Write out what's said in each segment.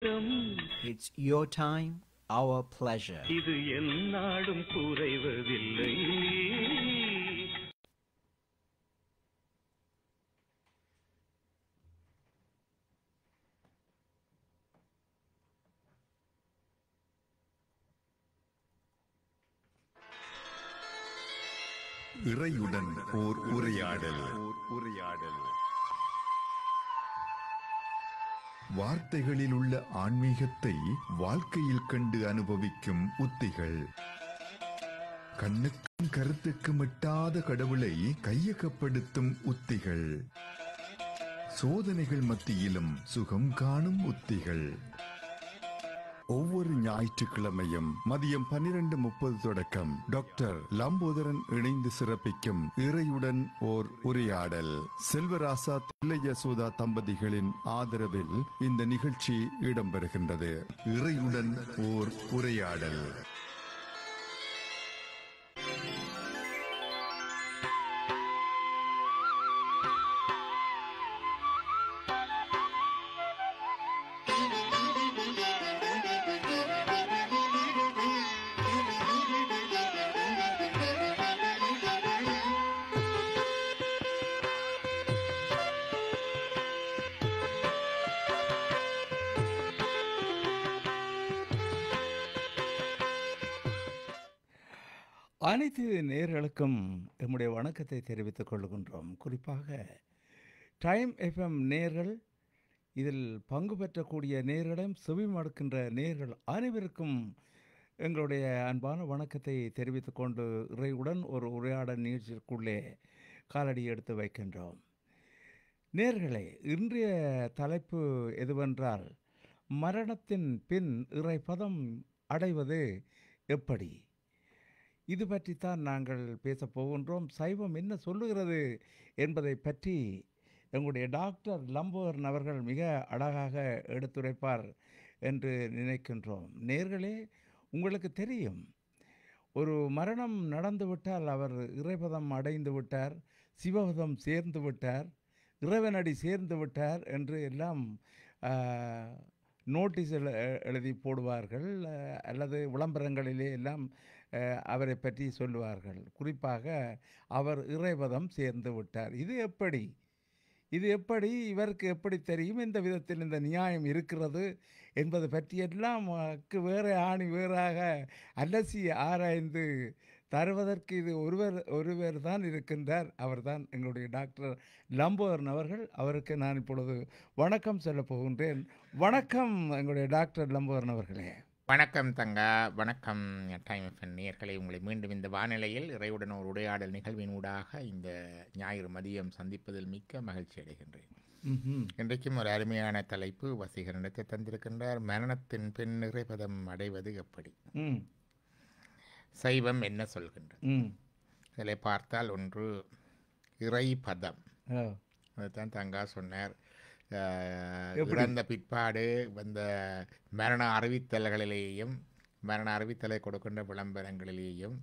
It's your time, our pleasure. இது எந்நாடும் குறைவதில்லை. இறையுடன் ஓர் உரையாடல். வார்த்தைகளில் உள்ள ஆன்மீகத்தை வாழ்க்கையில் கண்டு அனுபவிக்கும் உத்திகள். கண்ணுக்கும் கருத்துக்கும் எட்டாத கடவுளை கையகப்படுத்தும் உத்திகள். சோதனைகள் மத்தியிலும் சுகம் காணும் உத்திகள். ஒவ்வொரு ஞாயிற்றுக்கிழமையும் மதியம் 12:30 தொடக்கம் டாக்டர் லம்போதரன் இணைந்து சிறப்பிக்கும் இறையுடன் ஓர் உரையாடல். செல்வராசா தில்லையசோதா தம்பதிகளின் ஆதரவில் இந்த நிகழ்ச்சி இடம்பெறுகின்றது. இறையுடன் ஓர் உரையாடல். அனைத்து நேயர்களுக்கும் நம்முடைய வணக்கத்தை தெரிவித்துக் கொள்கின்றோம். குறிப்பாக டைம் எஃப்எம் நேயர்கள், இதில் பங்கு பெற்றக்கூடிய நேயர்களையும் செவிமடுக்கின்ற நேயர்கள் அனைவருக்கும் எங்களுடைய அன்பான வணக்கத்தை தெரிவித்துக் கொண்டு இறையுடன் ஒரு உரையாடல் நிகழ்ச்சிக்குள்ளே காலடி எடுத்து வைக்கின்றோம். நேயர்களே, இன்றைய தலைப்பு எதுவென்றால், மரணத்தின் பின் இறைபதம் அடைவது எப்படி? இது பற்றித்தான் நாங்கள் பேசப் போகின்றோம். சைவம் என்ன சொல்லுகிறது என்பதை பற்றி எங்களுடைய டாக்டர் லம்போதரன் அவர்கள் மிக அழகாக எடுத்துரைப்பார் என்று நினைக்கின்றோம். நேர்களே, உங்களுக்கு தெரியும், ஒரு மரணம் நடந்துவிட்டால் அவர் இறைபதம் அடைந்து விட்டார், சிவபதம் சேர்ந்து விட்டார், இறைவனடி சேர்ந்து விட்டார் என்று எல்லாம் நோட்டீஸ் எழுதி போடுவார்கள், அல்லது விளம்பரங்களிலே எல்லாம் அவரை பற்றி சொல்லுவார்கள். குறிப்பாக அவர் இறைபதம் சேர்ந்து விட்டார். இது எப்படி இவருக்கு எப்படி தெரியும் இந்த விதத்தில் இந்த நியாயம் இருக்கிறது என்பது பற்றியெல்லாம் வேறு ஆணி வேறாக அலசி ஆராய்ந்து தருவதற்கு இது ஒருவர் தான் இருக்கின்றார். அவர்தான் எங்களுடைய டாக்டர் லம்போதரன் அவர்கள். அவருக்கு நான் இப்பொழுது வணக்கம் சொல்ல போகின்றேன். வணக்கம் எங்களுடைய டாக்டர் லம்போதரன் அவர்களே. வணக்கம் தங்கா. வணக்கம் டைம் எஃப்எம் நேயர்களை, உங்களை மீண்டும் இந்த வானிலையில் இறையுடன் ஒரு உரையாடல் நிகழ்வின் ஊடாக இந்த ஞாயிறு மதியம் சந்திப்பதில் மிக்க மகிழ்ச்சி அடைகின்றேன். இன்றைக்கும் ஒரு அருமையான தலைப்பு வசீகரனத்தை தந்திருக்கின்றார். மரணத்தின் பின் இறைபதம் அடைவது எப்படி? சைவம் என்ன சொல்கின்றது? இதில் பார்த்தால் ஒன்று இறைபதம். அதுதான் தங்கா சொன்னார். இறந்த பிற்பாடு வந்த மரண அறிவித்தல்களிலேயும் மரண அறிவித்தலை கொடுக்கின்ற விளம்பரங்களிலேயும்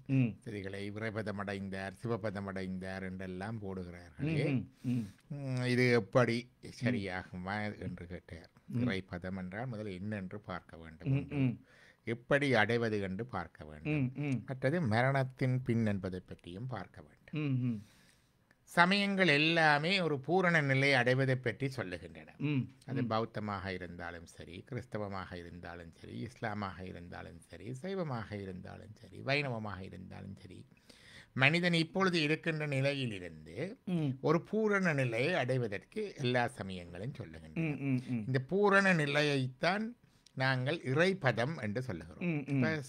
சரிகளை இறைபதம் அடைந்தார், சிவபதம் அடைந்தார் என்றெல்லாம் போடுகிறார்களே, இது எப்படி சரியாகுமா என்று கேட்டார். இறைபதம் என்றால் முதல் என்னென்று பார்க்க வேண்டும், எப்படி அடைவது என்று பார்க்க வேண்டும், மற்றது மரணத்தின் பின் என்பதை பற்றியும் பார்க்க வேண்டும். சமயங்கள் எல்லாமே ஒரு பூரண நிலை அடைவதை பற்றி சொல்லுகின்றன. அது பௌத்தமாக இருந்தாலும் சரி, கிறிஸ்தவமாக இருந்தாலும் சரி, இஸ்லாமாக இருந்தாலும் சரி, சைவமாக இருந்தாலும் சரி, வைணவமாக இருந்தாலும் சரி, மனிதன் இப்பொழுது இருக்கின்ற நிலையிலிருந்து ஒரு பூரண நிலையை அடைவதற்கு எல்லா சமயங்களும் சொல்லுகின்றன. இந்த பூரண நிலையைத்தான் நாங்கள் இறைபதம் என்று சொல்லுகிறோம்.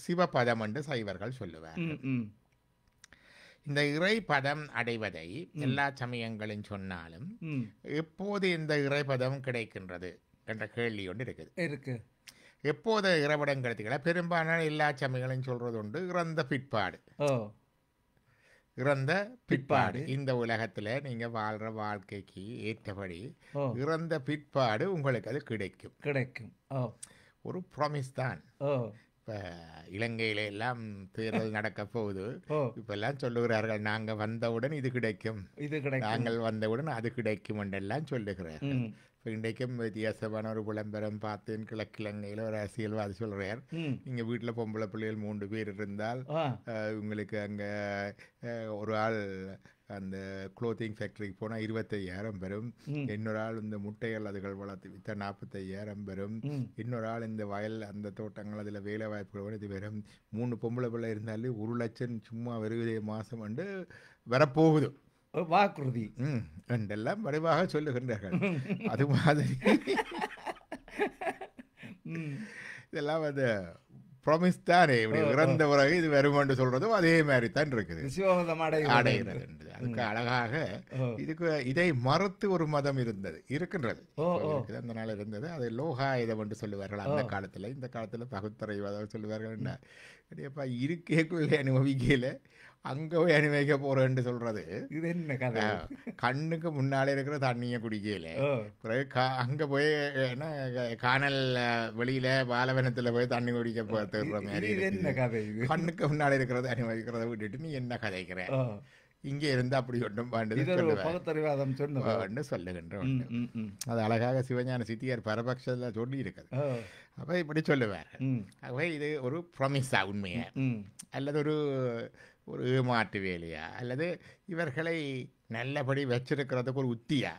சிவபதம் என்று சைவர்கள் சொல்லுவார்கள். இந்த இறைபதம் அடைவதை எல்லா சமயங்களும் சொன்னாலும் எப்போது இந்த இறைபதம் கிடைக்கின்றது என்ற கேள்வி ஒன்று இருக்குது. எப்போது இறைபதம் கிடைத்துக்கள பெரும்பாலான எல்லா சமயங்களும் சொல்றது உண்டு, இறந்த பிற்பாடு இந்த உலகத்துல நீங்க வாழ்ற வாழ்க்கைக்கு ஏற்றபடி இறந்த பிற்பாடு உங்களுக்கு அது கிடைக்கும். ஒரு ப்ராமிஸ் தான். இப்போ இலங்கையில எல்லாம் தேர்தல் நடக்க போகுது. இப்பெல்லாம் சொல்லுகிறார்கள், நாங்கள் வந்தவுடன் இது கிடைக்கும், நாங்கள் வந்தவுடன் அது கிடைக்கும் என்றெல்லாம் சொல்லுகிறார்கள். இப்போ இன்றைக்கும் வித்தியாசமான ஒரு விளம்பரம் பார்த்தேன். கிழக்கிழங்கையில் ஒரு அரசியல்வாதி சொல்கிறார், நீங்கள் வீட்டில் பொம்பளை பிள்ளைகள் 3 பேர் இருந்தால் உங்களுக்கு அங்கே ஒரு ஆள் அந்த க்ளோத்திங் ஃபேக்ட்ரிக்கு போனால் 25,000 பெறும், இன்னொரு ஆள் இந்த முட்டைகள் அதுகள் வளர்த்து விற்றா 45,000 பெறும், இன்னொரு ஆள் இந்த வயல் அந்த தோட்டங்கள் அதில் வேலை வாய்ப்புகள் இது வெறும் 3 பொம்பளை பிள்ளை இருந்தாலே 1 லட்சம் சும்மா வருவதே மாதம் வந்து வரப்போகுது வாக்குறுதி என்றெல்லாம் வடிவாக சொல்லுகின்றார்கள். அது மாதிரி இதெல்லாம் வந்து ப்ராமிஸ் தானே, இப்படி இறந்த பிறகு இது வருமென்று சொல்றதும் அதே மாதிரி தான் இருக்குது, அடைகிறது. அதுக்கு அழகாக இதுக்கு இதை மறுத்து ஒரு மதம் இருக்கின்றது. அந்த நாள் இருந்தது. அது லோகாயுதம் என்று சொல்லுவார்கள் அந்த காலத்தில். இந்த காலத்தில் பகுத்தறிவாதம் சொல்லுவார்கள். என்ன இருக்கைக்குள்ளே அனுபவிக்கல அங்கே போய் அனுபவிக்க போறேன்னு சொல்றது இது என்ன கதை? கண்ணுக்கு முன்னாலே இருக்கிற தண்ணியை குடிக்கல, பிறகு அங்கே போய் என்ன காணல் வெளியில பாலவனத்தில் போய் தண்ணி குடிக்க போகிற மாதிரி என்ன கதை? கண்ணுக்கு முன்னாடி இருக்கிறத அனுபவிக்கிறத விட்டுட்டு நீ என்ன கதைக்கிற, இங்கே இருந்து அப்படி ஒன்றும் பகுத்தறிவாதம் சொன்னு சொல்லுகின்றோம். அது அழகாக சிவஞான சித்தியார் பரபக்ஷத்தில் சொல்லி இருக்குது. அப்போ இப்படி சொல்லுவார். ஆகவே இது ஒரு ப்ராமிஸா உண்மையா அல்லது ஒரு ஏமாற்று வேலையா அல்லது இவர்களை நல்லபடி வச்சிருக்கிறதுக்கு ஒரு உத்தியா?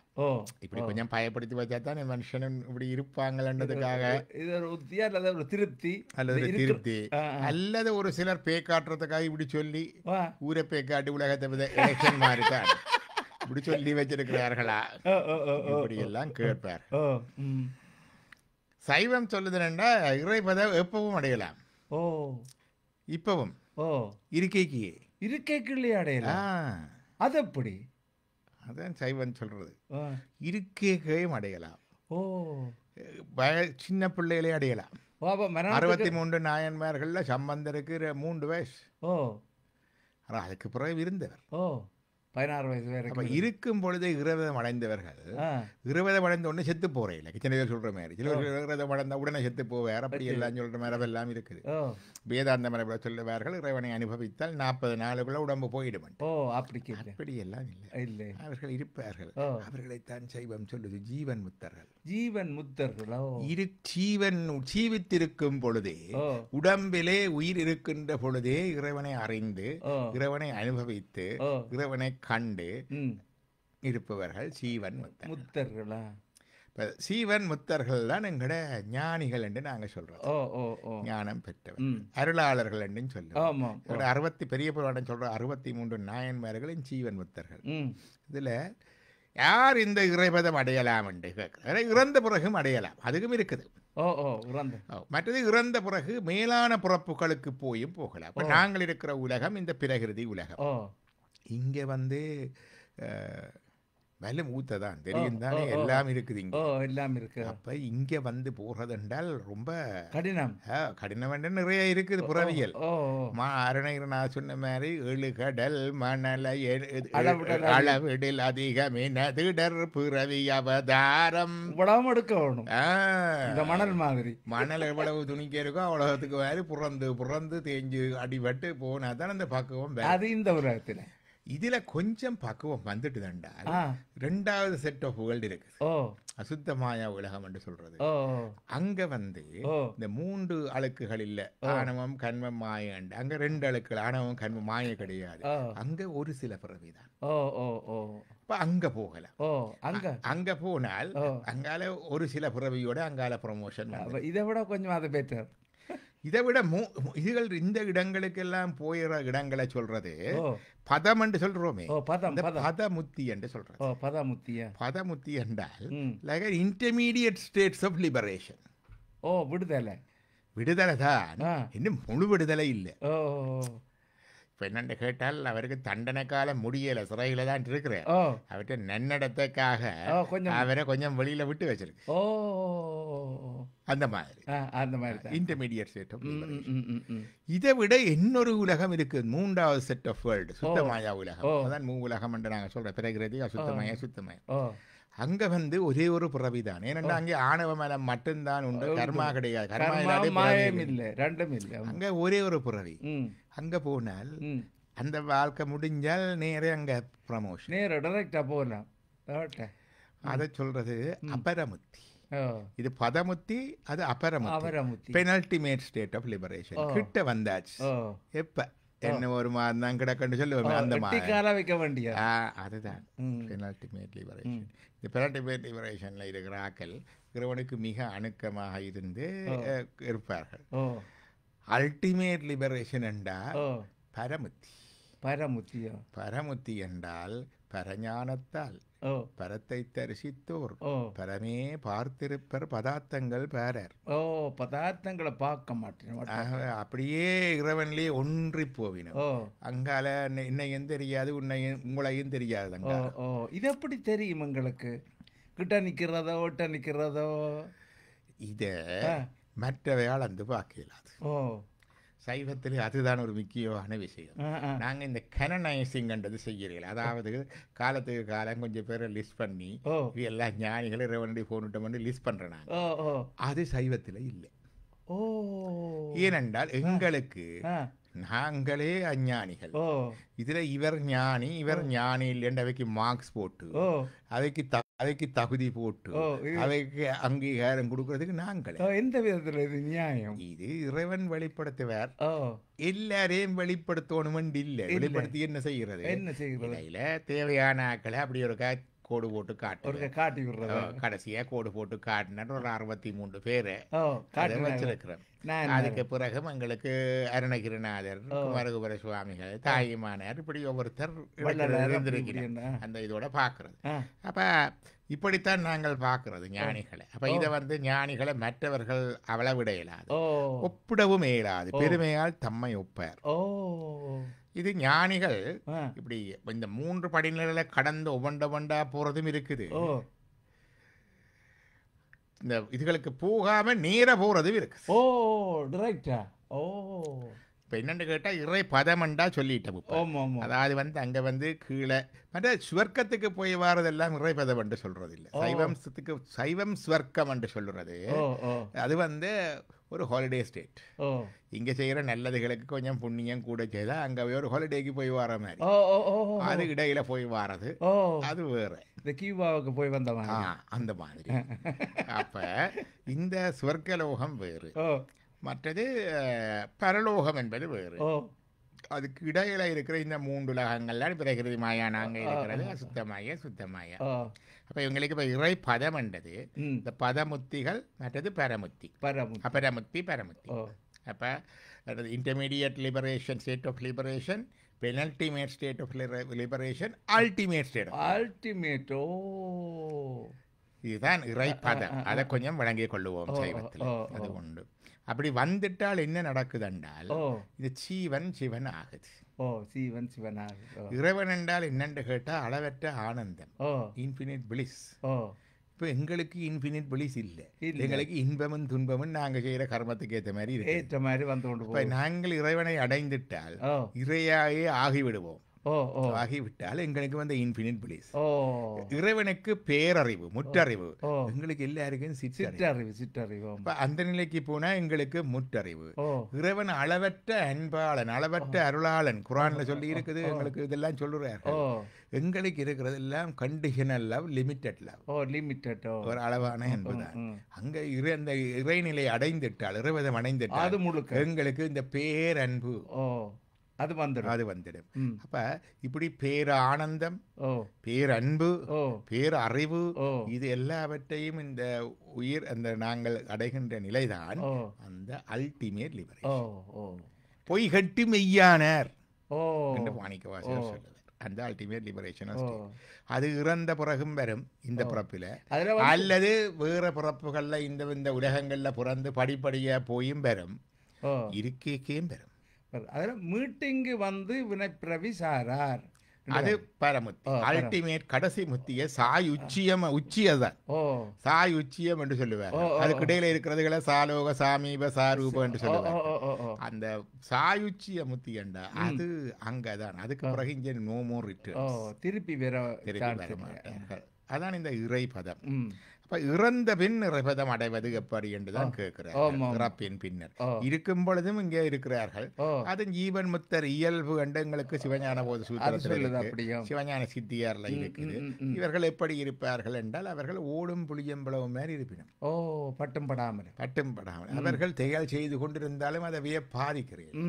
இப்படி கொஞ்சம் பயப்படுத்தி வச்சா தான் மனுஷனும் இப்படி இருப்பாங்கன்றதுக்காக இது ஒரு உத்தியா அல்லது ஒரு திருப்தி அல்லது ஒரு சிலர் பேக்காட்டுறதுக்காக இப்படி சொல்லி ஊரை பேக்காட்டி உலகத்தை எலெக்ஷன் மாதிரி தான் இப்படி சொல்லி வச்சிருக்கிறார்களா இப்படி எல்லாம் கேட்பார். சைவம் சொல்லுதுன்னா இறைபதம் எப்பவும் அடையலாம். இப்பவும் இருக்கைக்குள்ளே அடையலாம். அது எப்படி? அதான் சைவன் சொல்றது. இருக்கையும் அடையலாம், சின்ன பிள்ளைகளே அடையலாம். 63 நாயன்மார்கள்ல சம்பந்தருக்கு 3 வயசு, அதுக்கு பிறகு இருந்தவர் 16 வயசு வரைக்கும் இருக்கும் பொழுதே இருபதம் அடைந்தவர்கள். இருபதம் அடைந்த உடனே செத்து போறேன் இல்லை, சில பேர் சொல்ற மாதிரி. சில இருபதம் அடைந்த உடனே செத்து போவார், அப்படி எல்லாம் சொல்ற மாதிரி அதெல்லாம் இருக்குது. வேதாந்த மரபில் சொல்லுவார்கள், இறைவனை அனுபவித்தால் 40 நாளுக்குள்ள உடம்பு போயிடும். அப்படி எல்லாம் இல்லை, அவர்கள் இருப்பார்கள். அவர்களைத்தான் சைவம் சொல்லுது ஜீவன் முத்தர்கள். ஜீவன் முத்தர்களோ? ஜீவன் ஜீவித்திருக்கும் பொழுதே, உடம்பிலே உயிர் இருக்கின்ற பொழுதே இறைவனை அறிந்து இறைவனை அனுபவித்து இறைவனை கண்டு இருப்பவர்கள் சீவன் முத்தர்களா? சீவன் முத்தர்கள் தான் எங்கட ஞானிகள் என்று நாங்க சொல்றோம். ஞானம் பெற்றவர் அருளாளர்கள் என்று சொல்லுவோம். 60 பெரிய புராணம் சொல்ற 63 நாயன்மார்களின் சீவன் முத்தர்கள். இதுல யார் இந்த இறைபதம் அடையலாம் என்று கேட்கிறார். இறந்த பிறகும் அடையலாம், அதுக்கும் இருக்குது. மற்றது இறந்த பிறகு மேலான பிறப்புகளுக்கு போகலாம். நாங்கள் இருக்கிற உலகம் இந்த பிரகிருதி உலகம். இங்க வந்து வெள்ளம் ஊத்ததான் தெரியும் தானே, எல்லாம் இருக்குது இங்க, எல்லாம் இருக்கு. அப்ப இங்க வந்து போறது என்றால் ரொம்ப கடினம். கடினம் நிறைய இருக்குது புறவியல். அருணகிரி நான் சொன்ன மாதிரி 7 கடல் மணலை அளவிடில் அதிகமே நதிடர் பிறவி அவதாரம் உடம்பு எடுக்க வேணும். இந்த மணல் மாதிரி மணல் எவ்வளவு துணிக்க இருக்கோ அவ்வளவுக்கு மாதிரி புறந்து தேஞ்சு அடிபட்டு போனா தான் அந்த பக்குவம். அது இந்த உலகத்துல இதுல கொஞ்சம் பக்குவம் வந்துட்டு தண்டா. 2வது செட் ஆஃப் வேர்ல்டு இருக்கு, அசுத்த மாயா உலகம் என்று சொல்றது. அங்க வந்து இந்த 3 அழுக்குகள் இல்ல, ஆணவம் கண்மம் மாயண்டு. அங்க 2 அழுக்குகள், ஆணவம் கண்மம் மாய கிடையாது. அங்க ஒரு சில பிறவிதான். அங்க போகலாம். அங்க போனால் அங்கால ஒரு சில பிறவியோட அங்கால ப்ரமோஷன். இதை விட கொஞ்சம் அதை பெட்டர். இதை விட இதுகள் இந்த இடங்களுக்கெல்லாம் போயிற இடங்களை சொல்றது பதம் என்று சொல்றோமே, பதமுத்தி என்று சொல்றது. பதமுத்தி என்றால் like intermediate states of liberation. விடுதலை தான், இன்னும் முழு விடுதலை இல்லை. இப்போ என்னென்னு கேட்டால் அவருக்கு தண்டனை காலம் முடியலை, சிறையில தான் இருக்கிறேன். அவர்கிட்ட நன்னடத்துக்காக அவரை கொஞ்சம் வெளியில விட்டு வச்சிருக்கு. அந்த மாதிரி இன்டர்மீடியட் செட் ஆஃப் லிபரேஷன். இதை விட இன்னொரு உலகம் இருக்கு, 3வது செட் ஆஃப் வேர்ல்டு, சுத்தமாயா உலகம். அதான் 3 உலகம் என்று நாங்கள் சொல்றோம். பிரகிருதி, அசுத்தமாயா. அங்க வந்து ஒரே ஒரு பிறவிதான். ஏனென்றா அங்கே ஆணவ மலம் மட்டும்தான் உண்டு, கர்மா கிடையாது. அங்க ஒரே ஒரு பிறவி. அங்க போனால் அந்த வாழ்க்கை முடிஞ்சால் நேரே அங்க ப்ரமோஷன், நேர டைரக்டா போகலாம். அதை சொல்றது அபரமுத்தி. ஓ இது பதமுத்தி, அது அபரமுத்தி. அவரமுத்தி. பெனல்டிமேட் ஸ்டேட் ஆஃப் லிபரேஷன் கிட்ட வந்தாச்சு. ஓ எப்ப என்ன ஒரு மாதம் தான் கிடக்குன்னு சொல்லுவோமே அந்த மாதிரி கால வைக்க வேண்டிய அதுதான் பெனல்டிமேட் லிபரேஷன். இந்த பெனல்டிமேட் லிபரேஷன்ல இருக்கிற ஆக்கள் இறைவனுக்கு மிக அணுக்கமாக இருந்து இருப்பார்கள். அல்டிமேட் லிபரேஷன் என்றால் பரமுத்தி. பரமுத்தியோ பரமுத்தி என்றால் பரஞானத்தால் பரத்தை தரிசித்தோர் பரமே பார்த்திருப்பர் பதார்த்தங்கள் பாரர். பதார்த்தங்களை பார்க்க மாட்டேன், அப்படியே இறைவன்லயே ஒன்றி போவினோம். அங்கால என்னையும் தெரியாது, உங்களையும் தெரியாது. இது எப்படி தெரியும் எங்களுக்கு? கிட்ட நிக்கிறதோ ஒட்ட நிக்கிறதோ இத மற்றவையால் அந்த பார்க்கலாது. சைவத்தில் அதுதான் ஒரு முக்கியமான விஷயம். நாங்கள் இந்த கனனைசிங்ன்றது செய்யறீங்க. அதாவது காலத்துக்கு காலம் கொஞ்சம் பேரை லிஸ்ட் பண்ணி எல்லா ஞானிகளும் இறைவனுடைய போனுட்டோம் லிஸ்ட் பண்றாங்க. அது சைவத்தில் இல்லை. ஏனென்றால் எங்களுக்கு நாங்களே அஞ்ஞானிகள். இதுல இவர் ஞானி இவர் ஞானி இல்லைன்னு அவைக்கு மார்க்ஸ் போட்டு அவைக்கு தகுதி போட்டு அவைக்கு அங்கீகாரம் கொடுக்கறதுக்கு நாங்களே. எந்த விதத்துல இது நியாயம்? இது இறைவன் வெளிப்படுத்துவார், எல்லாரையும் வெளிப்படுத்தணும் இல்ல. வெளிப்படுத்தி என்ன செய்கிறது? இடையில தேவையான ஆக்களை அப்படி ஒரு கோடு போட்டு காட்டி விடுறது. கடைசியா கோடு போட்டு காட்டின ஒரு 63 பேரை வச்சிருக்கிறோம். அதுக்கு பிறகு எங்களுக்கு அருணகிரிநாதர், குமரகுபர சுவாமிகள், தாயுமானார், இப்படி ஒவ்வொருத்தர் இருந்திருக்கிறோம் அந்த இதோட பாக்குறது. அப்ப இப்படித்தான் நாங்கள் பார்க்கிறது ஞானிகளை. அப்ப இதை ஞானிகளை மற்றவர்கள் அளவிட இயலாது, ஒப்பிடவும் இயலாது. பெருமையால் தம்மை ஒப்பார். இது ஞானிகள் இப்படி இந்த 3 படிநிலைகளை கடந்து ஒவ்வொண்டா போறதும் இருக்குது. இந்த இதுகளுக்கு போகாம நேர போறதும் இருக்கு. இப்ப என்னன்னு கேட்டா இறை பதமண்டா சொல்லிட்டோம். அதாவது அங்க கீழே மற்ற சுவர்க்கத்துக்கு போய் வாரதெல்லாம் இறை பதம் என்று சொல்றது இல்லை. சைவம் சுவர்க்கம் என்று சொல்றது அது ஒரு ஹாலிடே ஸ்டேட். இங்க செய்யற நல்லதுகளுக்கு கொஞ்சம் புண்ணியம் கூட செய்தா அங்க ஒரு ஹாலிடேக்கு போய் வர மாதிரி, அது இடையில போய் வாரது அது வேற. இந்த கியூபாவுக்கு போய் வந்த அந்த மாதிரி. அப்ப இந்த சுவர்க்கலோகம் வேறு, மற்றது பரலோகம் என்பது வேறு. அதுக்கு இடையில இருக்கிற இந்த 3 உலகங்கள்லாம் பிரகிருதி மாயா நாங்க இருக்கிறது அசுத்தமாய சுத்தமாய. அப்ப இவங்களுக்கு இப்ப இறை பதம் என்றது இந்த பதமுத்திகள், மற்றது பரமுத்தி. அபரமுத்தி பரமுத்தி. அப்ப intermediate liberation, state of liberation, penultimate state of liberation, ultimate state. Ultimate. இதுதான் இறை பதம். அதை கொஞ்சம் வழங்கிக் கொள்ளுவோம் சைவத்தில். அது உண்டு. அப்படி வந்துட்டால் என்ன நடக்குது என்றால் இது சீவன் சிவன் ஆகுது. இறைவன் என்றால் என்னென்று கேட்டா அளவற்ற ஆனந்தம், இன்ஃபினிட் பிளிஸ். இப்போ எங்களுக்கு இன்ஃபினிட் பிளிஸ் இல்லை. எங்களுக்கு இன்பமும் துன்பமும் நாங்கள் செய்கிற கர்மத்துக்கு ஏற்ற மாதிரி வந்து கொண்டு. இப்போ நாங்கள் இறைவனை அடைந்துட்டால் இறையாயே ஆகிவிடுவோம். ஆகிவிட்டால் எங்களுக்கு இன்ஃபினிட் பிளிஸ். இறைவனுக்கு பேரறிவு, முற்றறிவு. எங்களுக்கு எல்லாருக்கும் சிற்றறிவு. அந்த நிலைக்கு போனா எங்களுக்கு முற்றறிவு. இறைவன் அளவற்ற அன்பாளன், அளவற்ற அருளாளன். குர்ஆன்ல சொல்லி இருக்குது. எங்களுக்கு இதெல்லாம் சொல்லுறாரு. எங்களுக்கு இருக்கிறது எல்லாம் கண்டிஷனல் லவ், லிமிட்டட் லவ். ஒரு அளவான அன்புதான். அங்க அந்த இறைநிலை அடைந்துட்டால், இறைவதம் அடைந்துட்டால் எங்களுக்கு இந்த பேரன்பு அது வந்துடும். அப்ப இப்படி பேர ஆனந்தம், பேரன்பு, பேரறிவு, இது எல்லாவற்றையும் இந்த உயிர் அந்த நாங்கள் அடைகின்ற நிலைதான் அந்த அல்டிமேட் லிபரேஷன். பொய் கட்டி மெய்யானார் என்று மாணிக்கவாசகர் சொல்லுவார். அந்த அல்டிமேட் லிபரேஷன் அது இறந்த பிறகும் வரும் இந்த பிறப்பில, அல்லது வேற பிறப்புகள்ல இந்த உலகங்கள்ல பிறந்து படிப்படியா போயும் வரும், இருக்கேயும் வரும். அதில் மீட்டிங்கு வினைப்பிரவி சாரார். அது பரமுத்தி, அல்டிமேட் கடைசி முத்திய சாய் உச்சியதான். சாய் உச்சியம் என்று சொல்லுவார். அதுக்கு இடையில இருக்கிறதுகளை சாலோக, சாமீப, சாரூபம் என்று சொல்லுவார். அந்த சாய் உச்சிய முத்தி என்றா அது அங்கதான். அதுக்கு பிறகு இங்க நோ மோர் ரிட்டர்ன்ஸ், திருப்பி வர மாட்டார்கள். அதான் இந்த இறை பதம். அப்ப இறந்த பின் இறைபதம் அடைவது எப்படி என்றுதான் கேட்கிறார். இறப்பின் பின்னர் இருக்கும் பொழுதும் இங்கே இருக்கிறார்கள். அது ஜீவன் முத்தர் இயல்பு எங்களுக்கு சிவஞான போது சூத்திரத்தில் சிவஞான சித்தியார்ல இருக்குது. இவர்கள் எப்படி இருப்பார்கள் என்றால் அவர்கள் ஓடும் புளியம்பளவு மாதிரி இருப்பினும் பட்டும் படாமல் அவர்கள் செயல் செய்து கொண்டிருந்தாலும் அதை பாதிக்கிறேன்.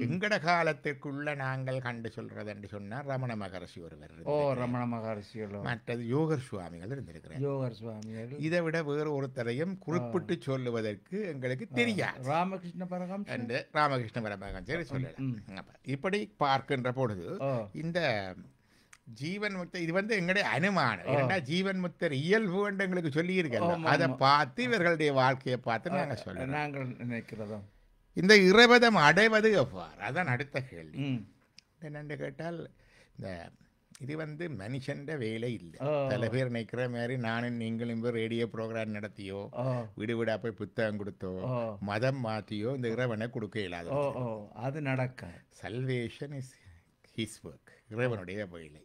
எங்கட காலத்துக்குள்ள நாங்கள் கண்டு சொல்றது என்று சொன்னார் ரமண மகரிஷி ஒருவர். ரமண மகரிஷி மற்றது யோகர் சுவாமிகள் இருந்திருக்கிறார். யோகர் சுவாமிகள் இதை விட வேறு ஒருத்தரையும் குறிப்பிட்டு சொல்லுவதற்கு எங்களுக்கு தெரியாது. ராமகிருஷ்ண பரமஹம்சர் சொல்லலாம். இப்படி பார்க்கின்ற பொழுது இந்த ஜீவன் முக்தர் இது எங்களுடைய அனுமானம். ஏன்னா ஜீவன் முக்தர் இயல்பு என்று எங்களுக்கு சொல்லி இருக்கோம். அதை பார்த்து இவர்களுடைய வாழ்க்கையை பார்த்து நாங்கள் நினைக்கிறோம். இந்த இறைபதம் அடைவது எவ்வாறு, அதான் அடுத்த கேள்வி. என்னென்று கேட்டால் இந்த இது மனுஷன் வேலை இல்லை. பல பேர் நினைக்கிற மாதிரி நானும் நீங்களும் ரேடியோ ப்ரோக்ராம் நடத்தியோ வீடு வீடா போய் புத்தகம் கொடுத்தோ மதம் மாற்றியோ இந்த இறைவனை கொடுக்க இயலாது. அது நடக்க சல்வேஷன் இஸ் ஹிஸ் ஒர்க், இறைவனுடைய வேலை.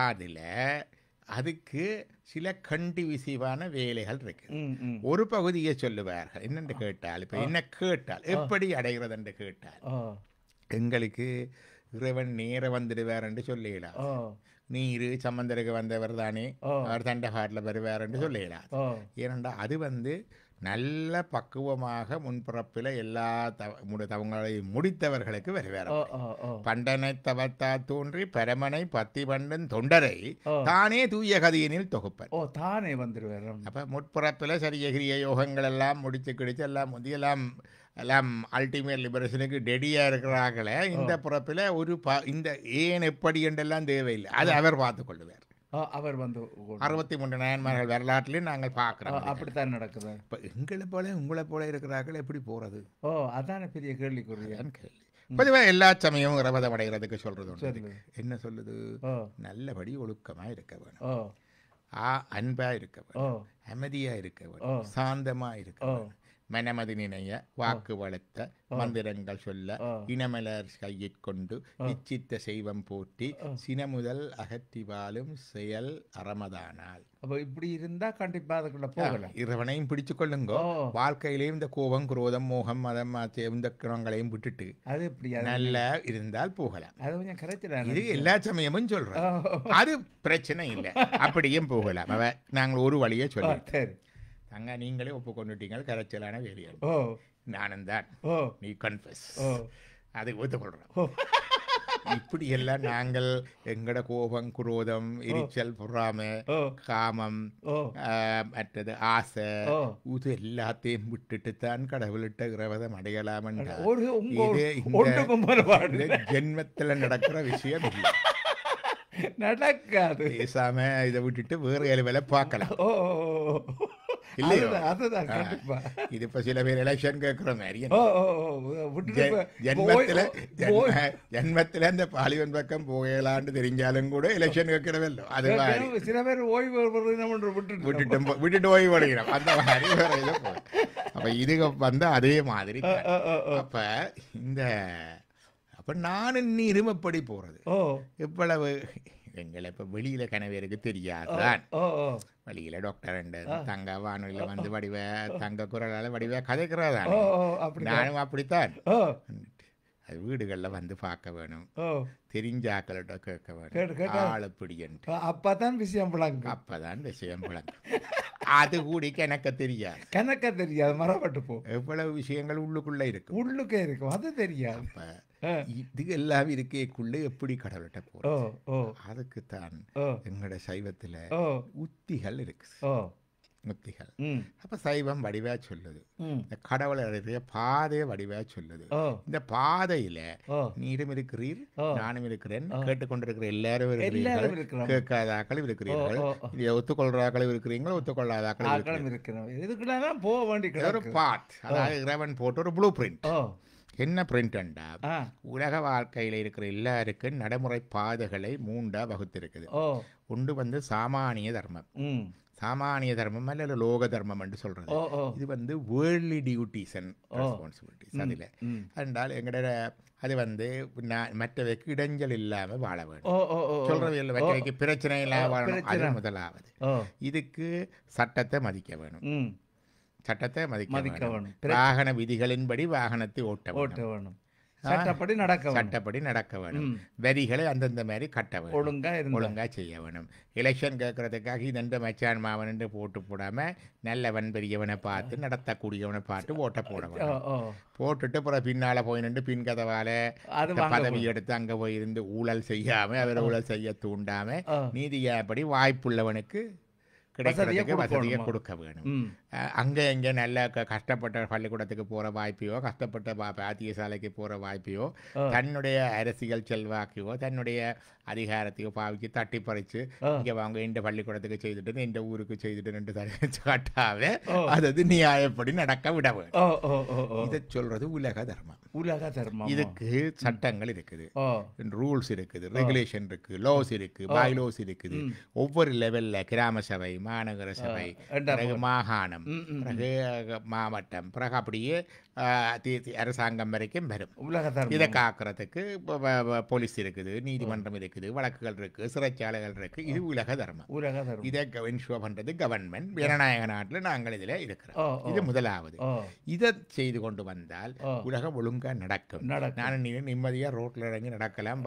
அதில் அதுக்கு சில கண்டிவிசிவான வேலைகள் இருக்கு. ஒரு பகுதியை சொல்லுவார்கள். என்னென்று கேட்டால் இப்போ என்ன கேட்டால் எப்படி அடைகிறது என்று கேட்டால் எங்களுக்கு இறைவன் நேர வந்துடுவார் என்று சொல்லிடலாம். நீரு சம்பந்தருக்கு வந்தவர் தானே அவர் தண்டகாட்டில் வருவார் என்று சொல்லிடலாம். ஏனென்றா அது நல்ல பக்குவமாக முன்பிறப்பில் எல்லா தவங்களையும் முடித்தவர்களுக்கு வருவார். பண்டனை தவத்தா தோன்றி பரமனை பத்தி பண்டன் தொண்டரை தானே தூய கதியினில் தொகுப்பர். தானே வந்துடுவார். அப்ப முற்பிறப்பில் சரியகிரிய யோகங்கள் எல்லாம் முடிச்சு கிடைச்சு எல்லாம் முந்தியெல்லாம் எல்லாம் அல்டிமேட் லிபரேஷனுக்கு டெடியாக இருக்கிறார்களே, இந்த பிறப்பில் இந்த ஏன் எப்படி என்றெல்லாம் தேவையில்லை, அது அவர் பார்த்து கொள்ளுவார். அவர் 63 நாயன்மார்கள் வரலாற்றுலையும் நாங்கள் பார்க்குறோம். அப்படித்தான் நடக்குது. இப்போ உங்களை போல இருக்கிறார்கள் எப்படி போகிறது? அதான பெரிய கேள்விக்குரிய கேள்வி. பொதுவாக எல்லா சமயமும் இறைபதம் அடைகிறதுக்கு சொல்றது என்ன சொல்லுது? நல்லபடி ஒழுக்கமாக இருக்க வேணும், அன்பாக இருக்க வேணும், அமைதியாக இருக்க வேணும், சாந்தமாக இருக்க வேணும், மனமதி நினைய வாக்கு வளர்த்த மந்திரங்கள் சொல்ல இனமலர் கையிற்கொண்டு நிச்சித்த செய்வம் போட்டி சினமுதல் அகற்றி வாழும் செயல் அறமதானால். அப்போ இப்படி இருந்தா கண்டிப்பா அதுக்குள்ள போகலாம். இறைவனையும் பிடிச்சு கொள்ளுங்க, வாழ்க்கையிலையும் இந்த கோபம் குரோதம் மோகம் மதம் இந்த குணங்களையும் விட்டுட்டு அது இப்படி நல்லா இருந்தால் போகலாம். அது கொஞ்சம் கரெக்ட். இது எல்லா சமயமும் சொல்றோம், அது பிரச்சனை இல்லை, அப்படியும் போகலாம். நாங்கள் ஒரு வழியை சொல்லுவோம். அங்க நீங்களே ஒப்புக்கொண்டுட்டீங்க கரைச்சலான வேலையாள் நானும் தான், நீ கன்ஃபஸ், அதை ஒத்துக்கொள்றோம். இப்படி எல்லாம் நாங்கள் எங்கட கோபம் குரோதம் எரிச்சல் பொறாமை காமம் மற்றது ஆசை இது எல்லாத்தையும் விட்டுட்டு தான் கடவுள்கிட்ட இறைவதம் அடையலாம். ஜென்மத்தில் நடக்கிற விஷயம் இல்லை, நடக்காது. பேசாம இதை விட்டுட்டு வேறு வேலை பார்க்கலாம். இது இப்ப சில பேர் எலெக்ஷன் கேட்கிற மாதிரி ஜென்மத்துல இந்த பாலிவன் பக்கம் போகலான்னு தெரிஞ்சாலும் கூட எலெக்ஷன் கேட்கிறவല്ലോ. அது சில பேர் ஓய்வு விட்டுட்டு ஓய்வு அடைகிறோம் அந்த மாதிரி. அப்ப இது அதே மாதிரி. அப்ப இந்த அப்ப நானும் நீ இருமப்படி போறது எவ்வளவு எங்களை இப்ப வெளியில கனவேருக்கு தெரியாதுதான். வெளியில டாக்டர் தங்க வானொலியில வடிவ தங்க குரலால வடிவ கதைக்கிறதான். நானும் அப்படித்தான். அது வீடுகளில் பார்க்க வேணும், தெரிஞ்ச ஆக்களிட்ட கேட்க வேணும், ஆளுப்படி என்று. அப்பதான் விஷயம் புழங்கு, அப்பதான் விஷயம் புழங்கு. அது கூட கணக்க தெரியாது, மரப்பட்டு போ. எவ்வளவு விஷயங்கள் உள்ளுக்குள்ளே இருக்கும், அது தெரியாது. இது எல்லாம் இருக்கேக்குள்ள எப்படி கடவுள்கிட்ட போறோம்? அதுக்குத்தான் எங்களோட சைவத்துல உத்திகள் இருக்கு. முத்திகள். அப்ப சைவம் வடிவா சொல்லுது, இந்த கடவுளை அடைகிற பாதையை வடிவா சொல்லுது. இந்த பாதையில நீரும் இருக்கிறீர், நானும் இருக்கிறேன், கேட்டுக்கொண்டிருக்கிற எல்லாரும் இருக்கிறீர்கள், கேட்காத ஆக்களும் இருக்கிறீர்கள், ஒத்துக்கொள்றாக்களும் இருக்கிறீங்களோ ஒத்துக்கொள்ளாத ஆக்களும் இருக்கிறீர்கள். போக வேண்டிய ஒரு பாத், அதாவது இறைவன் போட்டு ஒரு ப்ளூ பிரிண்ட். என்ன பிரிண்டா? உலக வாழ்க்கையில இருக்கிற எல்லாருக்கும் நடைமுறை பாதைகளை 3 வகுத்திருக்குது. ஒன்று சாமானிய தர்மம், சாமானிய தர்மம் அல்ல லோக தர்மம் என்று சொல்றது. இது வந்து வேர்ல்ட்லி டியூட்டிஸ் அண்ட் ரெஸ்பான்சிபிலிட்டிஸ். அதில் என்றால் எங்களோட அது வந்து மற்றவைக்கு இடைஞ்சல் இல்லாமல் வாழ வேண்டும் சொல்றவையில் மற்றவைக்கு பிரச்சனை இல்லாமல் வாழணும். அது முதலாவது. இதுக்கு சட்டத்தை மதிக்க வேணும். சட்டத்தை மதிக்க வேணும். வாகன விதிகளின்படி வாகனத்தை ஓட்ட வேணும். சட்டப்படி நடக்க வேணும். வரிகளை அந்தந்த மாதிரி கட்ட வேணும். ஒழுங்கா செய்ய வேணும். எலெக்ஷன் கேட்கறதுக்காக இதென்ற மச்சான் மாவன் என்று போட்டு போடாம நல்லவன் பெரியவனை பார்த்து நடத்தக்கூடியவனை பார்த்து ஓட்ட போட வேணும். போட்டுட்டு அப்புறம் பின்னால போய் நின்று பின் கதவால பதவி எடுத்து அங்க போய் இருந்து ஊழல் செய்யாம அவரை ஊழல் செய்ய தூண்டாம நீதியாப்படி வாய்ப்புள்ளவனுக்கு கிடைக்கிறதுக்கு வசதியை கொடுக்க வேணும். அங்கே எங்கே நல்ல கஷ்டப்பட்ட பள்ளிக்கூடத்துக்கு போகிற வாய்ப்பையோ கஷ்டப்பட்ட பாத்தியசாலைக்கு போகிற வாய்ப்பையோ தன்னுடைய அரசியல் செல்வாக்கையோ தன்னுடைய அதிகாரத்தையோ பாவிச்சு தட்டி பறித்து இங்கே வாங்க இந்த பள்ளிக்கூடத்துக்கு செய்துட்டு இந்த ஊருக்கு செய்துட்டு ரெண்டு காட்டாவே அதாவது நியாயப்படி நடக்க விட வேண்டும். இதை சொல்றது உலக தர்மம். இதுக்கு சட்டங்கள் இருக்குது, ரூல்ஸ் இருக்குது, ரெகுலேஷன் இருக்கு, லாஸ் இருக்கு, பைலாஸ் இருக்குது. ஒவ்வொரு லெவல்ல கிராம சபை, மாநகர சபை, மாகாணம், பிறகு மாவட்டம், பிறகு அப்படியே அரசாங்கம் வரைக்கும் வரும். இதை காக்கிறதுக்கு போலீஸ் இருக்குது, நீதிமன்றம் இருக்குது, வழக்குகள் இருக்கு, சிறைச்சாலைகள் இருக்கு. இது உலக தர்மம். இதை இன்ஷூர் பண்றது கவர்மெண்ட். ஜனநாயக நாட்டில் நாங்கள் இதுல இருக்கிறோம். இது முதலாவது. இதை செய்து கொண்டு வந்தால் உலகம் ஒழுங்கா நடக்கும். நான் நிம்மதியா ரோட்ல இறங்கி நடக்கலாம்,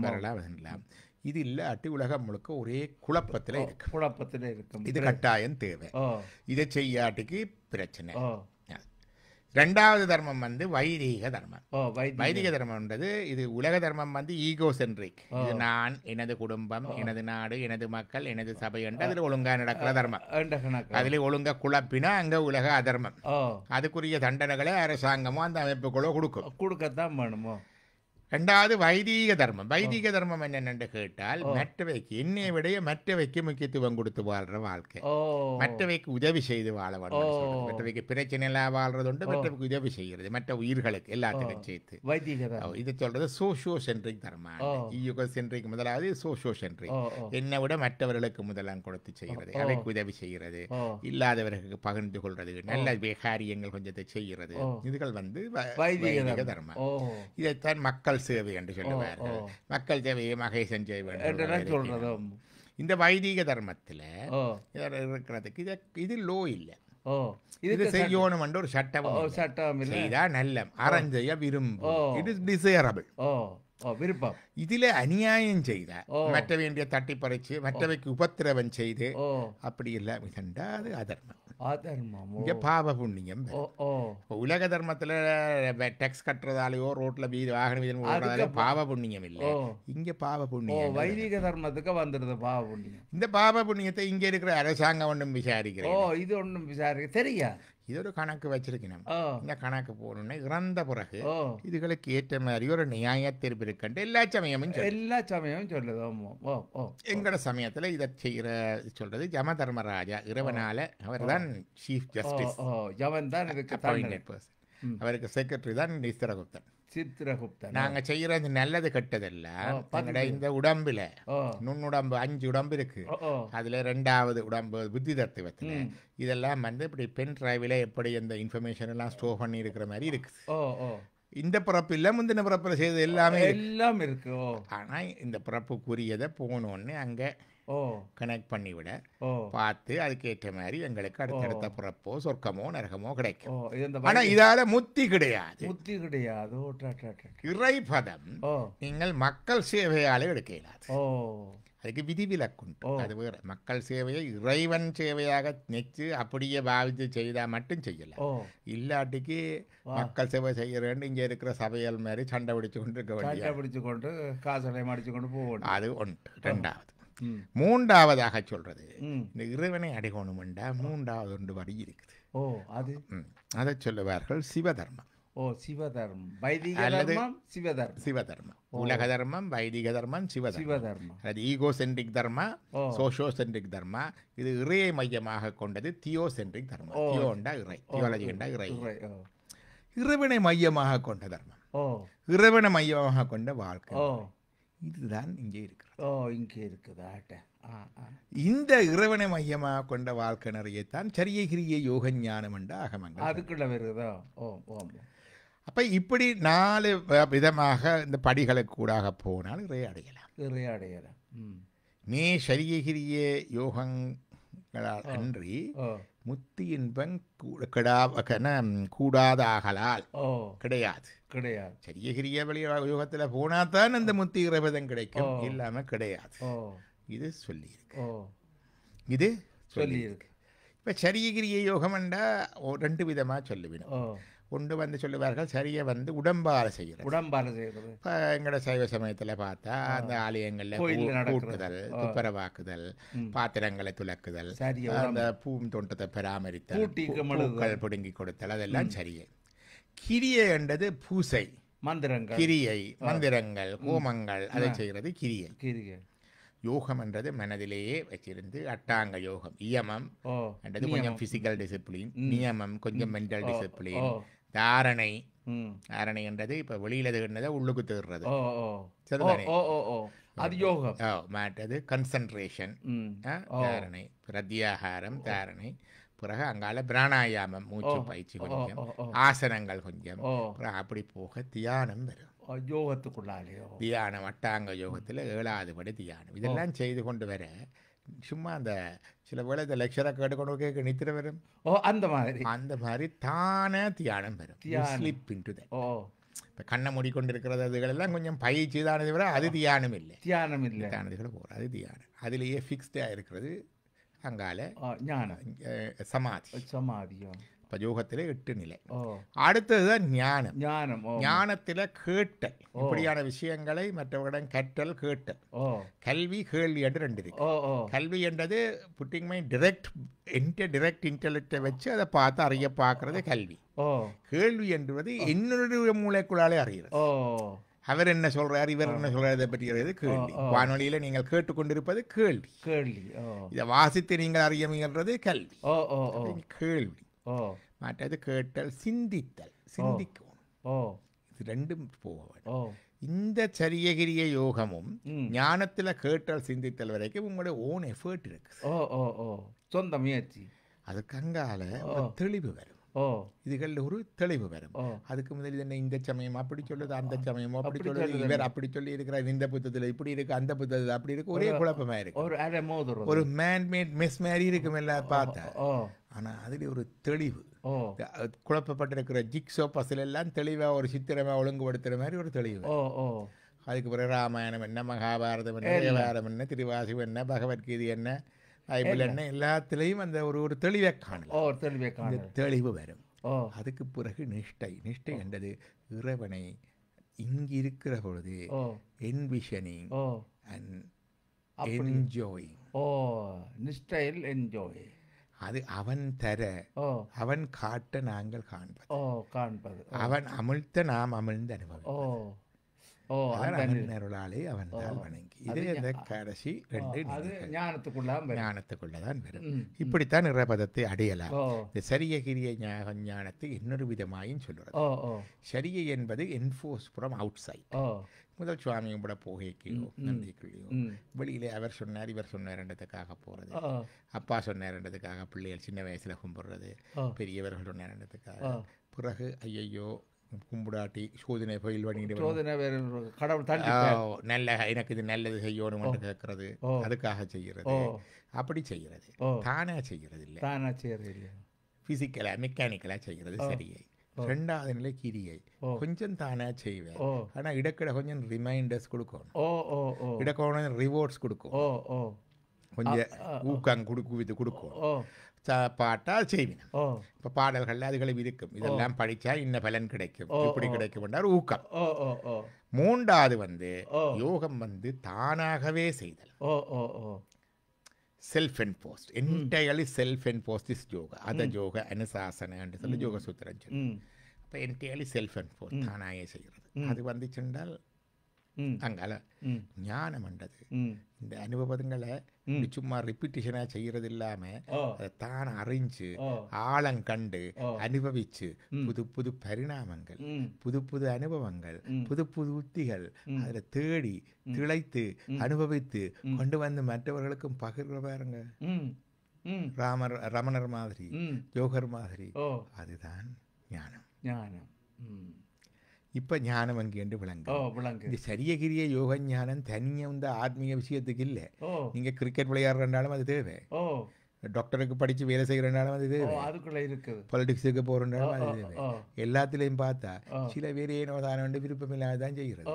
வரலாம். இது இல்லாட்டி உலகம் முழுக்க ஒரே குழப்பத்தில் இருக்கும். இது கட்டாயம் தேவை. இதை செய்யாட்டிக்கு பிரச்சனை. ரெண்டாவது தர்மம் வந்து வைதீக தர்மம். வைதிக தர்மம்ன்றது இது உலக தர்மம் வந்து ஈகோ சென்ட்ரிக். இது நான், எனது குடும்பம், எனது நாடு, எனது மக்கள், எனது சபை என்று அதில் ஒழுங்கா நடக்கிற தர்மம். அதுல ஒழுங்கா குழப்பினா அங்க உலக அதர்மம். அதுக்குரிய தண்டனைகளை அரசாங்கமோ அந்த அமைப்புகளோ கொடுக்கத்தான் வேணுமோ. ரெண்டாவது வைதீக தர்மம். வைதீக தர்மம் என்னென்னு கேட்டால் மற்றவைக்கு என்னை விட மற்றவைக்கு முக்கியத்துவம் கொடுத்து வாழ்ற வாழ்க்கை. மற்றவைக்கு உதவி செய்து வாழ வேண்டும். மற்றவைக்கு பிரச்சனை எல்லாம் வாழ்றது உண்டு, மற்றவைக்கு உதவி செய்கிறது, மற்ற உயிர்களுக்கு எல்லாத்துக்கும் சேர்த்து. இது சொல்றது சோஷியோ சென்ட்ரிக் தர்மம். ஈகோ சென்ட்ரிக் முதலாவது சோஷியோ சென்ட்ரிக். என்னை விட மற்றவர்களுக்கு முதலாம் கொடுத்து செய்கிறது, அவைக்கு உதவி செய்கிறது, இல்லாதவர்களுக்கு பகிர்ந்து கொள்றது, நல்ல காரியங்கள் கொஞ்சத்தை செய்கிறது. இதுகள் வந்து வைதீக தர்மம். இதைத்தான் மக்கள் சேவை என்று சொல்லுவார்கள். மக்கள் தேவையை மகேசன் செய்ய வேண்டும். இந்த வைதீக தர்மத்தில் இருக்கிறதுக்கு இது லோ இல்லை. இது செய்யணும் என்ற ஒரு சட்டம் செய்தா நல்ல அறஞ்செய்ய விரும்பும். It is desirable. விருப்பம். இதுல அநியாயம் செய்த மற்ற வேண்டிய தட்டி பறிச்சு மற்றவைக்கு உபத்திரவம் செய்து அப்படி எல்லாம் அது அதர்மம். இங்க பாவ புண்ணியம். உலக தர்மத்துல டேக்ஸ் கட்டுறதாலேயோ ரோட்ல வாகன வீதம் ஓடுறதாலேயோ பாவ புண்ணியம் இல்லை. இங்க பாவ புண்ணியம் வைதிக தர்மத்துக்கு வந்துடுது பாவ புண்ணியம். இந்த பாவ புண்ணியத்தை இங்க இருக்கிற அரசாங்கம் ஒன்றும் விசாரிக்கிறேன். இது ஒன்றும் விசாரிக்க தெரியா. இது ஒரு கணக்கு வச்சிருக்கணும். இந்த கணக்கு போகணும்னா இறந்த பிறகு இதுகளுக்கு ஏற்ற மாதிரி ஒரு நியாய தீர்ப்பு இருக்கின்ற எல்லா சமயமும் சொல்லுது. எங்கட சமயத்துல இதை செய்யற சொல்றது யம தர்மராஜா இறைவனால. அவர் தான் சீஃப் ஜஸ்டிஸ். அவருக்கு செக்ரட்டரி தான் சித்திரகுப்தன். நாங்க செய்யற நல்லது கெட்டதெல்லாம் இந்த உடம்புல நுண்ணுடம்பு 5 உடம்பு இருக்கு. அதுல 2வது உடம்பு புத்தி தத்துவத்துல இதெல்லாம் வந்து இப்படி பென் டிரைவ்ல எப்படி இந்த இன்ஃபர்மேஷன் எல்லாம் ஸ்டோர் பண்ணி இருக்கிற மாதிரி இருக்கு. இந்த பிறப்பு இல்ல முந்தின பிறப்புல செய்தது எல்லாமே இருக்கு. ஆனா இந்த பிறப்புக்குரியதை போனோன்னு அங்க கனெக்ட் பண்ணிவிட பார்த்து அதுக்கேற்ற மாதிரி எங்களுக்கு அடுத்தடுத்த பிறப்போ சொர்க்கமோ நரகமோ கிடைக்கும். ஆனா இதால முத்தி கிடையாது. இறைபதம் நீங்கள் மக்கள் சேவையால எடுக்க இயலாது. அதுக்கு விதிவிலக்குண்டு. அது வேற. மக்கள் சேவையை இறைவன் சேவையாக நெச்சு அப்படியே பாவித்து செய்தா மட்டும் செய்யல. இல்லாட்டிக்கு மக்கள் சேவை செய்யறேன்னு இங்க இருக்கிற சபைகள் மாதிரி சண்டை பிடிச்சு கொண்டு இருக்க வேண்டிய காசலை மடிச்சு கொண்டு போகணும். அது ஒன்று. ரெண்டாவது. மூன்றாவதாக சொல்றது இந்த இறைவனை அடையணும்டா 3வது ஒன்று வரி இருக்குது. அதை சொல்லுவார்கள் சிவதர்மம். சிவதர்மம். வைதிக தர்மம், சிவதர்மம். உலக தர்மம், வைதிக தர்மம், சிவதர்மம். அது ஈகோ சென்ட்ரிக் தர்மா, சோஷியோ சென்ட்ரிக் தர்மா. இது இறையை மையமாக கொண்டது தியோ சென்ட்ரிக் தர்மம். தியோண்டா இறை, தியோலஜி என்றா இறை. இறைவனை மையமாக கொண்ட தர்மம், இறைவனை மையமாக கொண்ட வாழ்க்கை. இதுதான் இங்கே இருக்கிறது. இருக்கிறது. ஓ இங்கே இருக்குது ஆட்ட. இந்த இறைவனை மையமாக கொண்ட வாழ்க்கை நிறையத்தான் சரியை கிரிய யோக ஞானம் என்ற ஆகமங்கள். அதுக்குள்ள வருதோ? ஓ ஓ. அப்போ இப்படி 4 விதமாக இந்த படிகளுக்கு கூடாக போனால் இறை அடையலாம். இறை அடையலாம். மே சரியகிரிய யோகங்களால் அன்றி முத்தி இன்பம் கூடாத ஆகலால் கிடையாது. கிடையாது. சரியகிரிய வழி யோகத்தில் போனால் தான் அந்த முத்தி இறைவதம் கிடைக்கும், இல்லாமல் கிடையாது. இது சொல்லியிருக்கு. இது சொல்லியிருக்கு. இப்போ சரியகிரிய யோகம் என்றால் 2 விதமாக சொல்லுவிடும். ஒன்று வந்து சொல்லுவார்கள் சரியை வந்து உடம்பால் செய்கிறது. இப்போ எங்களோட சைவ சமயத்தில் பார்த்தா அந்த ஆலயங்களில் கூட்டுதல், துப்புரவாக்குதல், பாத்திரங்களை துலக்குதல், அந்த பூந்தோட்டத்தை பராமரித்தல், பூக்கள் பிடுங்கி கொடுத்தல், அதெல்லாம் சரியை. கிரியை என்றது பூசை, மந்திரங்கள், கிரியை, மந்திரங்கள், ஹோமங்கள், அதை செய்கிறது கிரியை. கிரியை. யோகம் என்றது மனதிலேயே வச்சிருந்து அட்டாங்க யோகம், இயமம் என்றது கொஞ்சம் பிசிக்கல் டிசிப்ளின், நியமம் கொஞ்சம் மென்டல் டிசிப்ளின், தாரணை. தாரணை என்றது இப்போ வெளியில தேடுனதை உள்ளுக்கு தேடுறது. சரிதானே? அது யோகம். மாட்டது கன்சன்ட்ரேஷன், தாரணை. பிரத்யாகாரம், தாரணை. பிறகு அங்கால பிராணாயாமம், மூச்சு பயிற்சி கொஞ்சம், ஆசனங்கள் கொஞ்சம், அப்படி போக தியானம் வரும். யோகத்துக்குள்ளாலேயோ தியானம், அட்டாங்க யோகத்தில் 7வது படி தியானம். இதெல்லாம் செய்து கொண்டு வர சும்மா அந்த சில வேளை இந்த லெக்சரை கேட்டுக்கொண்டு கேட்க நித்திர வரும். அந்த மாதிரி தானே தியானம் வரும். Slip into that. இப்போ கண்ணை மூடிக்கொண்டிருக்கிறது அதுகளெல்லாம் கொஞ்சம் பயிற்சி தானே தவிர அது தியானம் இல்லை. தியானத்துகளை போகிற அது தியானம். அதிலேயே ஃபிக்ஸ்டாக இருக்கிறது அங்கால ஞானம், சமாதியோ. இப்போ யோகத்தில் 8 நிலை. அடுத்ததுதான் ஞானம். ஞானத்தில் கேட்டல், இப்படியான விஷயங்களை மற்றவர்களிடம் கற்றல், கேட்டல். கல்வி, கேள்வி என்று 2 இருக்கு. கல்வி என்றது புட்டிங் மை டிரெக்ட் இன்டெலெக்டை வச்சு அதை பார்த்து அறிய பார்க்கறது கல்வி. கேள்வி என்பது என்னுடைய மூளைக்குள்ளாலே அறிகிறது. அவர் என்ன சொல்றார், இவர் என்ன சொல்றாரு, இதை பற்றி கேள்வி. வானொலியில நீங்கள் கேட்டுக்கொண்டிருப்பது கேள்வி. இதை வாசித்து நீங்கள் அறிய முயல்றது கல்வி. கேள்வி. மற்றது கேட்டல், சிந்தித்தல், சிந்திக்கணும். இது 2 போக. இந்த சரியகிரிய யோகமும் ஞானத்துல கேட்டல், சிந்தித்தல் வரைக்கும் உங்களுடைய ஓன் எஃபர்ட் இருக்கு, சொந்த முயற்சி. அதுக்கு அங்கால தெளிவு வரும். இதுகளில் ஒரு தெளிவு வரும். அதுக்கு முதல் என்ன இந்த சமயம் அப்படி சொல்லுது, அந்த சமயம் அப்படி சொல்லுது, இவர் அப்படி சொல்லி இருக்கிறார், இந்த புத்தகத்தில் இப்படி இருக்கு, அந்த புத்தகத்தில் அப்படி இருக்கு, ஒரே குழப்பமா இருக்கு. ஒரு மேன்மேட் மெஸ் மாதிரி இருக்கும் எல்லாம் பார்த்தா. ஆனா அதுல ஒரு தெளிவு, குழப்பப்பட்டிருக்கிற ஜிக்ஸோ பசில் எல்லாம் தெளிவா ஒரு சித்திரமா ஒழுங்குபடுத்துற மாதிரி ஒரு தெளிவு. அதுக்கு பிறகு ராமாயணம் என்ன, மகாபாரதம் என்ன, தேவாரம் என்ன, திருவாசி என்ன, பகவத்கீதை என்ன, பைபிள் என்ன, எல்லாத்திலையும் அந்த ஒரு தெளிவை காணலாம். தெளிவு வரும். அதுக்கு பிறகு நிஷ்டை. நிஷ்டை என்றது இறைவனை இங்கு இருக்கிற பொழுது என்விஷனிங் அண்ட் என்ஜாயிங். நிஷ்டையில் என்ஜாய். அது அவன் தர, அவன் காட்ட நாங்கள் காண்பது, அவன் அமிழ்த்த நாம் அமிழ்ந்த அனுபவம். அருளாலே அவன் தான் வணங்கி. இது இந்த கடைசி 2 ஞானத்துக்குள்ளதான் வரும். இப்படித்தான் இறைபதத்தை அடையலாம். இந்த சரியகிரிய ஞானத்தை இன்னொரு விதமாயும் சொல்றது. சரியை என்பது என்ஃபோர்ஸ் ஃப்ரம் அவுட் சைட். முதல் சுவாமியும் கூட போகைக்கையோ நந்திக்குள்ளேயோ வெளியிலே அவர் சொன்னார், இவர் சொன்னார்ன்றதுக்காக போறது, அப்பா சொன்னார்ன்றதுக்காக பிள்ளைகள் சின்ன வயசுல கும்பிடுறது, பெரியவர்கள் சொன்னார்ன்றதுக்காக. பிறகு ஐயையோ கும்பிடாட்டி சோதனை பயில் பண்ணிட்டு நல்ல எனக்கு இது நல்லது செய்யணும் என்று கேட்கறது, அதுக்காக செய்யறது, அப்படி செய்யறது. தானா செய்யறது இல்லை, பிசிக்கலா மெக்கானிக்கலா செய்யறது சரியை. 2வது நிலை கிரியை. கொஞ்சம் தானா செய்வேன், ஆனா இடக்கிட கொஞ்சம் ரிமைண்டர்ஸ் கொடுக்கணும், இடக்கணும் ரிவார்ட்ஸ் கொடுக்கும், கொஞ்சம் ஊக்கம் கொடுக்கும். பாட்டால் செய்வின. இப்போ பாடல்கள் அதுகளை இருக்கும், இதெல்லாம் படித்தா இன்ன பலன் கிடைக்கும், இப்படி கிடைக்கும் என்றால் ஊக்கம். 3வது வந்து யோகம் வந்து தானாகவே செய்தல். Self enforced, entirely self enforced is yoga. அதை யோகா அனுசாசனை என்று சொல்லி யோக சூத்திரம் சொல்லி. அப்போ என்டையர்லி செல்ஃப் என்ஃபோர்ஸ்ட், தானாகவே செய்கிறது. அது வந்துச்சுன்றால் அங்கால ஞானம் என்றது இந்த அனுபவங்களை சும்மா ரிப்பீட்டேஷனாக செய்கிறது இல்லாமல் அதை தான் அறிஞ்சு ஆழங்கண்டு அனுபவிச்சு புது புது பரிணாமங்கள் புது புது அனுபவங்கள் புது புது உத்திகள் அதில் தேடி திளைத்து அனுபவித்து கொண்டு வந்து மற்றவர்களுக்கும் பகிர்ற பாருங்க. ரமணர் மாதிரி யோகர் மாதிரி. அதுதான் ஞானம். ஞானம் இப்ப ஞானம் அங்கே என்று விளங்கு. இந்த சரியகிரிய யோக ஞானம் தனியாக இந்த ஆத்மீக விஷயத்துக்கு இல்லை. நீங்க கிரிக்கெட் விளையாடுறனாலும் அது தேவை, டாக்டருக்கு படிச்சு வேலை செய்யறனாலும் அது தேவை, அதுக்குள்ள இருக்குது, பொலிட்டிக்ஸுக்கு போறனாலும் அது தேவை. எல்லாத்திலையும் பார்த்தா சில பேர் ஏனோ தானே விருப்பம் இல்லாதான் செய்கிறது.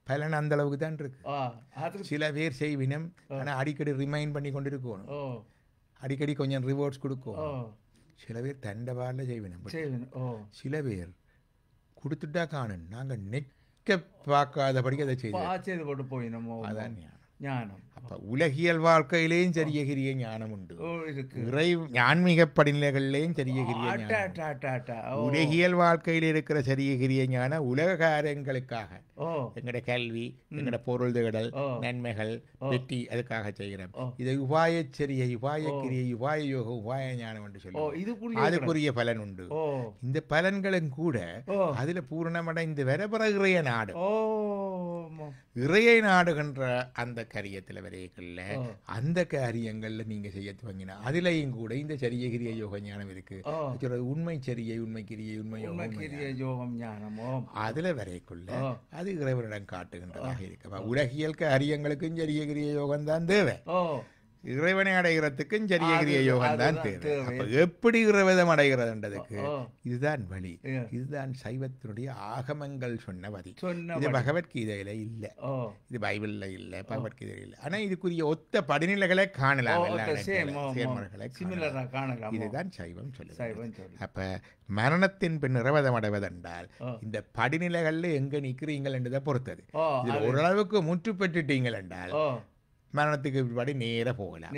பலன் அந்த அளவுக்கு தான் இருக்கு. சில பேர் செய்வினம், ஆனா அடிக்கடி ரிமைண்ட் பண்ணி கொண்டு இருக்கணும், அடிக்கடி கொஞ்சம் ரிவார்ட்ஸ் கொடுக்கும். சில பேர் தண்டவாள செய்வினம், சில பேர் கொடுத்துட்டா காணும் நாங்கள் நெக்க பார்க்காதபடி அதை செய்து போட்டு போயினோம். அதான் ஞானம். அப்ப உலகியல் வாழ்க்கையிலேயும் சரியகிரிய ஞானம் உண்டு, இறை ஆன்மீக படிநிலைகளிலேயும் சரியகிரிய ஞானம். உலகியல் வாழ்க்கையில் இருக்கிற சரியகிரிய ஞானம் உலக காரியங்களுக்காக, எங்கட கல்வி, எங்கட பொருள் தேடல், நன்மைகள், வெற்றி, அதுக்காக செய்கிறோம். இதை உபாயச்சரியை, உபாயக்கிரியை, உபாய யோகம், உபாய ஞானம் என்று சொல்லுவோம். அதுக்குரிய பலன் உண்டு. இந்த பலன்களும் கூட அதுல பூரணமடைந்து வரப்பெறுகிற நாடு, இறையை நாடுகின்ற அந்த கரியத்தில் வரையக்கல்ல அந்த காரியங்கள்ல நீங்க செய்ய துவங்கினா அதுலயும் கூட இந்த சரியகிரிய யோக ஞானம் இருக்கு. உண்மை சரியை, உண்மை கிரியை, உண்மை யோகம் ஞானமோ அதுல வரைக்குள்ள அது இறைவனிடம் காட்டுகின்றதாக இருக்கு. உலகியல் காரியங்களுக்கும் சரியகிரிய யோகம் தான் தேவை, இறைவனை அடைகிறதுக்கும் சரியகிரிய யோகம் தான் தேவை. எப்படி இறைவதம் அடைகிறதுன்றதுக்கு இதுதான் வழி, இதுதான் சைவத்தினுடைய ஆகமங்கள் சொன்ன வழி. இது பகவத்கீதையில இல்ல, இது பைபிள்ல இல்ல, பகவத்கீதையில இல்ல. ஆனா இதுக்குரிய ஒத்த படிநிலைகளை காணலாம், இதுதான் சைவம் சொல்லுது. அப்ப மரணத்தின் பின் இறைவதம் அடைவதென்றால் இந்த படிநிலைகள்ல எங்க நிக்கிறீங்கள் என்றதை பொறுத்தது. இதுல ஓரளவுக்கு முற்று பெற்றுட்டீங்கள் என்றால் மரணத்துக்கு பிற்பாடு நேர போகலாம்.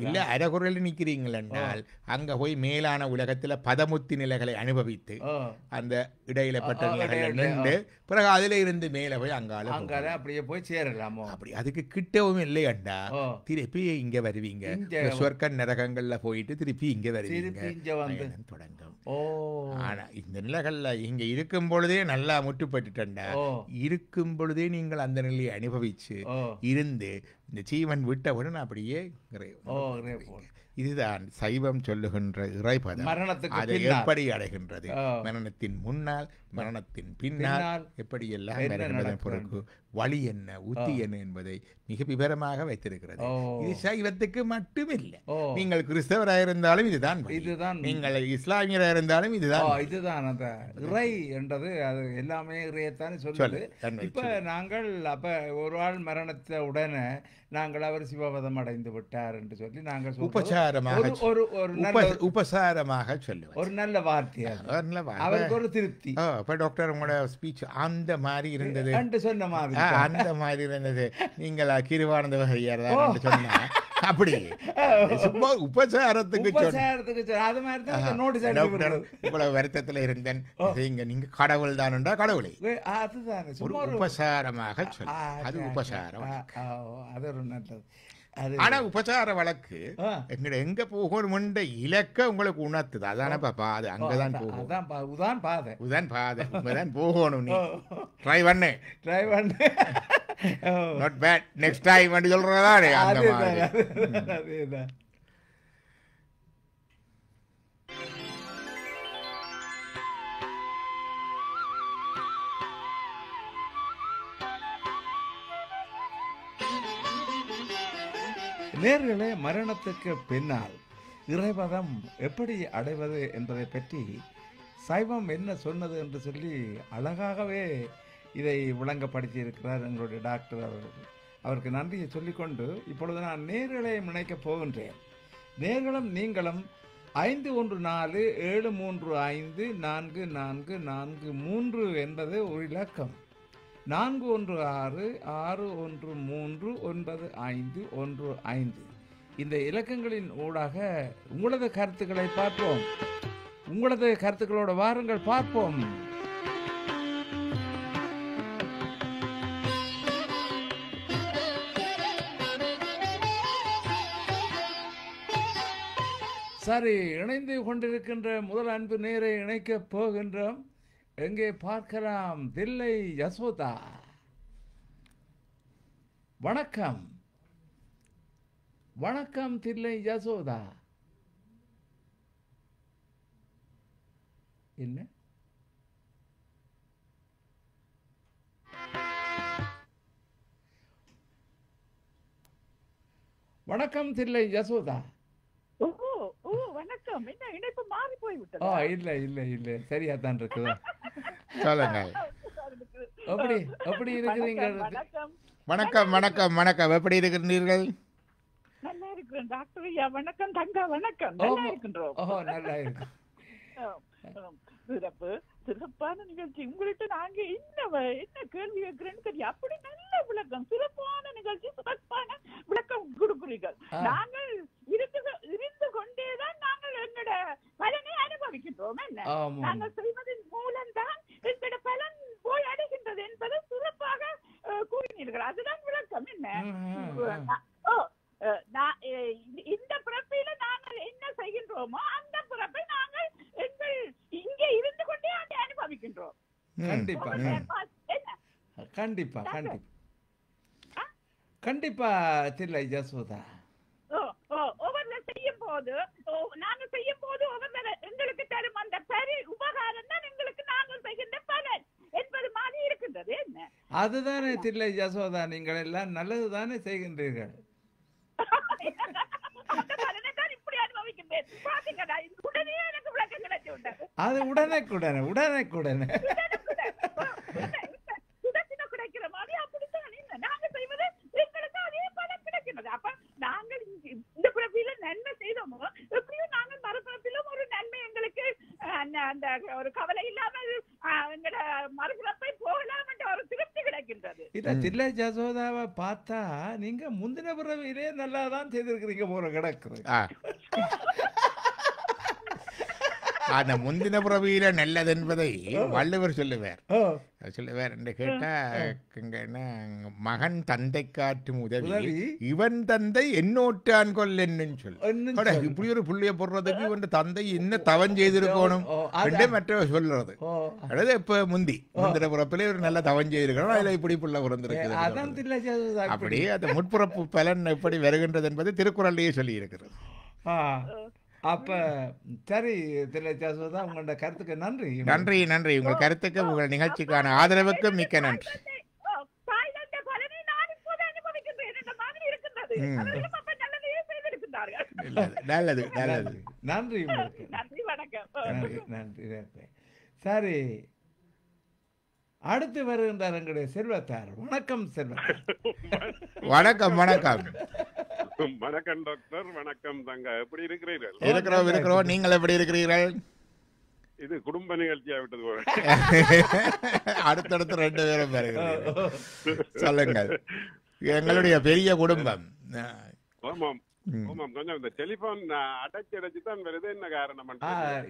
இல்ல அரைகுறையில் நிக்கிறீங்கள் என்றால் அங்க போய் மேலான உலகத்துல பதமுத்தி நிலைகளை அனுபவித்து அந்த இடையில பட்ட நிலைகளை நின்று பிறகு அதுல இருந்து மேல போய் அங்கால அப்படியே போய் சேரலாமோ. அப்படி அதுக்கு கிட்டவும் இல்லை அண்டா திருப்பி இங்க வருவீங்க, சொர்க்க நரகங்கள்ல போயிட்டு திருப்பி இங்க வருவீங்க தொடங்கும். ஆனா இந்த நிலைகள்ல இங்க இருக்கும் பொழுதே நல்லா முட்டுப்பட்டுட்டா, இருக்கும் பொழுதே நீங்கள் அந்த நிலையை அனுபவிச்சு இருந்து இந்த ஜீவன் விட்டவுடன் அப்படியே இதுதான் சைவம் சொல்லுகின்ற இறைபதம். அதை எப்படி அடைகின்றது, மரணத்தின் முன்னால் மரணத்தின் பின்னால் எப்படி எல்லாம் பொறுப்பு, வழி என்ன, உத்தி என்ன என்பதை மிக விவரமாக வைத்திருக்கிறது. இது சைவத்துக்கு மட்டுமில்லை, நீங்கள் கிறிஸ்தவராக இருந்தாலும் இதுதான், நீங்கள் இஸ்லாமியராக இருந்தாலும் இதுதான் அந்த இறை என்றது. அது எல்லாமே இறையத்தானே சொல்லுது. இப்ப நாங்கள் அப்ப ஒரு ஆள் மரணத்த உடனே நாங்கள் அவர் சிவபதம் அடைந்து விட்டார் என்று சொல்லி நாங்கள் உபசாரமாக சொல்லுவோம். ஒரு நல்ல வார்த்தை, அவருக்கு ஒரு திருப்தி. இப்ப டாக்டர் உங்களோட ஸ்பீச் அந்த மாதிரி இருந்தது சொன்ன மாதிரி, அந்த மாதிரி இருந்தது, நீங்கள் கிருவானந்த வகையார் தான் சொன்னா அப்படி சும்மா உபசாரத்துக்கு இவ்வளவு வருத்தத்துல இருந்தேன், நீங்க கடவுள் தான்டா, கடவுளை உபசாரமாக சொல்ல, அது உபசாரம். அது ஒரு நல்லது. ஆனா உபசார வழக்கு எங்கட எங்க போகணும் இலக்க உங்களுக்கு உணர்த்துது. அதான பாப்பா, அது அங்கதான் போகும், உதான் பாதை உங்கதான் போகணும். நீ ட்ரை பண்ணு நாட் பேட் நெக்ஸ்ட் டைம் அப்படி சொல்றதா அந்த மாதிரி. நேர்களே, மரணத்துக்கு பின்னால் இறைபதம் எப்படி அடைவது என்பதை பற்றி சைவம் என்ன சொன்னது என்று சொல்லி அழகாகவே இதை விளங்கப்படுத்தி இருக்கிறார் எங்களுடைய டாக்டர் அவர்கள். அவருக்கு நன்றியை சொல்லிக்கொண்டு இப்பொழுது நான் நேர்களை இணைக்கப் போகின்றேன். நேர்களும் நீங்களும் 5147354443 என்பது ஒரு இலக்கம். 4166139515 இந்த இலக்கங்களின் ஊடாக உங்களது கருத்துக்களை பார்ப்போம். உங்களது கருத்துக்களோட வாருங்கள் பார்ப்போம். சரி, இணைந்து கொண்டிருக்கின்ற முதல் அன்பு நேரை இணைக்கப் போகின்றோம். எங்கே பார்க்கலாம்? தில்லை யசோதா. வணக்கம். வணக்கம் தில்லை யசோதா. என்ன வணக்கம் தில்லை யசோதா. வணக்கம். என்ன இணைப்பு மாறி போய்விட்டது? இல்ல இல்ல இல்ல, சரியா தான் இருக்குதா? சொல்லுங்க. எப்படி எப்படி இருக்கிறீங்க? வணக்கம் வணக்கம் வணக்கம், எப்படி இருக்கிறீர்கள்? நல்லா இருக்கிறேன் டாக்டர் ஐயா. வணக்கம் தங்கா. வணக்கம். நல்லா இருக்கின்றோம். நல்லா இருக்கு. சிறப்பு சிறப்பான நிகழ்ச்சி. உங்களுக்கு நாங்க என்ன கேள்வி கேட்கிறேன்னு தெரியும். அப்படி நல்ல விளக்கம், சிறப்பான நிகழ்ச்சி, சிறப்பான விளக்கம் கொடுக்குறீர்கள். நாங்கள் இருந்து கொண்டேதான் நாங்கள் எங்களோட பலனை அனுபவிக்கின்றோம். என்ன நாங்கள் செய்வதன் மூலம்தான் எங்களோட பலன் போய் அடைகின்றது என்பதை சிறப்பாக கூறினீர்கள். அதுதான் விளக்கம். என்ன இந்த பிறப்பில நாங்கள் என்ன செய்கின்றோமோ அந்த பிறப்பை நாங்கள் எங்கள் இங்கே இருந்து கொண்டே அதை அனுபவிக்கின்றோம். கண்டிப்பா கண்டிப்பா கண்டிப்பா கண்டிப்பா தில்லை யசோதா. ஒவ்வொரு செய்யும் போது நாங்கள் செய்யும் போது ஒவ்வொரு எங்களுக்கு தரும் அந்த பெரிய உபகாரம் தான் எங்களுக்கு நாங்கள் செய்கின்ற பலன் என்பது மாதிரி இருக்கின்றது. என்ன அதுதானே தில்லை யசோதா, நீங்கள் எல்லாம் நல்லதுதானே செய்கின்றீர்கள். அது உடனே கிடைக்கிற மாதிரி அப்படித்தான் நாங்க செய்வது எங்களுக்கு அதே பலன் கிடைக்கிறது. அப்ப நாங்கள் இந்த பிறப்பில நன்மை செய்தோமோ எப்படியும் நாங்கள் மறுபிறப்பிலும் ஒரு நன்மை எங்களுக்கு அந்த ஒரு கவலை இல்லாமல் எங்களோட மறுபிறப்பை போகலாம் என்ற ஒரு திருப்தி கிடைக்கின்றது. இத தில்லை யசோதாவை பார்த்தா நீங்க முந்தின பிறவிலே நல்லா தான் செய்திருக்கிறீங்க போற கிடக்குது. அந்த முந்தின பிறவியில நல்லது என்பதை வள்ளுவர் சொல்லுவார் என்று கேட்டா, மகன் தந்தை காட்டும் உதவி இவன் தந்தை என்னோட்டான் கொல் என்னன்னு சொல்லு. இப்படி ஒரு புள்ளிய போடுறதுக்கு இவன் தந்தை என்ன தவம் செய்திருக்கணும் மற்றவர் சொல்றது. அதாவது இப்ப முந்தின பிறப்பிலே ஒரு நல்ல தவம் செய்திருக்கணும், அதுல இப்படி புள்ள பிறந்திருக்கு. அப்படி அந்த முற்பிறப்பு பலன் எப்படி வருகின்றது என்பது திருக்குறளையே சொல்லி இருக்கிறது. அப்ப சரி தில்லை யசோதா, உங்களோட கருத்துக்கு நன்றி. நன்றி நன்றி, உங்கள் கருத்துக்கு உங்கள் நிகழ்ச்சிக்கான ஆதரவுக்கு மிக்க நன்றி. நல்லது நல்லது, நன்றி உங்களுக்கு. நன்றி, வணக்கம். நன்றி. சரி, அடுத்து வருகின்றார் எங்களுடைய செல்வத்தார். வணக்கம் செல்வத்தார். வணக்கம் வணக்கம் வணக்கம் டாக்டர். வணக்கம் தங்க. எப்படி இருக்கிறீர்கள்? இருக்கிறோம். நீங்கள் எப்படி இருக்கிறீர்கள்? இது குடும்ப நிகழ்ச்சியா விட்டது போல. அடுத்தடுத்து 2 பேரும் வருகிறீர்கள். சொல்லுங்கள். எங்களுடைய பெரிய குடும்பம். ஆமாம் ஆமாம், கொஞ்சம் இந்த டெலிபோன் அடைச்சு தான் வருது. என்ன காரணம்?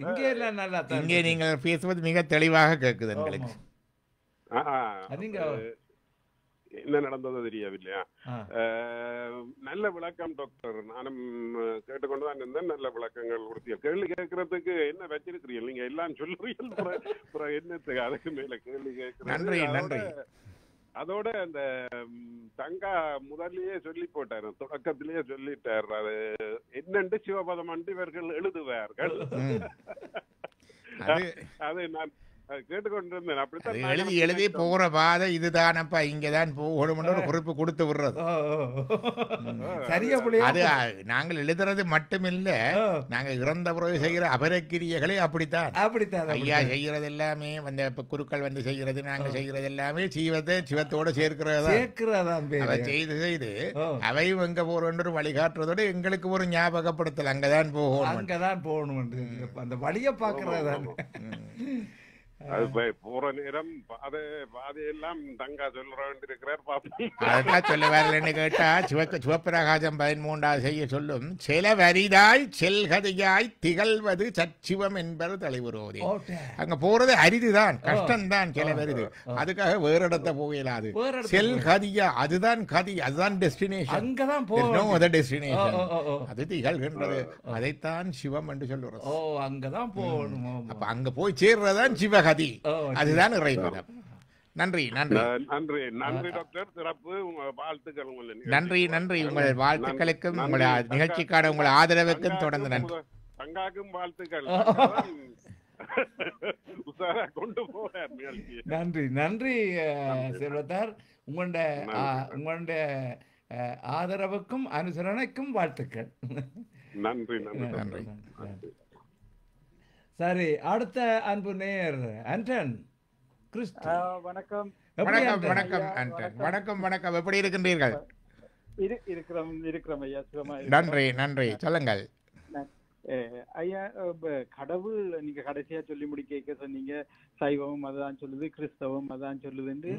இங்கே எல்லாம் நல்லா, இங்கே நீங்கள் பேசுவது மிக தெளிவாக கேட்குது எங்களுக்கு. என்ன நடந்ததோ தெரியவில்லையா? நல்ல விளக்கம் டாக்டர். நானும் கேட்டுக்கொண்டுதான் இருந்தேன். நல்ல விளக்கங்கள் கொடுத்தீங்க. கேள்வி கேட்கறதுக்கு என்ன வச்சிருக்கிறீங்க? நீங்க எல்லாம் சொல்றீங்க, என்னத்துக்கு அதுக்கு மேல கேள்வி கேட்கிறேன். அதோட அந்த தங்கா முதல்லயே சொல்லி போட்டாரு, தொடக்கத்திலேயே சொல்லிட்டார். அது என்னண்டு சிவபதம் அண்டு இவர்கள் எழுதுவார்கள். அது நான் கேட்டுக்கொண்டிருந்தேன். அப்படித்தான் எழுதி போற பாதை இதுதானப்பா, இங்கதான் போகணும் ஒரு குறிப்பு கொடுத்து விடுறது. அது நாங்கள் எழுதுறது மட்டுமில்ல, நாங்க இறந்த பிறகு செய்கிற அபரக்கிரியர்களே அப்படித்தான். ஐயா செய்கிறது எல்லாமே வந்து குருக்கள் வந்து செய்கிறது, நாங்க செய்கிறது எல்லாமே சிவத்தோட சேர்க்கிறதா செய்து அவையும் எங்க போறோம் ஒரு வழிகாட்டுறதோட எங்களுக்கு ஒரு ஞாபகப்படுத்தல், அங்கதான் போகணும் அந்த வழியை பாக்குறதா. அது போற நேரம் பாதையெல்லாம் தங்கா சொல்ல வேண்டியிருக்கிறார் பாப்போம். அதான் சொல்ல வரலன்னு கேட்டா சிவப்பிரகாசம் 13 செய்ய சொல்லும் சில வரிதாய் செல்கதையாய் திகழ்வது சச்சிவம் என்பது தலைவரோதே. அங்க போறது அரிதுதான், கஷ்டம்தான், சில வருது. அதுக்காக வேற இடத்த போகலாது. செல்கதியா அதுதான் கதி, அதுதான் டெஸ்டினேஷன். அங்கதான் போகணும், அத டெஸ்டினேஷன். அது திகழ்கின்றது, அதைத்தான் சிவம் என்று சொல்லுறது. அங்கதான் போகணும். அப்ப அங்க போய் சேர்றதான் சிவகதி, அதுதான் இறைவனம். நன்றி நன்றி நன்றி நன்றி டாக்டர். சிறப்பு, வாழ்த்துக்கள். நன்றி உங்கள் வாழ்த்துக்களுக்கும் உங்கள் நிகழ்ச்சிக்கான உங்கள் ஆதரவுக்கும் தொடர்ந்து நன்றி. தங்காக்கும் வாழ்த்துக்கள். கொண்டு போறார் நிகழ்ச்சி. நன்றி செல்வத்தார். உங்களுடைய ஆதரவுக்கும் அனுசரணைக்கும் வாழ்த்துக்கள். நன்றி நன்றி. சரி, அடுத்த அன்பு நேயர் ஆண்டன். வணக்கம் வணக்கம் ஆண்டன். வணக்கம். எப்படி இருக்கின்றீர்கள்? இருக்கிறோம் ஐயா, சுகமா. நன்றி சொல்லுங்கள் ஐயா. கடவுள் நீங்க கடைசியா சொல்லி முடிக்க சொன்னீங்க, சைவம் அதான் சொல்லுது, கிறிஸ்தவம் அதான் சொல்லுதுன்னு.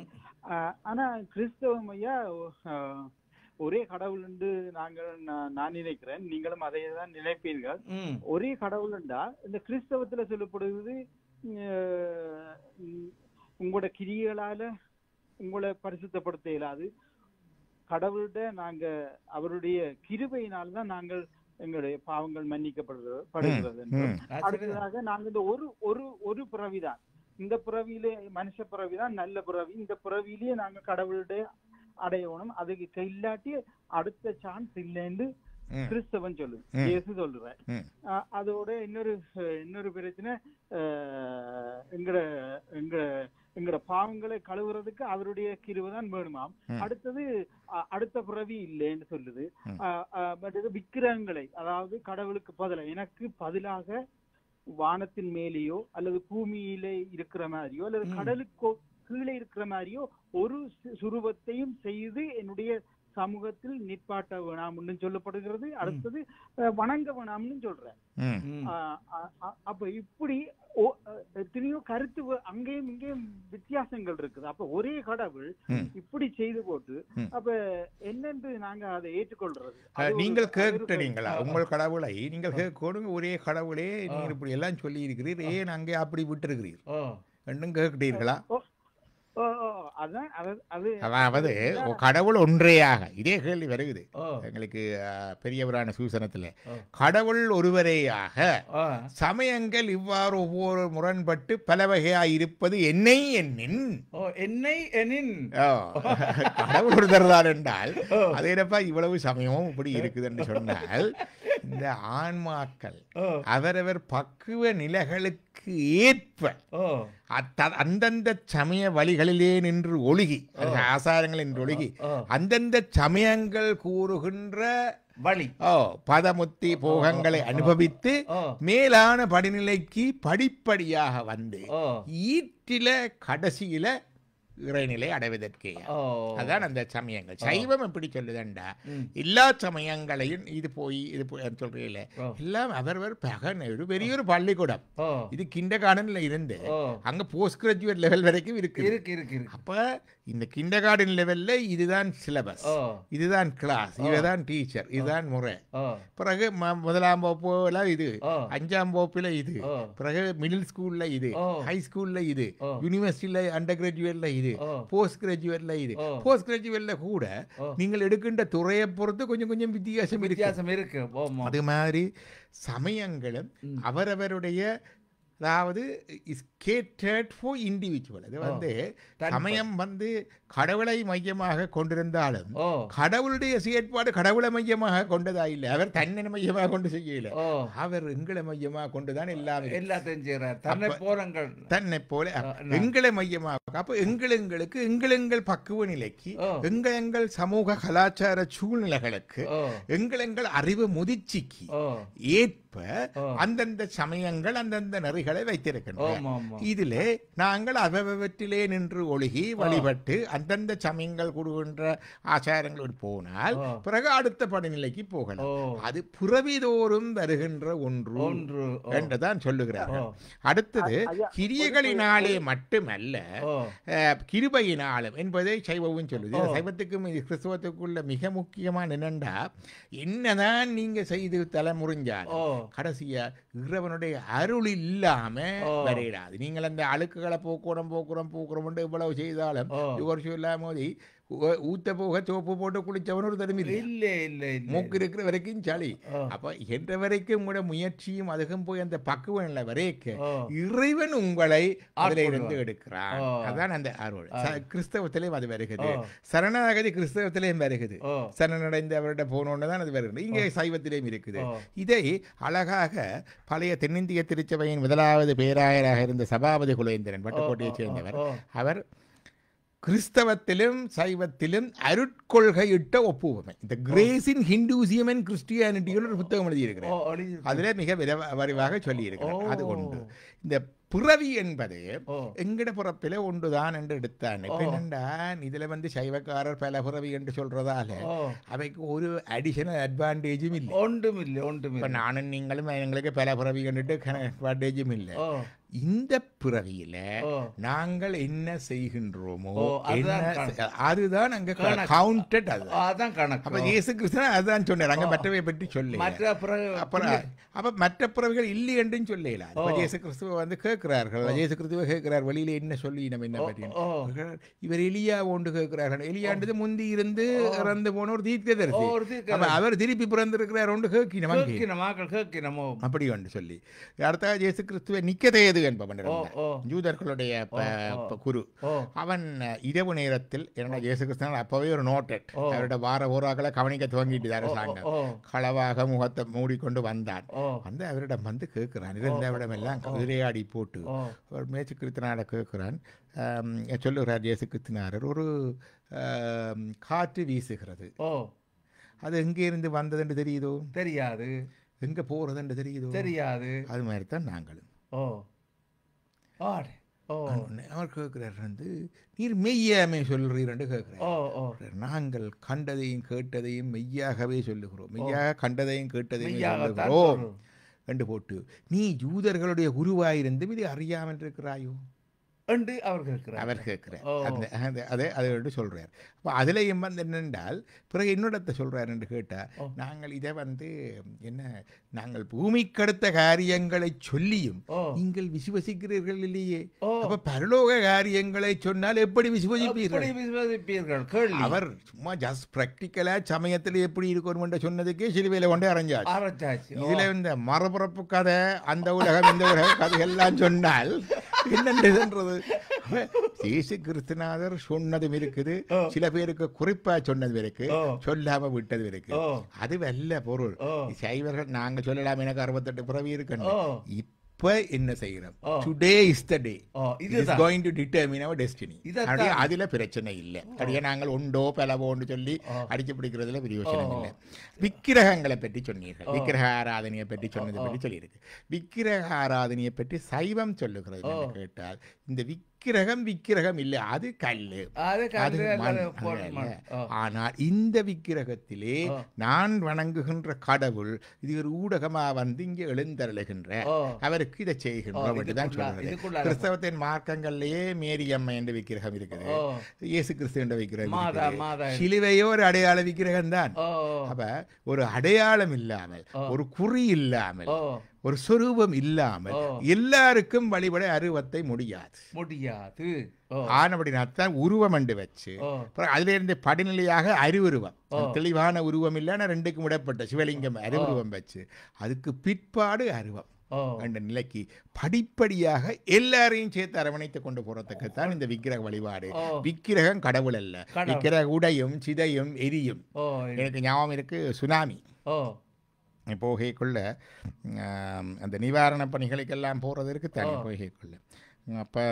ஆனா கிறிஸ்தவம் ஐயா ஒரே கடவுள் நான் நினைக்கிறேன், நீங்களும் அதையே தான் நினைப்பீர்கள். ஒரே கடவுள்ண்டா இந்த கிறிஸ்தவத்துல சொல்லப்படுவது உங்களோட கிரியைகளால உங்களை பரிசுத்தப்படுத்த இயலாது. கடவுள்கிட்ட நாங்க அவருடைய கிருபையினால்தான் நாங்கள் எங்களுடைய பாவங்கள் மன்னிக்கப்படுகிறது. அடுத்ததாக நாங்க இந்த ஒரு பிறவிதான், இந்த பிறவியிலே மனுஷ பிறவிதான் நல்ல பிறவி. இந்த பிறவிலேயே நாங்க கடவுளுடைய அடையணும். அதுக்கு இல்லாட்டி அடுத்த சான்ஸ் இல்லைன்னு கிறிஸ்தவன் சொல்லுது, இயேசு சொல்லுவேன். அதோட இன்னொரு பிரச்சனை, எங்கட பாவங்களை கழுவுறதுக்கு அவருடைய கிருபைதான் வேணுமாம். அடுத்தது அடுத்த பிறவி இல்லைன்னு சொல்லுது. பட் இது விக்கிரகங்களை, அதாவது கடவுளுக்கு பதிலாக எனக்கு பதிலாக வானத்தின் மேலேயோ அல்லது பூமியிலே இருக்கிற மாதிரியோ அல்லது கடலுக்கோ கீழே இருக்கிற மாதிரியோ ஒரு சுரூபத்தையும் செய்து என்னுடைய சமூகத்தில் நிற்பாட்ட வேணாம்னு சொல்லப்படுகிறது. அடுத்தது வணங்க வேணாம்னு சொல்றேன். அப்ப இப்படி எத்தனையோ கருத்து அங்கேயும் இங்கேயும் வித்தியாசங்கள் இருக்குது. அப்ப ஒரே கடவுள் இப்படி செய்து போட்டு அப்ப என்னென்று நாங்க அதை ஏற்றுக்கொள்றது? நீங்கள் கேட்டுட்டீங்களா? உங்கள் கடவுளை நீங்கள் கேட்கணும், ஒரே கடவுளே நீங்கள் இப்படி எல்லாம் சொல்லி இருக்கிறீர், ஏன் அங்கே அப்படி விட்டுருக்கிறீர் ரெண்டும் கேட்கிட்டீர்களா? அதாவது கடவுள் ஒன்றேயாக, இதே கேள்வி வருகிறது எங்களுக்கு பெரியவரான சூசனத்துல. கடவுள் ஒருவரேயாக, சமயங்கள் இவ்வாறு ஒவ்வொரு முரண்பட்டு பல வகையாய் இருப்பது என்னை எண்ணின் கடவுள் ஒருத்தர்தான் என்றால் அது என்னப்பா இவ்வளவு சமயமும் இப்படி இருக்குது என்று சொன்னால், இந்த ஆன்மாக்கள் அவரவர் பக்குவ நிலைகளுக்கு ஏற்ப அந்தந்த சமய வழிகளிலே நின்று ஒழுகி, ஆசாரங்கள் நின்று ஒழுகி அந்தந்த சமயங்கள் கூறுகின்ற வழி பதமுத்தி போகங்களை அனுபவித்து மேலான படிநிலைக்கு படிப்படியாக வந்து ஈட்டில கடைசியில இறைநிலை அடைவதற்கே. அதான் அந்த சமயங்கள். சைவம் எப்படி சொல்லுதண்டா, எல்லா சமயங்களையும் இது போய் சொல்றீங்கள எல்லாம் அவரவர் ஒரு பெரிய ஒரு பள்ளிக்கூடம். இது கிண்டர் கார்டன்ல இருந்து அங்க போஸ்ட் கிராஜுவேட் லெவல் வரைக்கும் இருக்கு. அப்ப இந்த கிண்டர் கார்டன் லெவல்ல இதுதான் சிலபஸ், இதுதான் கிளாஸ், இதுதான் டீச்சர், இதுதான் முறை. பிறகு 1ஆம் வகுப்புல இது, 5ஆம் வகுப்புல இது, பிறகு மிடில் ஸ்கூல்ல இது, ஹை ஸ்கூல்ல இது, யூனிவர்சிட்டியில அண்டர் கிராஜுவேட்ல இது, போஸ்ட் கிராஜுவேட்ல இது. போஸ்ட் கிராஜுவேட்ல கூட நீங்கள் எடுக்கின்ற துறையை பொறுத்து கொஞ்சம் வித்தியாசம் இருக்கு. அது மாதிரி சமயங்களும் அவரவருடைய, அதாவது இண்டிவிஜுவல். அது வந்து சமயம் வந்து கடவுளை மையமாக கொண்டிருந்தாலும் கடவுளுடைய செயற்பாடு கடவுளை மையமாக கொண்டதா இல்லை. அவர் தன்னை மையமாக கொண்டு செய்யல, அவர் எங்களை மையமாக கொண்டுதான் எல்லாத்தையும் செய்யறார். தன்னை போல எங்களை மையமாக. அப்ப எங்களுக்கு எங்கள் பக்குவ நிலைக்கு, எங்கள் சமூக கலாச்சார சூழ்நிலைகளுக்கு, எங்கள் அறிவு முதிர்ச்சிக்கு ஏற்ப அந்தந்த சமயங்கள் அந்தந்த நெறிகளை வைத்திருக்கின்றன. ஆமா, ஆமா. இதிலே நாங்கள் அவற்றிலே நின்று ஒழுகி வழிபட்டு அந்தந்த சமயங்கள் கூடுகின்ற ஆச்சாரங்களோடு போனால் பிறகு அடுத்த படிநிலைக்கு போகலாம். அது புறவிதோறும் வருகின்ற ஒன்று என்றுதான் சொல்லுகிறார்கள். அடுத்தது கிரியைகளினாலே மட்டுமல்ல கிருபையினாலும் என்பதை சைவமும் சொல்லுது. சைவத்துக்கும் கிறிஸ்தவத்துக்குள்ள மிக முக்கியமான என்னண்டா, என்னதான் நீங்க செய்து தலைமுறிஞ்சாலும் கடைசியா இறைவனுடைய அருள் இல்லாம வரையிடாது. நீங்கள் அந்த அழுக்குகளை போக்குறோம் இவ்வளவு செய்தாலும் இல்லாம போது ஊத்த போக சோப்பு போட்டு குளிச்சவன் ஒரு தருமி இல்லை மூக்கு இருக்கிற வரைக்கும் சளி. அப்ப என்ற வரைக்கும் கூட முயற்சியும் அதுக்கும் போய் அந்த பக்குவம் வரைக்க இறைவன் உங்களை அதில் இருந்து எடுக்கிறான். அதான் அந்த அருள். கிறிஸ்தவத்திலேயும் அது வருகிறது, சரணாகதி கிறிஸ்தவத்திலேயும் வருகிறது. சரணடைந்து அவர்கிட்ட போனோன்னு தான் அது வருகிறது. இங்கே சைவத்திலேயும் இருக்குது. இதை அழகாக பழைய தென்னிந்திய திருச்சபையின் முதலாவது பேராயராக இருந்த சபாபதி குலேந்திரன் பட்டுக்கோட்டையைச் சேர்ந்தவர், அவர் கிறிஸ்தவத்திலும் சைவத்திலும் அருட்கொள்கையிட்ட ஒப்புவமை, இந்த கிரேஸ் இன் ஹிந்துசியம் அண்ட் கிறிஸ்டியானிட்டின்னு ஒரு புத்தகம் எழுதியிருக்கிறார். அதில் மிக விரிவாக சொல்லியிருக்கிறார். அது ஒன்று. இந்த பிறவி என்பது எங்கட பிறப்பில ஒன்றுதான் என்று எடுத்தான். என்னண்டா இதுல சைவக்காரர் பல பிறவி என்று சொல்றதால அவைக்கு ஒரு அடிஷனல் அட்வான்டேஜும் இல்லை, ஒன்றும் இல்லை. நானும் நீங்களும் எங்களுக்கு பல பிறவி கண்டுட்டு அட்வான்டேஜும் இல்லை. இந்த பிறவியில நாங்கள் என்ன செய்கின்றோமோ அதுதான் அங்க கவுண்டட். அதுதான் கணக்கு. அப்ப இயேசு கிறிஸ்து அதுதான் சொன்னார். அங்க மற்றவை பற்றி சொல்ல அப்ப மற்ற பிறவிகள் இல்லை என்றும் சொல்லலாம். இயேசு கிறிஸ்துவ கேட்கிறார்கள். இயேசு கிறிஸ்துவ கேட்கிறார், வழியில என்ன சொல்லி நம்ம என்ன பற்றி இவர் எலியா ஒன்று கேட்கிறார்கள். எலியாண்டது முந்தி இருந்து இறந்து போன ஒரு தீர்க்கதரிசி. அவர் திருப்பி பிறந்திருக்கிறார் ஒன்று கேட்கினமோ அப்படி ஒன்று சொல்லி அடுத்த இயேசு கிறிஸ்துவ நிக்கதேது என்பவன் யூதர்களுடைய குரு. அவன் இரவு நேரத்தில் இயேசு கிறிஸ்து அப்பவே ஒரு நோட்டட் அவருடைய வார ஊராக்களை கவனிக்க துவங்கிட்டு அரசாங்கம் களவாக முகத்தை மூடிக்கொண்டு வந்தான். வந்து அவரிடம் வந்து கேட்கிறான், இருந்தவரிடம் எல்லாம் விளையாடி போட்டு ஒரு மேய்ச்சி கிறிஸ்தனால கேட்கிறான். சொல்லுகிறார் இயேசு கிறிஸ்துனாரர், ஒரு காற்று வீசுகிறது, அது எங்கே இருந்து வந்ததுன்னு தெரியுதோ தெரியாது, எங்க போறதுன்னு தெரியுதோ தெரியாது. அது மாதிரி தான் நாங்களும். அவர் கேட்கிறார், நீர் மெய்யாமே சொல்றீர் கேட்கிறார். நாங்கள் கண்டதையும் கேட்டதையும் மெய்யாகவே சொல்லுகிறோம், மெய்யாக கண்டதையும் கேட்டதையும் சொல்லுகிறோம் என்று போட்டு, நீ யூதர்களுடைய குருவாயிருந்தும் இது அறியாமல் இருக்கிறாயோ என்று அவர் கேட்கிறார். அதை சொல்றார். அப்போ அதுலேயும் என்னென்றால் பிறகு என்னிடத்தை சொல்றார் என்று கேட்டால், நாங்கள் இதை என்ன நாங்கள் பூமிக்கடுத்த காரியங்களை சொல்லியும் நீங்கள் விசுவசிக்கிறீர்கள் இல்லையே, அப்ப பரலோக காரியங்களை சொன்னால் எப்படி விசுவசிப்பீர்கள்? அவர் சும்மா ஜஸ்ட் பிராக்டிக்கலா சமயத்தில் எப்படி இருக்கணும் சொன்னதுக்கே சிலுவையில கொண்டு அரைஞ்சாச்சு. இதுல இந்த மறுபிறப்பு கதை, அந்த உலகம் இந்த உலக கதைகள்லாம் சொன்னால் என்னன்றது இயேசு கிறிஸ்துநாதர் சொன்னதும் இருக்குது, சில பேருக்கு குறிப்பா சொன்னதும் இருக்கு, சொல்லாம விட்டதும் இருக்கு. அது வல்ல பொருள். சைவர்கள் நாங்க சொல்லலாம், எனக்கு 68 பிறவி இருக்கணும். இப்ப என்ன செய்கிறோம்? Today is the day, it is going to determine our destiny. அதுல பிரச்சனை இல்லை. அப்படியே நாங்கள் உண்டோ பலவோன்னு சொல்லி அடிச்சு பிடிக்கிறதுல பிரயோஜனம் இல்லை. விக்கிரகங்களை பற்றி சொன்னீர்கள், விக்கிரக ஆராதனையை பற்றி சொன்னதை பற்றி சொல்லியிருக்கு. விக்கிரக ஆராதனையை பற்றி சைவம் சொல்லுகிறது என்று கேட்டால், இந்த விக்கிரகம் இல்லை, அது கல்லு, ஆனால் இந்த விக்கிரகத்திலே நான் வணங்குகின்ற கடவுள் இது ஒரு ஊடகமா இங்கே எழுந்தருளுகின்ற அவருக்கு இதை செய்கின்றோம் என்றுதான் சொல்றது. கிறிஸ்தவத்தின் மார்க்கங்கள்லயே மேரியம்மை என்ற விக்கிரகம் இருக்குது, இயேசு கிறிஸ்து என்ற விக்கிரகம், சிலுவையோ ஒரு அடையாள விக்கிரகம் தான். அப்ப ஒரு அடையாளம் இல்லாமல், ஒரு குறி இல்லாமல், ஒரு சொரூபம் இல்லாமல் எல்லாருக்கும் வழிபட அருவத்தை முடியாது. ஆனபடினாத்தான் உருவம் என்று வச்சு அதுல இருந்து படிநிலையாக அறிவுருவம், தெளிவான உருவம் இல்லைன்னா ரெண்டுக்கும் விடப்பட்ட சிவலிங்கம் அறிவுருவம் வச்சு அதுக்கு பிற்பாடு அருவம் என்ற நிலைக்கு படிப்படியாக எல்லாரையும் சேர்த்து அரவணைத்து கொண்டு போறதுக்குத்தான் இந்த விக்கிரக வழிபாடு. விக்கிரகம் கடவுள் அல்ல. விக்கிரக உடையும் சிதையும் எரியும். எனக்கு ஞாபகம் இருக்கு, சுனாமி போகைக்குள்ள அந்த நிவாரண பணிகளுக்கெல்லாம் போகிறதற்கு தனி போகைக்குள்ள அப்போ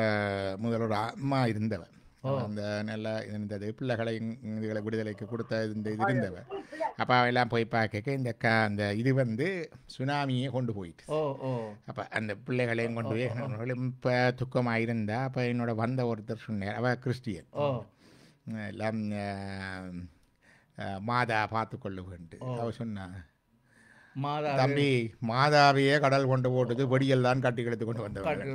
முதல் ஒரு அம்மா இருந்தவன், அந்த நல்ல இருந்தது பிள்ளைகளை இதுகளை விடுதலைக்கு கொடுத்த இந்த இது இருந்தவர். அப்போ எல்லாம் போய் பார்க்க இந்த அந்த இது வந்து சுனாமியே கொண்டு போயிட்டு. அப்போ அந்த பிள்ளைகளையும் கொண்டு போய் இப்போ துக்கமாக இருந்தா அப்போ என்னோட வந்த ஒருத்தர் சொன்னார், அவள் கிறிஸ்டியன், எல்லாம் மாதா பார்த்து கொள்ளுவேன்ட்டு அவ சொன்னா, தம்பி மாதாவையே கடல் கொண்டு போட்டது வெடியல் தான் கட்டி கெடுத்து கொண்டு வந்தவங்க.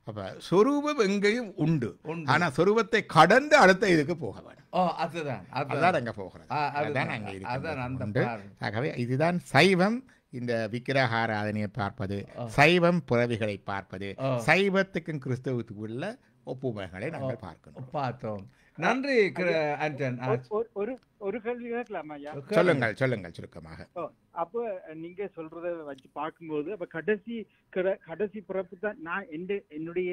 அப்ப சொரூபம் எங்கேயும் உண்டு, ஆனா சொரூபத்தை கடந்து அடுத்த இதுக்கு போக வேண்டும். அதுதான் அங்க போகிறது, அதுதான் அங்க இருக்கு. ஆகவே இதுதான் சைவம். இந்த விக்கிரக ஆராதனையை பார்ப்பது, சைவம் புறவிகளை பார்ப்பது, சைவத்துக்கும் கிறிஸ்தவத்துக்கும் உள்ள ஒப்புமைகளை நாங்கள் பார்த்தோம். நன்றி ஆண்டன். ஒரு கேள்வி கேட்கலாமா ஐயா? சொல்லுங்கள் சுருக்கமாக. அப்போ நீங்க சொல்றத வச்சு பார்க்கும்போது அப்ப கடைசி பிறப்பு தான் நான் என்னுடைய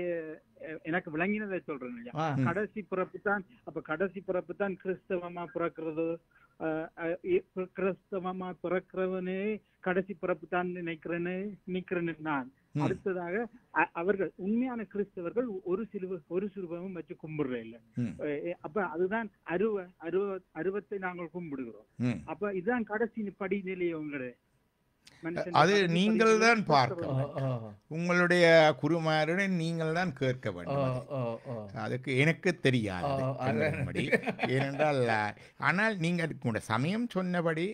எனக்கு விளங்கினதை சொல்றேன் ஐயா. கடைசி பிறப்பு தான், அப்ப கடைசி பிறப்பு தான் கிறிஸ்தவமா பிறக்கிறது, கிறிஸ்தவமா பிறக்கிறவனே கடைசி பிறப்பு தான் நினைக்கிறேன்னு நான். அடுத்ததாக அவர்கள் உண்மையான கிறிஸ்தவர்கள் ஒரு சிலுவமும் வச்சு கும்பிடுற இல்ல. அப்ப அதுதான் அருவத்தை நாங்கள் கும்பிடுகிறோம். அப்ப இதுதான் கடைசி படிநிலையை உங்களுடைய அது நீங்கள் தான் பார்க்கணும். உங்களுடைய குருமாருடன் நீங்கள் தான் கேட்க வேண்டும். அதுக்கு எனக்கு தெரியாது ஏனென்றால், ஆனால் நீங்கள் உங்களுடைய சமயம் சொன்னபடி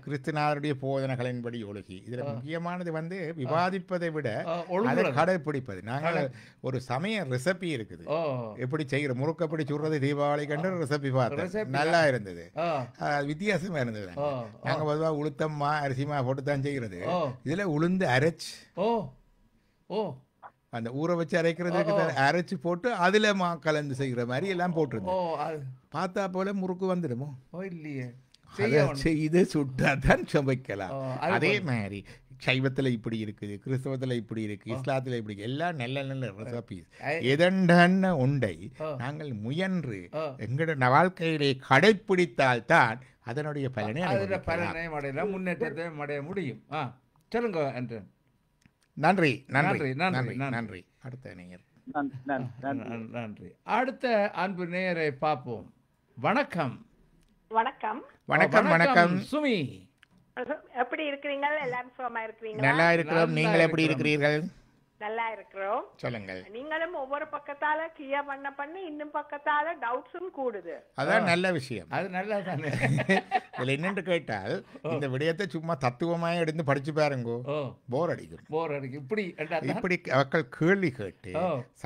கிறிஸ்துவனுடைய போதனைகளின்படி ஒழுகி, இதுல முக்கியமானது வந்து விவாதிப்பதை விட அதை கடைபிடிப்பது. நாங்கள் ஒரு சமய ரெசிபி இருக்குது, எப்படி செய்கிற முறுக்கு எப்படி சுடுறது தீபாவளி கண்டு ரெசிபி பார்த்தோம், நல்லா இருந்தது, வித்தியாசமா இருந்தது. நாங்க பொதுவாக உளுத்தம்மா அரிசிமா போட்டு தான் செய்கிறது. இதுல உளுந்து அரைச்சு அந்த ஊற வச்சு அரைக்கிறதுக்கு அரைச்சு போட்டு அதுல மா கலந்து செய்கிற மாதிரி எல்லாம் போட்டுருந்தோம். பார்த்தா போல முறுக்கு வந்துடுமோ இல்லையே, செய்து சுட்டாதான் சமைக்கலாம். அதே மாதிரி சைவத்துல இப்படி இருக்குது, கிறிஸ்தவத்துல இப்படி இருக்கு, இஸ்லாத்துல இப்படி எல்லாம் நல்ல நல்ல ரெசிபீஸ் எதண்டான உண்டை நாங்கள் முயன்று எங்களோட வாழ்க்கையிலே கடைப்பிடித்தால் தான் அதனுடைய பலனை அடையலாம், முன்னேற்றத்தை அடைய முடியும். சொல்லுங்க ஆண்டன். நன்றி நன்றி நன்றி நன்றி. அடுத்த நேயர். நன்றி. அடுத்த அன்பு நேயரை பார்ப்போம். வணக்கம். வணக்கம். வணக்கம். வணக்கம் சுமி, எப்படி இருக்கிறீங்க? எல்லாரும் சுகமா இருக்கிறீங்களா? நல்லா இருக்கிறோம். நீங்கள் எப்படி இருக்கிறீர்கள்? நல்லா இருக்கிறோம். சொல்லுங்கள். நீங்களும் ஒவ்வொரு பக்கத்தால கிளியர் பண்ண இன்னும் பக்கத்தால டவுட்ஸும் கூடுது. அதான் நல்ல விஷயம். அது நல்லதானே. இதுல என்னென்று கேட்டால், இந்த விடயத்தை சும்மா தத்துவமாக எடுத்து படிச்சு பாருங்கோ, போர் அடிக்கும். இப்படி மக்கள் கேள்வி கேட்டு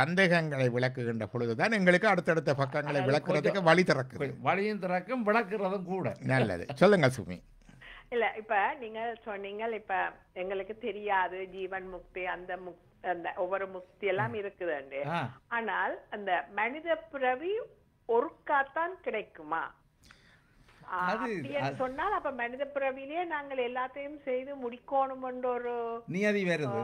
சந்தேகங்களை விளக்குகின்ற பொழுதுதான் எங்களுக்கு அடுத்தடுத்த பக்கங்களை விளக்குறதுக்கு வழி திறக்குது. வழியும் திறக்கும், விளக்குறதும் கூட. நல்லது. சொல்லுங்க சுமி. இல்ல, இப்ப நீங்க சொன்னீங்க, இப்ப எங்களுக்கு தெரியாது ஜீவன் முக்தி, அந்த ஒவ்வொரு முக்தி எல்லாம் இருக்குதுண்டு. ஆனால் அந்த மனித பிறவி ஒருக்காத்தான் கிடைக்குமா அப்படின்னு சொன்னால், அப்ப மனித பிறவிலேயே நாங்கள் எல்லாத்தையும் செய்து முடிக்கணும் என்ற ஒரு நியதி வருது.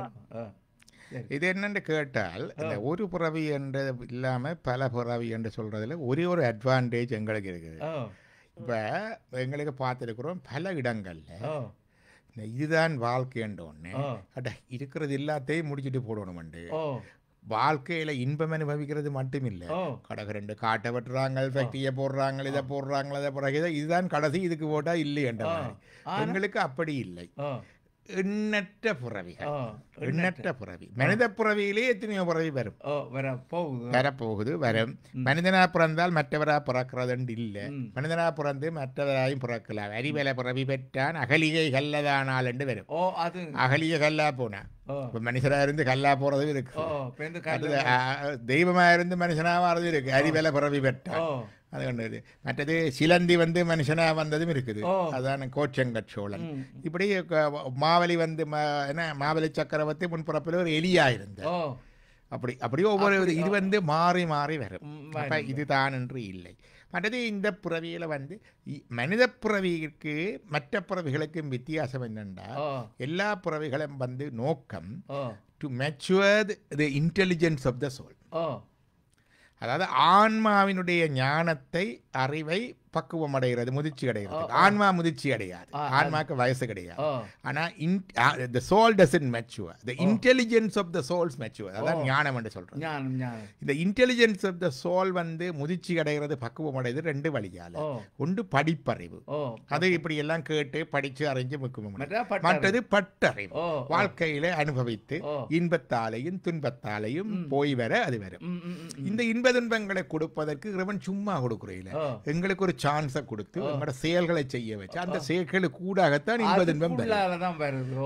இது என்னன்னு கேட்டால், இந்த ஒரு பிறவி என்று இல்லாம பல பிறவி என்று சொல்றதுல ஒரே ஒரு அட்வான்டேஜ் எங்களுக்கு இருக்குது. இப்ப எங்களுக்கு பார்த்துருக்கிறோம் பல இடங்கள்ல இதுதான் வாழ்க்கைன்ற ஒண்ணு இருக்கிறது எல்லாத்தையும் முடிச்சுட்டு போடணும்ண்டு. வாழ்க்கையில இன்பம் அனுபவிக்கிறது மட்டும் இல்ல, கடக ரெண்டு காட்டை வெட்டுறாங்க, ஃபேக்டரியை போடுறாங்க, இதை போடுறாங்க, அதை போடுறாங்க, இதுதான் கடைசி, இதுக்கு போட்டா இல்லையன்ற மாதிரி. எங்களுக்கு அப்படி இல்லை. எண்ணற்ற புறவிகள், எண்ணற்ற புறவி. மனித புறவியிலே எத்தனையோ புறவி வரும், வரப்போகுது, வரும். மனிதனா பிறந்தால் மற்றவரா பிறக்கிறது இல்லை, மனிதனா பிறந்து மற்றவராயும் பிறக்கலாம். அறிவலை புறவி பெற்றான் அகலிகை கல்லதானால் என்று வரும். அகலிகை கல்லா போனா மனுஷரா இருந்து கல்லா போறதும் இருக்கு, தெய்வமா இருந்து மனுஷனா வர்றது இருக்கு. அறிவலை புறவி பெற்றான் அது கண்டது. மற்றது சிலந்தி வந்து மனுஷனா வந்ததும் இருக்குது, அதான் கோச்சங்கட் சோழன். இப்படி மாவலி வந்து மாவலி சக்கரவர்த்தி முன்புறப்பில் ஒரு எலியா இருந்த. அப்படி ஒவ்வொரு இது வந்து மாறி மாறி வரும். அப்ப இதுதான் என்று இல்லை. மற்றது இந்த புறவியில வந்து மனித புறவிக்கு மற்ற புறவிகளுக்கும் வித்தியாசம் என்னென்றா, எல்லா புறவிகளும் வந்து நோக்கம் to mature the intelligence of the soul. அதாவது ஆன்மாவினுடைய ஞானத்தை, அறிவை பக்குவம் அடைகிறது, முதிர்ச்சி அடைகிறது. ஆன்மா முதிர்ச்சி அடையாது, ஆன்மாக்கு வயசு கிடையாது. ஆனா the soul doesn't mature, the intelligence of the souls mature. அதான் ஞானம் என்று சொல்றோம். இந்த intelligence of the soul வந்து முதிர்ச்சி அடைகிறது, பக்குவம் அடைகிறது ரெண்டு வழியால. ஒன்று படிப்பறிவு, அது இப்படி எல்லாம் கேட்டு படிச்சு அறிஞ்சு முக்குவம். மற்றது பட்டறிவு, வாழ்க்கையில அனுபவித்து இன்பத்தாலையும் துன்பத்தாலையும் போய் வர அது வரும். இந்த இன்ப துன்பங்களை கொடுப்பதற்கு இறைவன் சும்மா கொடுக்குறீங்கள, எங்களுக்கு ஒரு சான்ஸை கொடுத்து எங்களோட செயல்களை செய்ய வச்சு அந்த செயல்களுக்கு கூடாகத்தான் இன்ப துன்பம் வரும்.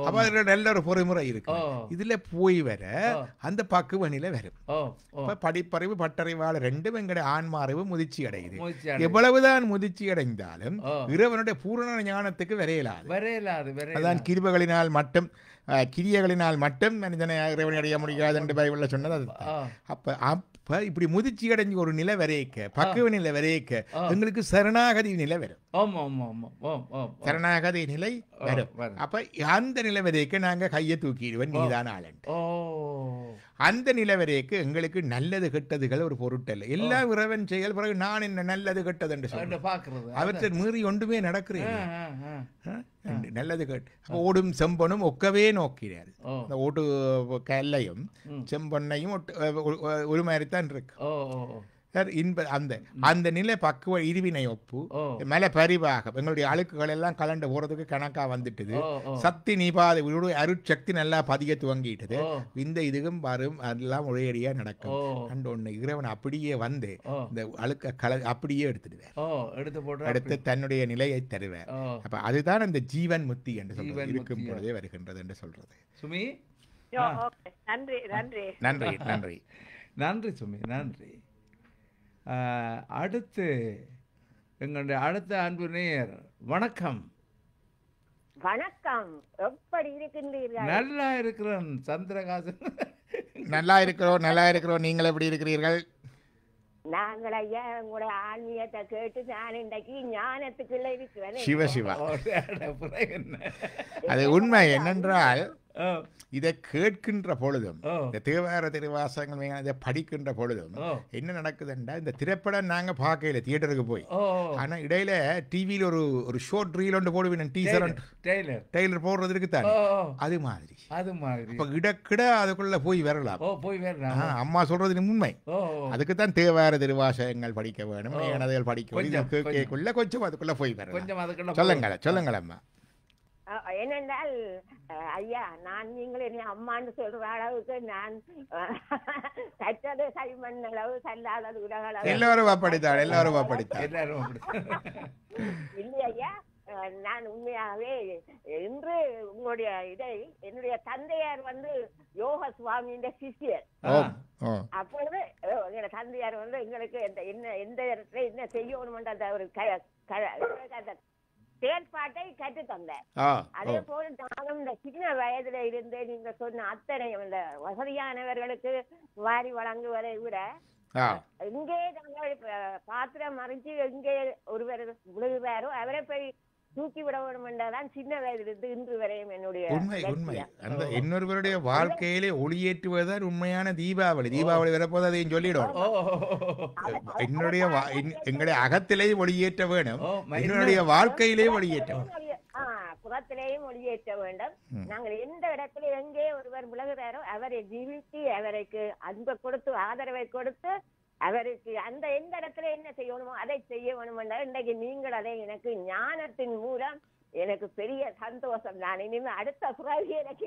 அப்ப அதுல நல்ல ஒரு பொறிமுறை இருக்கு. இதுல போய் வர அந்த பக்குவனில வரும். படிப்பறிவு பட்டறிவாள ரெண்டும் எங்களுடைய ஆன்மா அறிவு முதிர்ச்சி அடையுது. எவ்வளவுதான் முதிர்ச்சி அடைந்தாலும் இறைவனுடைய பூரண ஞானத்துக்கு வரையலாது. அதான் கிருபைகளினால் மட்டும் கிரியைகளினால் மட்டும் மனிதனை இறைவனை அடைய முடியாது என்று பைபிள்ல சொன்னது அது. அப்ப இப்படி முதிர்ச்சி அடைஞ்சு ஒரு நிலை வரைக்க, பக்குவ நிலை வரைக்க எங்களுக்கு சரணாகதி நிலை வரும். சரணாகதி நிலை வரும். அப்ப அந்த நிலை வரைக்க நாங்க கையை தூக்கிடுவேன், நீதான் ஆளன். அந்த நிலை வரைக்கு எங்களுக்கு நல்லது கெட்டதுகள் ஒரு பொருட்டல்ல. எல்லாம் இறைவன் செயல். பிறகு நான் என்ன நல்லது கெட்டது என்று சொல்றேன், அவற்றை மீறி ஒன்றுமே நடக்கிறேன். நல்லது கேட்டு ஓடும் செம்பனும் ஒக்கவே நோக்கிறார். இந்த ஓட்டு கல்லையும் செம்பொன்னையும் ஒரு மாதிரி தான் இருக்கு. அந்த நிலை பக்குவ இருவினை ஒப்பு மேல பரிவாக எங்களுடைய அழுக்குகள் எல்லாம் கலண்டு போறதுக்கு கணக்கா வந்துட்டுது. சக்தி நீபாத அருட்சக்தி நல்லா பதிய துவங்கிட்டது. இந்த இதுவும் வரும், அதெல்லாம் ஒரேடியா நடக்கும். அண்ட் ஒண்ணு இறைவன் அப்படியே வந்து இந்த அழுக்க அப்படியே எடுத்து தன்னுடைய நிலையை தருவார். அப்ப அதுதான் அந்த ஜீவன் முக்தி என்று சொல்றது, இருக்கும் பொழுதே வருகின்றது என்று சொல்றது. சுமி நன்றி நன்றி நன்றி நன்றி நன்றி சுமி, நன்றி. அடுத்து எங்களுடைய அடுத்த அன்பு நேயர். வணக்கம். வணக்கம், எப்படி இருக்கின்றீர்கள்? நல்லா இருக்கிறோம் சந்திரகாசன். நல்லா இருக்கிறோம். நீங்கள் எப்படி இருக்கிறீர்கள்? நாங்கள் ஐயா உங்களுடைய ஆன்மீகத்தை கேட்டு நான் இன்றைக்கு ஞானத்துக்குள்ள இருக்கிறேன். சிவசிவா, அது உண்மை என்னென்றால் இதை கேட்கின்ற பொழுதும் இந்த தேவார திருவாசகங்கள் இதை படிக்கின்ற பொழுதும் என்ன நடக்குதுன்றா, இந்த திரைப்படம் நாங்க பார்க்கல தியேட்டருக்கு போய், ஆனா இடையில டிவியில ஒரு ஷார்ட் ரீல் ஒன்று போடுவேன், டீசர் டெய்லர் போடுறதுக்கு தான். அது மாதிரி இப்ப இடக்கிட அதுக்குள்ள போய் வரலாம். அம்மா சொல்றது உண்மை. அதுக்கு தான் தேவார திருவாசகங்கள் படிக்க வேணும், எனதைகள் படிக்க வேணும். கொஞ்சம் அதுக்குள்ள போய் வரலாம். சொல்லுங்கள் அம்மா. என்னென்றால் ஐயா, நான் நீங்கள் என்ன அம்மான்னு சொல்ற அளவுக்கு நான் கற்றது கைமண் அளவு கல்லாதது உலகளவு எல்லாரும் அப்படித்தான் இல்லையா. நான் உண்மையாகவே இன்று உங்களுடைய என்னுடைய தந்தையார் வந்து யோக சுவாமியின் சிஷியர். அப்பொழுது எங்க தந்தையார் வந்து எங்களுக்கு எந்த இடத்துல என்ன செய்யணும் அந்த ஒரு செயல்பாட்டை கற்று தந்தார். அதே போல நானும் இந்த சின்ன வயதுல இருந்து நீங்க சொன்ன அத்தனை இந்த வசதியானவர்களுக்கு வாரி வழங்குவதை விட எங்கே நாங்கள் பாத்திரம் மறைஞ்சு எங்கே ஒருவர் விழுகிறாரோ அவரை போய் தூக்கி விட வேண்டும் என்றதான் சின்ன வயதிலிருந்து இன்று வரையும் என்னுடைய உண்மை. அந்த இன்னொருவருடைய வாழ்க்கையிலே ஒளியேற்றுவதுதான் உண்மையான தீபாவளி வரப்போது அதையும் சொல்லிடும். எங்களுடைய அகத்திலேயே ஒளியேற்ற வேணும், என்னுடைய வாழ்க்கையிலே ஒளியேற்ற வேண்டும், புறத்திலேயும் ஒளியேற்ற வேண்டும். நாங்கள் எந்த இடத்துல எங்கே ஒருவர் விலகுறாரோ அவரை ஜீவித்து அவருக்கு அன்பை கொடுத்து ஆதரவை கொடுத்து அவருக்கு அந்த எந்த இடத்துல என்ன செய்யணுமோ அதை செய்ய வேணும். இன்றைக்கு நீங்கள் அதை எனக்கு ஞானத்தின் மூலம் எனக்கு பெரிய சந்தோஷம். நான் இனிமே அடுத்த பிறவி எனக்கு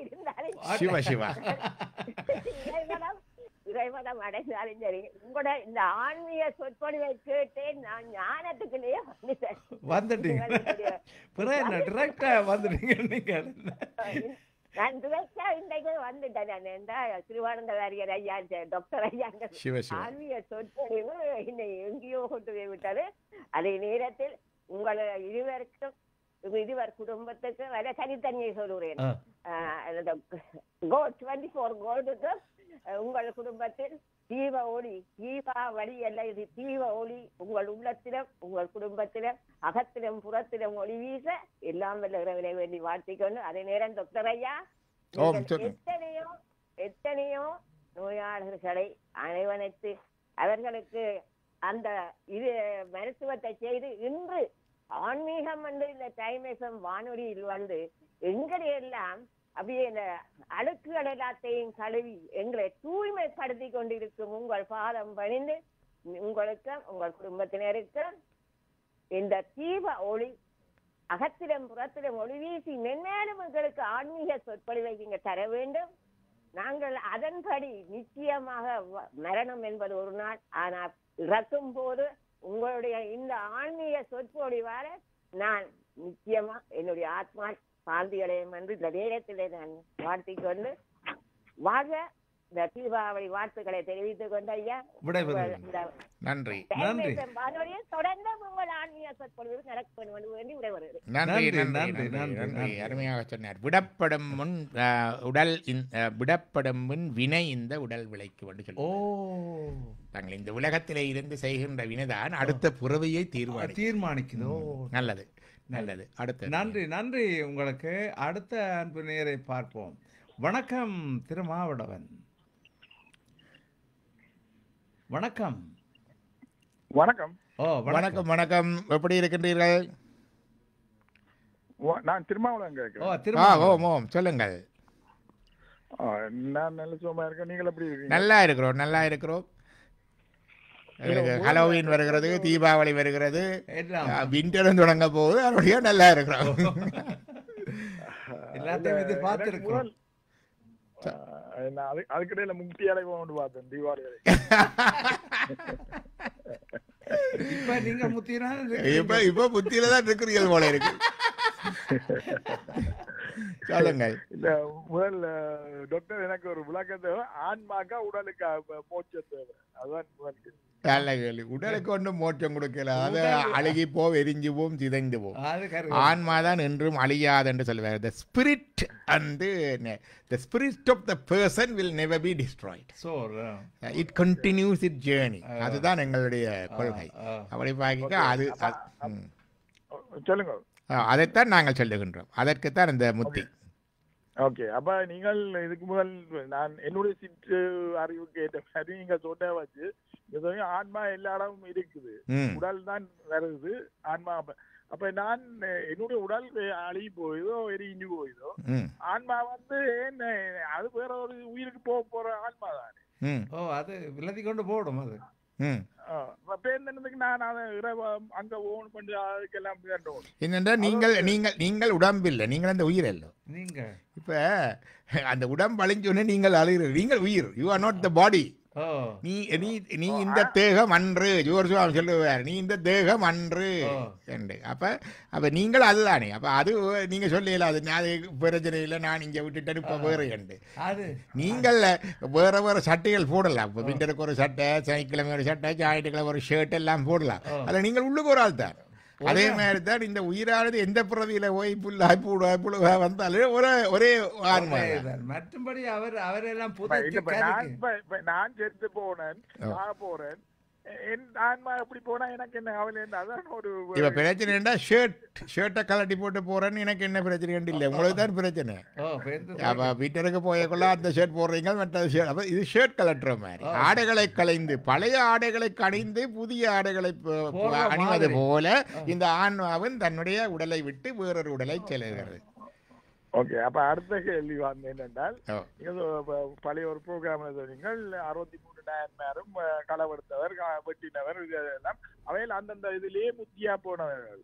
இருந்தாலும் இறைவனம் அடைந்தாலும் சரி, உங்களோட இந்த ஆன்மீக சொற்பொழிவை கேட்டே நான் ஞானத்துக்குள்ளேயே வந்துட்டேன். நான் டிரெக்டா இன்றைக்கு வந்துட்டேன். நான் எந்த திருவானந்த வாரியர் ஐயா டாக்டர் ஐயா ஆன்மீக சொற்பொழிவு என்னை எங்கேயோ கொண்டு போய் விட்டது. அதே நேரத்தில் உங்களை இருவர் குடும்பத்துக்கு வர தனித்தனியை சொல்லுறேன். 24 கோடுக்கு உங்கள் குடும்பத்தில் தீப ஒளி, தீபாவளி எல்லாம் இது தீப ஒளி உங்கள் உள்ளத்திலும் உங்கள் குடும்பத்திலும் அகத்திலும் புறத்திலும் ஒளி வீச எல்லாம் வல்ல இறைவனை வேண்டி வாழ்த்திக்கொண்டு, அதே நேரம் டாக்டர் ஐயா எத்தனையோ நோயாளர்களை அரவணைத்து அவர்களுக்கு அந்த இது மருத்துவத்தை செய்து இன்று ஆன்மீகம் வந்து இந்த டைம் எஃப்எம் வானொலியில் வந்து எங்களை எல்லாம் அப்படியே இந்த அழுக்குகள் எல்லாத்தையும் கழுவி எங்களை தூய்மைப்படுத்தி கொண்டிருக்கும் உங்கள் பாதம் பணிந்து உங்களுக்கும் உங்கள் குடும்பத்தினருக்கும் இந்த தீப ஒளி அகத்திலும் புறத்திலும் ஒளி வீசி மென்மேலும் எங்களுக்கு ஆன்மீக சொற்பொழிவை நீங்க தர வேண்டும். நாங்கள் அதன்படி நிச்சயமாக மரணம் என்பது ஒரு நாள், ஆனால் இறக்கும் போது உங்களுடைய இந்த ஆன்மீக சொற்பொழிவால நான் நிச்சயமா என்னுடைய ஆத்மா சாந்தி அடையும் என்று இந்த நேரத்திலே நான் வாழ்த்திக் கொண்டு வாழ இந்த தீபாவளி வாழ்த்துக்களை தெரிவித்துக் கொண்டு ஐயா நன்றி தொடர்ந்து உங்கள் ஆன்மீக சொற்பொழிவு நடக்க வேண்டி விடைபெறுகிறேன். நன்றி. அருமையாக சொன்னார். விடப்படும் முன் உடல் விடப்படும் முன் வினை இந்த உடல் விளைக்கு என்று சொல்லி தாங்கள் இந்த உலகத்திலே இருந்து செய்கின்ற வினைதான் அடுத்த புறவையை தீர்மானிக்குதோ. நல்லது நல்லது. அடுத்த நன்றி உங்களுக்கு. அடுத்த அன்பு நேரை பார்ப்போம். வணக்கம் திருமாவளவன். வணக்கம். வணக்கம். வணக்கம் வணக்கம். எப்படி இருக்கின்றீர்கள்? நான் திருமாவளவன் கேட்கிறேன். ஓம் சொல்லுங்கள். நான் நல்ல சுகமா இருக்கேன். நீங்கள் எப்படி இருக்கீங்க? நல்லா இருக்கிறோம். ஹலோவின் வருகிறது, தீபாவளி வருகிறது, விண்டரும் தொடங்க போகுது. அதனுடைய நல்லா இருக்கிறோம். எல்லாத்தையும் இது பார்த்துருக்கோம். அதுக்கிடையில முக்தியாலை கொண்டு பார்த்தேன் தீபாவளி. இப்ப நீங்க முத்தினா இப்ப முத்தியில தான் இருக்கிறீர்கள் போல இருக்கு. சொல்லுங்கள். இல்ல முதல் டாக்டர் எனக்கு ஒரு விளக்கத்தை ஆன்மாக்கா உடலுக்கு மோட்ச தேவை. அதுதான் முதல் நல்ல கேள்வி. உடலுக்கு ஒன்றும் மோட்சம் கொடுக்கல. அது அழுகி போம், எரிஞ்சு போம், சிதைந்து போம். ஆன்மாதான் என்றும் அழியாது என்று சொல்லுவார். The spirit and the spirit of the person will never be destroyed. So it continues its journey. அதுதான் எங்களுடைய கொள்கை. அப்படி பார்க்க அது சொல்லுங்க. அதைத்தான் நாங்கள் சொல்லுகின்றோம். அதற்குத்தான் இந்த முத்தி. ஓகே. அப்ப நீங்கள் இதுக்கு முதல் நான் என்னுடைய சிற்று அறிவுக்கு ஏற்ற மாதிரி நீங்க சொன்ன வச்சு ஆன்மா எல்லா இடமும் இருக்குது, உடல் தான் வருது ஆன்மா. அப்ப நான் என்னுடைய உடல் அழுகி போயுதோ எரிஞ்சு போயுதோ, ஆன்மா வந்து அது வேற ஒரு உயிருக்கு போற ஆன்மா தானே. அது விலதி கொண்டு போடும். அது என்னென்றா நீங்கள் உடம்பில்லை, நீங்கள் அந்த உயிர் அல்ல. நீங்க இப்ப அந்த உடம்பு அழிஞ்சோன்னு நீங்கள் அழுகிறீர்கள். நீங்கள் உயிர். யூ ஆர் நாட் த பாடி. நீ இந்த தேகம் அன்று ஜோர்சுவாமி சொல்லுவார், நீ இந்த தேகம் அன்று என்று. அப்ப நீங்கள் அதுதானே. அப்ப அது நீங்க சொல்லல, அது பிரச்சனை இல்லை, நான் இங்க விட்டுட்டு இப்ப வேறு என்று. நீங்கள் வேற சட்டைகள் போடலாம். இப்ப விண்டருக்கு ஒரு சட்டை, சனிக்கிழமை ஒரு சட்டை, ஞாயிற்றுக்கிழமை ஒரு ஷர்ட் எல்லாம் போடலாம். அதுல நீங்கள் உள்ளுக்கு ஒரு ஆள் தான். அதே மாதிரி தான் இந்த உயிரானது எந்த பிறவியில போய் புல்லாய் புழுவா வந்தாலும் ஒரே ஆன்மா. மற்றபடி அவரெல்லாம் நான் செத்து போனேன் போறேன், என் ஆன்மா எப்படி போனா எனக்கு என்ன கவலை? அதான் ஒரு இப்ப பிரச்சனை. ஷர்ட்டை கலட்டி போட்டு போறேன்னு எனக்கு என்ன பிரச்சனை இல்லை, உங்களுக்கு தான் பிரச்சனை. வீட்டருக்கு போயக்குள்ள அந்த ஷர்ட் போடுறீங்க, மற்ற ஷர்ட். அப்ப இது ஷர்ட் கலட்டுற மாதிரி. ஆடைகளை களைந்து பழைய ஆடைகளை களைந்து புதிய ஆடைகளை அணிவது போல இந்த ஆன்மாவின் தன்னுடைய உடலை விட்டு வேறொரு உடலை செல்கிறது. ஓகே. அப்ப அடுத்த கேள்வி வந்து என்னென்றால், பழைய ஒரு ப்ரோக்ராம் நீங்கள் 63 நாயன்மாரும் களவெடுத்தவர், வெட்டினவர், இதெல்லாம் அவையில் அந்தந்த இதுலயே முத்தியா போனவர்கள்.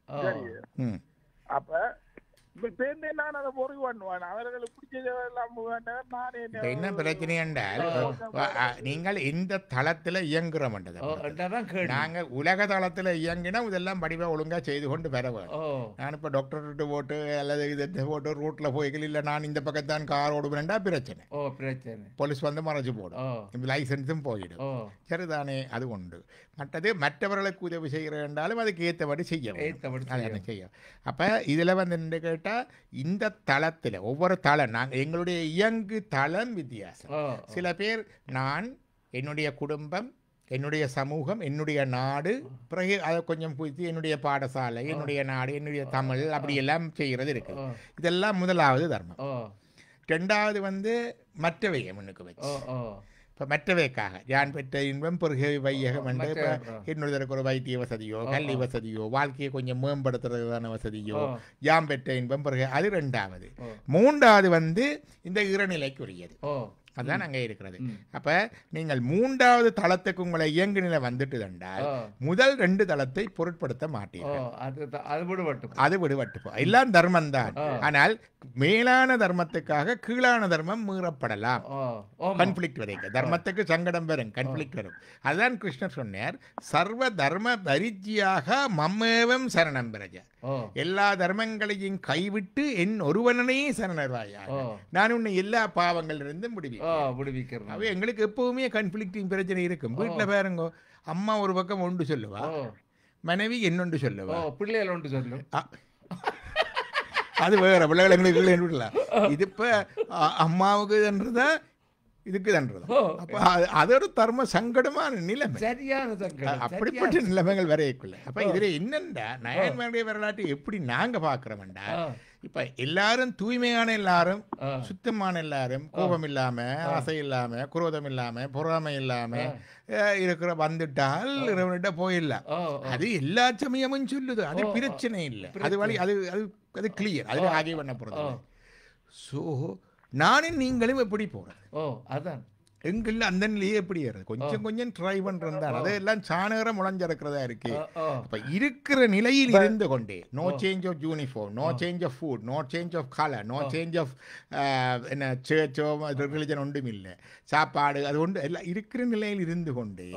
சரி. அப்ப நான் அதை பொறுப்பு பண்ணுவேன். அவர்களுக்கு பிடிச்சதெல்லாம் என்ன பிரச்சனை என்றால், நீங்கள் இந்த தளத்துல இயங்குறோம். நாங்க உலக தளத்துல இயங்கினா இதெல்லாம் படிவா ஒழுங்கா செய்து கொண்டு வர வேண்டும். நான் இப்ப டாக்டர் போட்டு அல்லது இதை போட்டு ரூட்ல போய்கள் இல்ல, நான் இந்த பக்கத்தான் கார் ஓடுவேன்டா பிரச்சனை. போலீஸ் வந்து மறைச்சு போடும், லைசன்ஸும் போயிடும். சரிதானே? அது உண்டு. மற்றவர்களுக்கு உதவி செய்கிற என்றாலும் அதுக்கு ஏற்றபடி செய்யும். அப்ப இதுல வந்து கேட்டா இந்த தளத்துல ஒவ்வொரு தளம் நாங்கள் எங்களுடைய இயங்கு தளம் வித்தியாசம். சில பேர் நான் என்னுடைய குடும்பம், என்னுடைய சமூகம், என்னுடைய நாடு, பிறகு அதை கொஞ்சம் புரித்து என்னுடைய பாடசாலை, என்னுடைய நாடு, என்னுடைய தமிழ், அப்படி எல்லாம் செய்கிறது இருக்கு. இதெல்லாம் முதலாவது தர்மம். ரெண்டாவது வந்து மற்றவையை முன்னுக்கு வச்சு. இப்போ மற்றவைக்காக யான் பெற்ற இன்பம் பெருக வையகம் என்று இப்போ இன்னொருத்தருக்கு ஒரு வைத்திய வசதியோ கல்வி வசதியோ வாழ்க்கையை கொஞ்சம் மேம்படுத்துறதுக்கான வசதியோ யான் பெற்ற இன்பம் பெருக, அது 2வது. 3வது இந்த இறநிலைக்குரியது, அதுதான் அங்கே இருக்கிறது. அப்ப நீங்கள் 3வது தளத்துக்கு உங்களை இயங்கு நிலை வந்துட்டு என்றால் முதல் 2 தளத்தை பொருட்படுத்த மாட்டீர்கள். அது விடுபட்டு எல்லாம் தர்மம் தான். ஆனால் மேலான தர்மத்துக்காக கீழான தர்மம் மீறப்படலாம். கன்ஃபிளிக்ட் வரைக்கும் தர்மத்துக்கு சங்கடம் வரும், கன்ஃபிளிக்ட் வரும். அதுதான் கிருஷ்ணர் சொன்னார், சர்வ தர்ம பரிஜியாக மம்மேவம் சரணம் பிரஜ. எல்லா தர்மங்களையும் கைவிட்டு என் ஒருவனே சரணர்வாயாக நான் உன்னை எல்லா பாவங்களிலிருந்தும் விடுவிக்கிறேன். அவை எங்களுக்கு எப்பவுமே கன்ஃபிளிக்டிங் பிரச்சனை இருக்கும். வீட்டுல பாருங்க, அம்மா ஒரு பக்கம் ஒன்று சொல்லுவா, மனைவி என்னொன்று சொல்லுவா, பிள்ளைகள் ஒன்று சொல்லு, அது வேற பிள்ளைகள் எங்களுக்கு. இது இப்ப அம்மாவுக்கு தன்றதா இதுக்கு தன்றதா? அப்ப அது ஒரு தர்ம சங்கடமான நிலைமை, சரியான சங்கடம். அப்படிப்பட்ட நிலைமைகள் வரையக்குள்ள. அப்ப இதுல என்னண்டா நாயன்மாருடைய வரலாற்றை எப்படி நாங்க பாக்குறோம்டா, இப்ப எல்லாரும் தூய்மையான, எல்லாரும் சுத்தமான, எல்லாரும் கோபம் இல்லாம, ஆசை இல்லாம, குரோதம் இல்லாம, பொறாமை இல்லாம இருக்கிற வந்துட்டால் இறைவன்கிட்ட போயிடலாம். அது எல்லா சமயமும் சொல்லுது, அது பிரச்சனை இல்லை. அது வழி, அது அது அது கிளியர், அதுல ஆகிய பண்ண போறது. ஸோ நானும் நீங்களும் எப்படி போறது? அதான் எங்கள்ல அந்த நிலையே எப்படி ஏறது? கொஞ்சம் கொஞ்சம் ட்ரை பண்றது தான். அதெல்லாம் சாணகர முளைஞ்சிருக்கிறதா இருக்கு. அப்ப இருக்கிற நிலையில் இருந்து கொண்டே, no change of uniform, no change of food, no change of colour, no change of என்ன சர்ச்சோ ரிலிஜன் ஒன்றும் இல்லை, சாப்பாடு அது ஒன்று எல்லாம் இருக்கிற நிலையில் இருந்து கொண்டே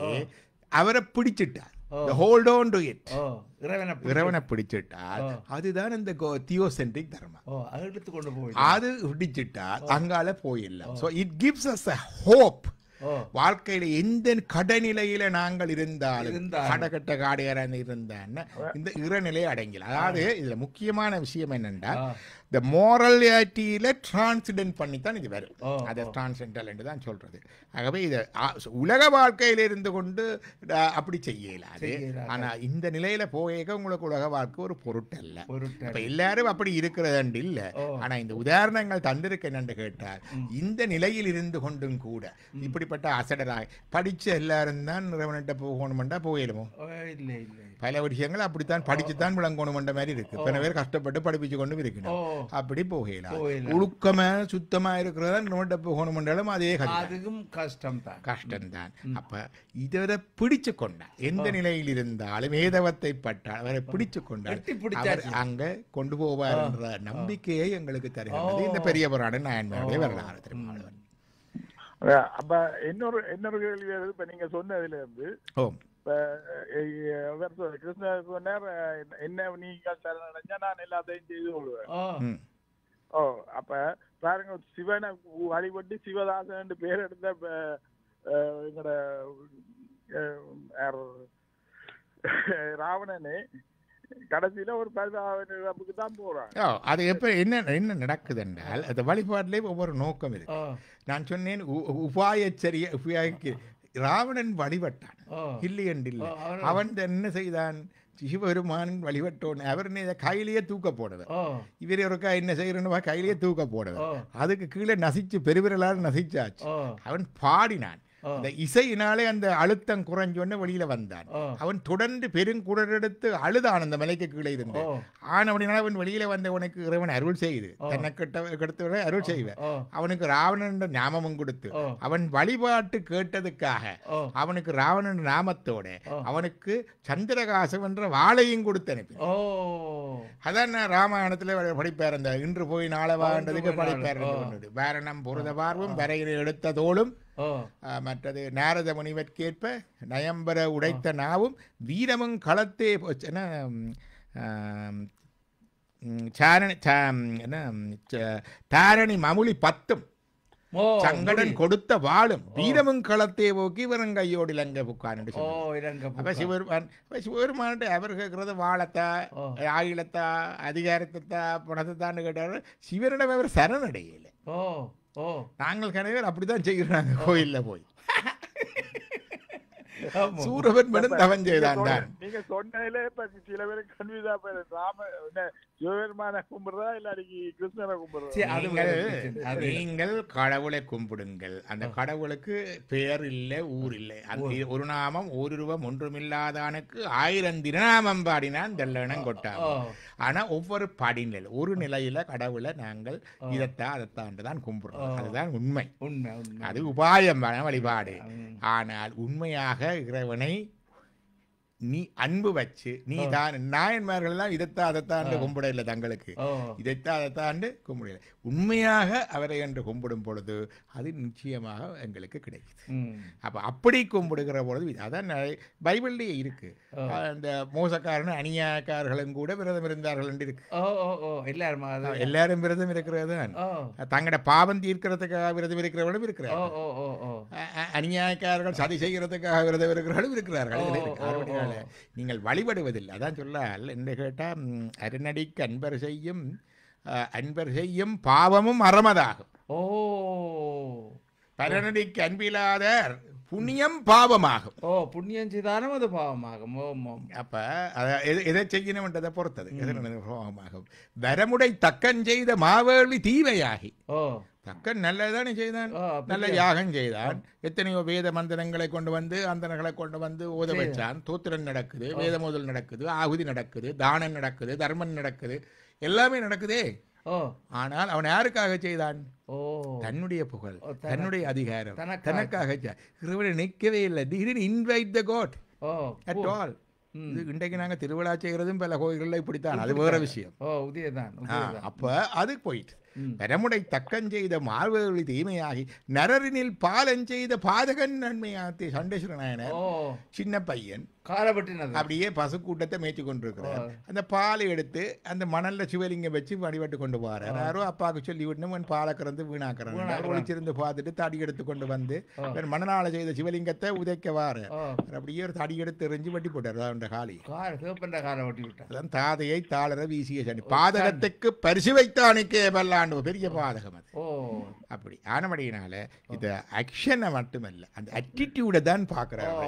அவரை பிடிச்சிட்டார். ஹோல்ட் ஆன் டு இட், இறைவனை பிடிச்சிட்டால் அதுதான் இந்த தியோசென்ட்ரிக் தர்மம். அது பிடிச்சிட்டால் அங்கால போயிடலாம். So it gives us a hope. வாழ்க்கையில எந்த கடைநிலையில நாங்கள் இருந்தாலும், கடகட்ட காடையராக இருந்தான்னு இந்த இறைநிலை அடங்கலாம். அதாவது இதுல முக்கியமான விஷயம் என்னன்னா, இந்த மோரலிட்டியில டிரான்சிடென்ட் பண்ணித்தான் இது வரும். அதை டிரான்சென்டல் என்று தான் சொல்றது. ஆகவே இது உலக வாழ்க்கையில இருந்து கொண்டு அப்படி செய்யலாது. ஆனா இந்த நிலையில போக உங்களுக்கு உலக வாழ்க்கை ஒரு பொருட்டல்ல. இப்ப எல்லாரும் அப்படி இருக்கிறது இல்லை. ஆனா இந்த உதாரணங்கள் தந்திருக்க என்னன்னு கேட்டால், இந்த நிலையில் இருந்து கொண்டும் கூட இப்படிப்பட்ட அசடராய் படிச்ச எல்லாரும் தான் இறைவன்கிட்ட போகணுமெண்டா போயிடுமோ? பல விஷயங்கள் அப்படித்தான் படிச்சுத்தான் விளங்கணுமென்ற மாதிரி இருக்கு. பல பேர் கஷ்டப்பட்டு படிப்பிச்சு கொண்டு இருக்கணும். அப்படி போகலாம். ஒழுக்கமா சுத்தமா இருக்கிறதா நோட்ட போகணுமென்றாலும் அதே கஷ்டம்தான். அப்ப இதை பிடிச்சு கொண்டா, எந்த நிலையில் இருந்தாலும் வேதவத்தை பட்டால் அவரை பிடிச்சு கொண்டால் அங்க கொண்டு போவார் என்ற நம்பிக்கையை எங்களுக்கு தருகிறது இந்த பெரிய புராண நாயன்மாருடைய வரலாறு. திருமாவளவன் அப்ப இன்னொரு கேள்வி, இப்ப நீங்க சொன்னதுல இருந்து கிருஷ்ணர் சொன்னார், என்ன நீங்கள் சரணடைஞ்சா நான் எல்லாத்தையும் செய்து கொள்வேன். அப்ப பாருங்க, சிவனை வழிபட்டு சிவதாசன் பேர் எடுத்த எங்கட ராவணனே கடைசியில ஒரு பரிதாபத்துக்கு தான் போறான். அது எப்ப என்ன நடக்குது என்றால், அந்த வழிபாட்டிலே ஒவ்வொரு நோக்கம் இருக்கு. நான் சொன்னேன் உபாயச்சரிய ராவணன் வழிபட்டான், இல்லை என்றில்லை. அவன் என்ன செய்தான்? சிவபெருமான் வழிபட்டோன்னு அவர் கையிலேயே தூக்க போடுது. இவர் ஒருக்கா என்ன செய்யறன்னு கையிலேயே தூக்க போடுது. அதுக்கு கீழே நசிச்சு பெருவிரலால் நசிச்சாச்சு. அவன் பாடினான். இந்த இசையினாலே அந்த அழுத்தம் குறைஞ்சோன்னு வெளியில வந்தான். அவன் தொடர்ந்து பெருங்குடர் எடுத்து அழுதான் அந்த மலைக்கு கீழே இருந்து. ஆனவனால அவன் வெளியில வந்தவனுக்கு இறைவன் அருள் செய்து, தன்னை கெடுத்தவனை அருள் செய்வேன். அவனுக்கு ராவணன் ஞாபகம் கொடுத்து, அவன் வழிபாட்டு கேட்டதுக்காக அவனுக்கு ராவணன் நாமத்தோட அவனுக்கு சந்திரகாசம் என்ற வாழையும் கொடுத்து அனுப்பி. அதான் நான் ராமாயணத்துல படிப்பார். அந்த இன்று போய் நாளை வாழ்ந்ததுக்கு படிப்பார். வேரணம் பொருத பார்வும் வரையில் எடுத்த தோளும், மற்றது நாரத முனிவர்க்கேற்ப நயம்பர உடைத்த நாவும் வீரமும் களத்தே தாரணி மமுலி 10 சங்கடன் கொடுத்த வாழும் வீரமும் களத்தே போக்கி இவரும் கையோடு இலங்கை புக்கான்னு சிவபெருமான் அவர் கேட்கறது வாழத்தா, ஆயுளத்தா, அதிகாரத்தா, பணத்தைத்தான்னு கேட்டாரு. சிவனிடம் அவர் சரணடையல. நாங்கள் கணவர் அப்படித்தான் செய்கிறாங்க கோயில்ல போய். சூரபன்மனும் தவன் செய்தான். நீங்க சொன்னதுல இப்ப சில பேருக்கு கன்ஃபியூஸா போயிடும். ராம சிவபெருமான கும்பிடுறதா இல்லாட்டி கிருஷ்ணரை கும்பிடுறதா? நீங்கள் கடவுளை கும்பிடுங்கள். அந்த கடவுளுக்கு பெயர் இல்லை, ஊர் இல்லை. ஒரு நாமம் ஒரு ரூபம் ஒன்றுமில்லாதானுக்கு 1000 திருநாமம் பாடினான் தெல்லனம் கொட்டாம. ஆனா ஒவ்வொரு படிநிலை ஒரு நிலையில கடவுளை நாங்கள் இதத்தான் அதைத்தான் கும்பிடுறோம். அதுதான் உண்மை. அது உபாயமான வழிபாடு. ஆனால் உண்மையாக இறைவனை நீ அன்பு வச்சு நீ தான் நாயன்மார்கள் எல்லாம் இதைத்தான் அதைத்தாண்டு கும்பிட இல்லை, தங்களுக்கு இதைத்தான் அதைத்தாண்டு கும்பிடல. உண்மையாக அவரை என்று கும்பிடும் பொழுது அது நிச்சயமாக எங்களுக்கு கிடைக்குது. அப்ப அப்படி கும்பிடுகிற பொழுது அதான் பைபிள்லயே இருக்கு. அந்த மோசக்காரன் அநியாயக்காரர்களும் கூட விரதம் இருந்தார்கள் என்று இருக்கு. எல்லாரும் விரதம் இருக்கிறது தான். தங்களோட பாவம் தீர்க்கிறதுக்காக விரதம் இருக்கிறவர்களும் இருக்கிறார்கள். அநியாயக்காரர்கள் சதி செய்கிறதுக்காக விரதம் இருக்கிறவர்களும் இருக்கிறார்கள். நீங்கள் வழிபடுவதில்லை. அதான் சொல்லால் என்று கேட்டால் அருணடிக்கு அன்பர் செய்யும் பாவமும் அறமதாகும். பரநடிக்கு அன்பில்லாத புண்ணியம் பாவமாகும். புண்ணியம் செய்தாலும் அது பாவமாகும். அப்ப எதை செய்யணும்ன்றதை பொறுத்தது பாவமாகும். வரமுடை தக்கன் செய்த மாவேளி தீவையாகி. தக்கன் நல்லதானே செய்தான், நல்ல யாகம் செய்தான். எத்தனையோ வேத மந்திரங்களை கொண்டு வந்து அந்தனர்களை கொண்டு வந்து ஓத வச்சான். தோத்திரன் நடக்குது, வேத முதல் நடக்குது, ஆகுதி நடக்குது, தானம் நடக்குது, தர்மன் நடக்குது, எல்லாமே நடக்குதே. ஆனால் அவன் யாருக்காக செய்தான்? தன்னுடைய புகழ், தன்னுடைய அதிகாரம், தனக்காக. நிற்கவே இல்லை. Invite the God at all. இன்றைக்கு நாங்க திருவிழா செய்கிறதும் பல கோயில்கள்ல இப்படித்தான். அது வேற விஷயம். அப்ப அது போயிட்டு வரமுடை தக்கன் செய்த மார்வழி தீமையாகி நரரினில் பாலன் செய்த பாதகன் நன்மையாத்தி. சண்டேஸ்வர நாயனர் சின்ன பையன் அப்படியே பசு கூட்டத்தை மேய்ச்சி கொண்டிருக்கிறார். அந்த பாலை எடுத்து அந்த மணல்ல சிவலிங்கம் வச்சு வழிபட்டு கொண்டு போறார். யாரோ அப்பாவுக்கு சொல்லி விட்டு பாலை கறந்து வீணாக்குறாங்க. ஒளிச்சிருந்து பார்த்துட்டு தடி எடுத்து கொண்டு வந்து மணனால செய்த சிவலிங்கத்தை உதைக்க வாரு. அப்படியே ஒரு தடி எடுத்து எறிஞ்சு வட்டி போட்டார். காலி அதான் தாதையை தாளர வீசிய சனி. பாதகத்துக்கு பரிசு வைத்தானுக்கே பல்லாண்டு பெரிய பாதகம் அது. அப்படி ஆனபடியினால இது ஆக்ஷனை மட்டுமல்ல, அந்த அட்டிடியூட தான் பாக்குறாரு.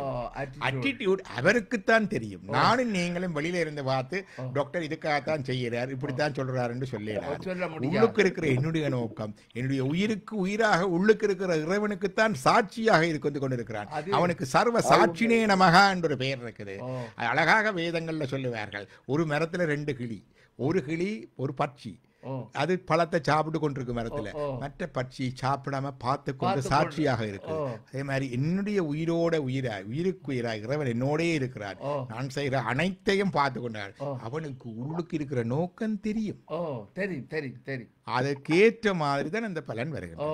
அட்டிடியூட் அவருக்குத்தான் தெரியும். நானும் நீங்களும் வெளியில இருந்து பார்த்து டாக்டர் இதுக்காகத்தான் செய்யறார், இப்படித்தான் சொல்றாருன்னு சொல்லலாம். உள்ளுக்கு இருக்கிற என்னுடைய நோக்கம், என்னுடைய உயிருக்கு உயிராக உள்ளுக்கு இருக்கிற இறைவனுக்குத்தான் சாட்சியாக இருந்து கொண்டிருக்கிறான். அவனுக்கு சர்வ சாட்சினே நமகா என்ற ஒரு பெயர் இருக்குது. அழகாக வேதங்கள்ல சொல்லுவார்கள். ஒரு மரத்துல 2 கிளி, ஒரு கிளி ஒரு பட்சி, அது பழத்தை சாப்பிட்டு கொண்டிருக்கு மரத்துல. மற்ற பட்சி சாப்பிடாம பார்த்து கொண்டு சாட்சியாக இருக்கு. அதே மாதிரி என்னுடைய உயிரோட உயிருக்கு உயிராக இறைவன் என்னோடே இருக்கிறார். நான் செய்கிற அனைத்தையும் பார்த்து கொண்டார். அவனுக்கு உள்ளுக்கு இருக்கிற நோக்கம் தெரியும். அதற்கேற்ற மாதிரி தான் அந்த பலன் வருகிறது.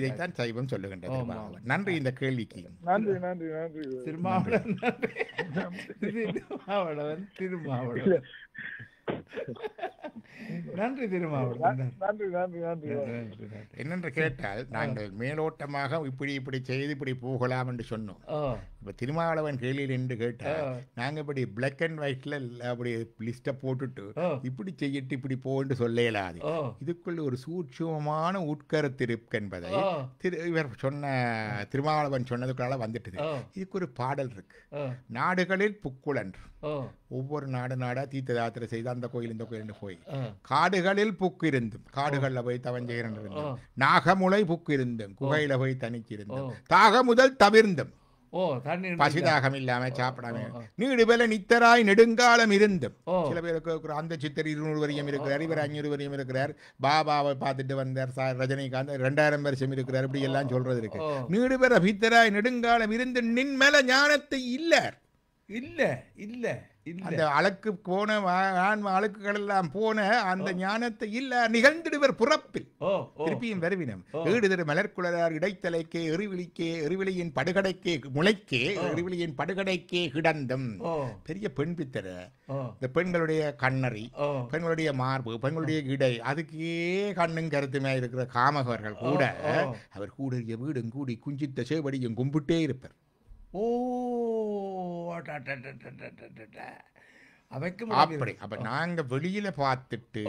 இதைத்தான் சைவம் சொல்லுகின்றது. நன்றி இந்த கேள்விக்கு. நன்றி நன்றி நன்றி திருமாவளவன். நன்றி திருமாவளவன். நன்றி நன்றி நன்றி. என்னென்று கேட்டால் நாங்கள் மேலோட்டமாக இப்படி செய்து இப்படி போகலாம் என்று சொன்னோம். இப்ப திருமாவளவன் கேள்வியில் என்று கேட்டால் நாங்க இப்படி பிளாக் அண்ட் ஒயிட்ல அப்படி லிஸ்ட போட்டுட்டு இப்படி செய்யிட்டு இப்படி போன்னு சொல்லலாது. இதுக்குள்ள ஒரு சூட்சமான உட்கருத்து இருக்கு என்பதை இவர் சொன்ன திருமாவளவன் சொன்னதுக்குள்ள வந்துட்டுது. இதுக்கு ஒரு பாடல் இருக்கு. நாடுகளில் புக்குளன்று. ஒவ்வொரு நாடா தீர்த்த யாத்திரை செய்து அந்த கோயில் இந்த கோயில் போய் காடுகளில் புக்கு இருந்தும், காடுகள்ல போய் தவஞ்செய்கிற நாகமுலை புக்கு இருந்தும், குகையில போய் தனிச்சிருந்தும், தாக முதல் தவிர்ந்தும், பசிதாகம் இல்லாம சாப்பிடாம நீடு பேல நித்தராய் நெடுங்காலம் இருந்தும். சில பேருக்கு அந்த சித்தர் 200 வரையும் இருக்கிறார், இவர் 500 வரையும் இருக்கிறார், பாபாவை பார்த்துட்டு வந்தார், ரஜினிகாந்த் 2000 வருஷம் இருக்கிறார், இப்படி எல்லாம் சொல்றது இருக்கு. நீடு பேர பித்தராய் நெடுங்காலம் இருந்து நின் மேல ஞானத்தை இல்ல அந்த அழுக்கு போன அழுக்குகள் எல்லாம் போன அந்த ஞானத்தை இல்ல நிகழ்ந்திடுவர் புறப்பில். திருப்பியும் வருவினம் ஈடுதிரு மலர்குழலார் இடைத்தலைக்கே எரிவிழிக்கே எரிவிழியின் படுகடைக்கே முளைக்கே எரிவிழியின் படுகடைக்கே கிடந்தும். பெரிய பெண் பித்தர. இந்த பெண்களுடைய கண்ணறி, பெண்களுடைய மார்பு, பெண்களுடைய இடை, அதுக்கே கண்ணும் கருத்துமே இருக்கிற காமகர்கள் கூட அவர் கூடிய வீடும் கூடி குஞ்சித்த சேவடியும் கும்பிட்டே இருப்பார். அப்படி அப்ப நாங்க வெளியில பார்த்துட்டு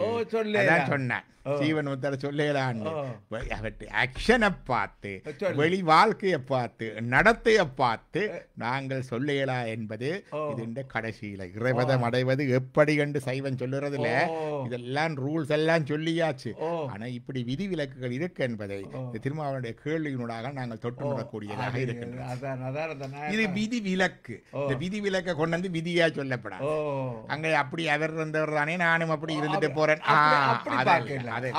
சொன்னேன் சீவன் முத்தர சொல்லலான்னு ஆக்ஷனை பார்த்து வெளி வாழ்க்கையை பார்த்து நடத்தைய பார்த்து நாங்கள் சொல்லலா என்பது இது கடைசியில இறைவதம் அடைவது எப்படி என்று சைவன் சொல்லுறதுல இதெல்லாம் ரூல்ஸ் எல்லாம் சொல்லியாச்சு. ஆனா இப்படி விதி விலக்குகள் இருக்கு என்பதை திருமாவளுடைய கேள்வியினூடாக நாங்கள் தொட்டு விடக்கூடியதாக இருக்கின்றன. இது விதி விலக்கு. இந்த விதி விலக்கை கொண்டு வந்து விதியா சொல்லப்படாது. அங்க அப்படி அவர் இருந்தவர் தானே நானும் அப்படி இருந்துட்டு போறேன்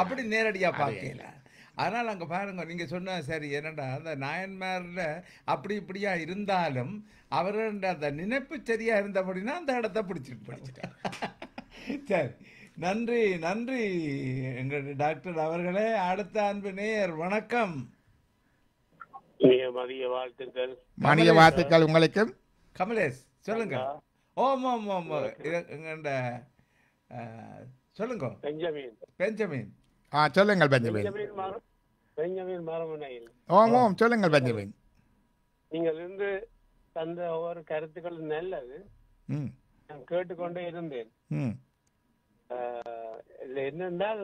அப்படி நேரடியா பார்க்கல. அதனால அங்க பாருங்க நீங்க சொன்ன சரி. என்னடா அந்த நாயன்மார்ல அப்படி இப்படியா இருந்தாலும் அவரோட அந்த நினைப்பு சரியா இருந்தபடினா அந்த இடத்த பிடிச்சிட்டேன். சரி, நன்றி நன்றி எங்களுடைய டாக்டர் அவர்களே. அடுத்த அன்பு நேயர் வணக்கம். மதிய வாழ்த்துக்கள். மதிய வாழ்த்துக்கள் உங்களுக்கு. கமலேஷ் சொல்லுங்க. ஓம் ஓம் ஓம் எங்கண்ட சொல்லுங்க. பெஞ்சமின் சொல்லுங்கள். பெஞ்சமின் மரமனையில். ஓம் ஓம் சொல்லுங்கள் பெஞ்சமின். நீங்கள் இருந்து தந்த ஒவ்வொரு கருத்துக்கள் நல்லது. நான் கேட்டுக்கொண்டே இருந்தேன். இதுல என்னென்றால்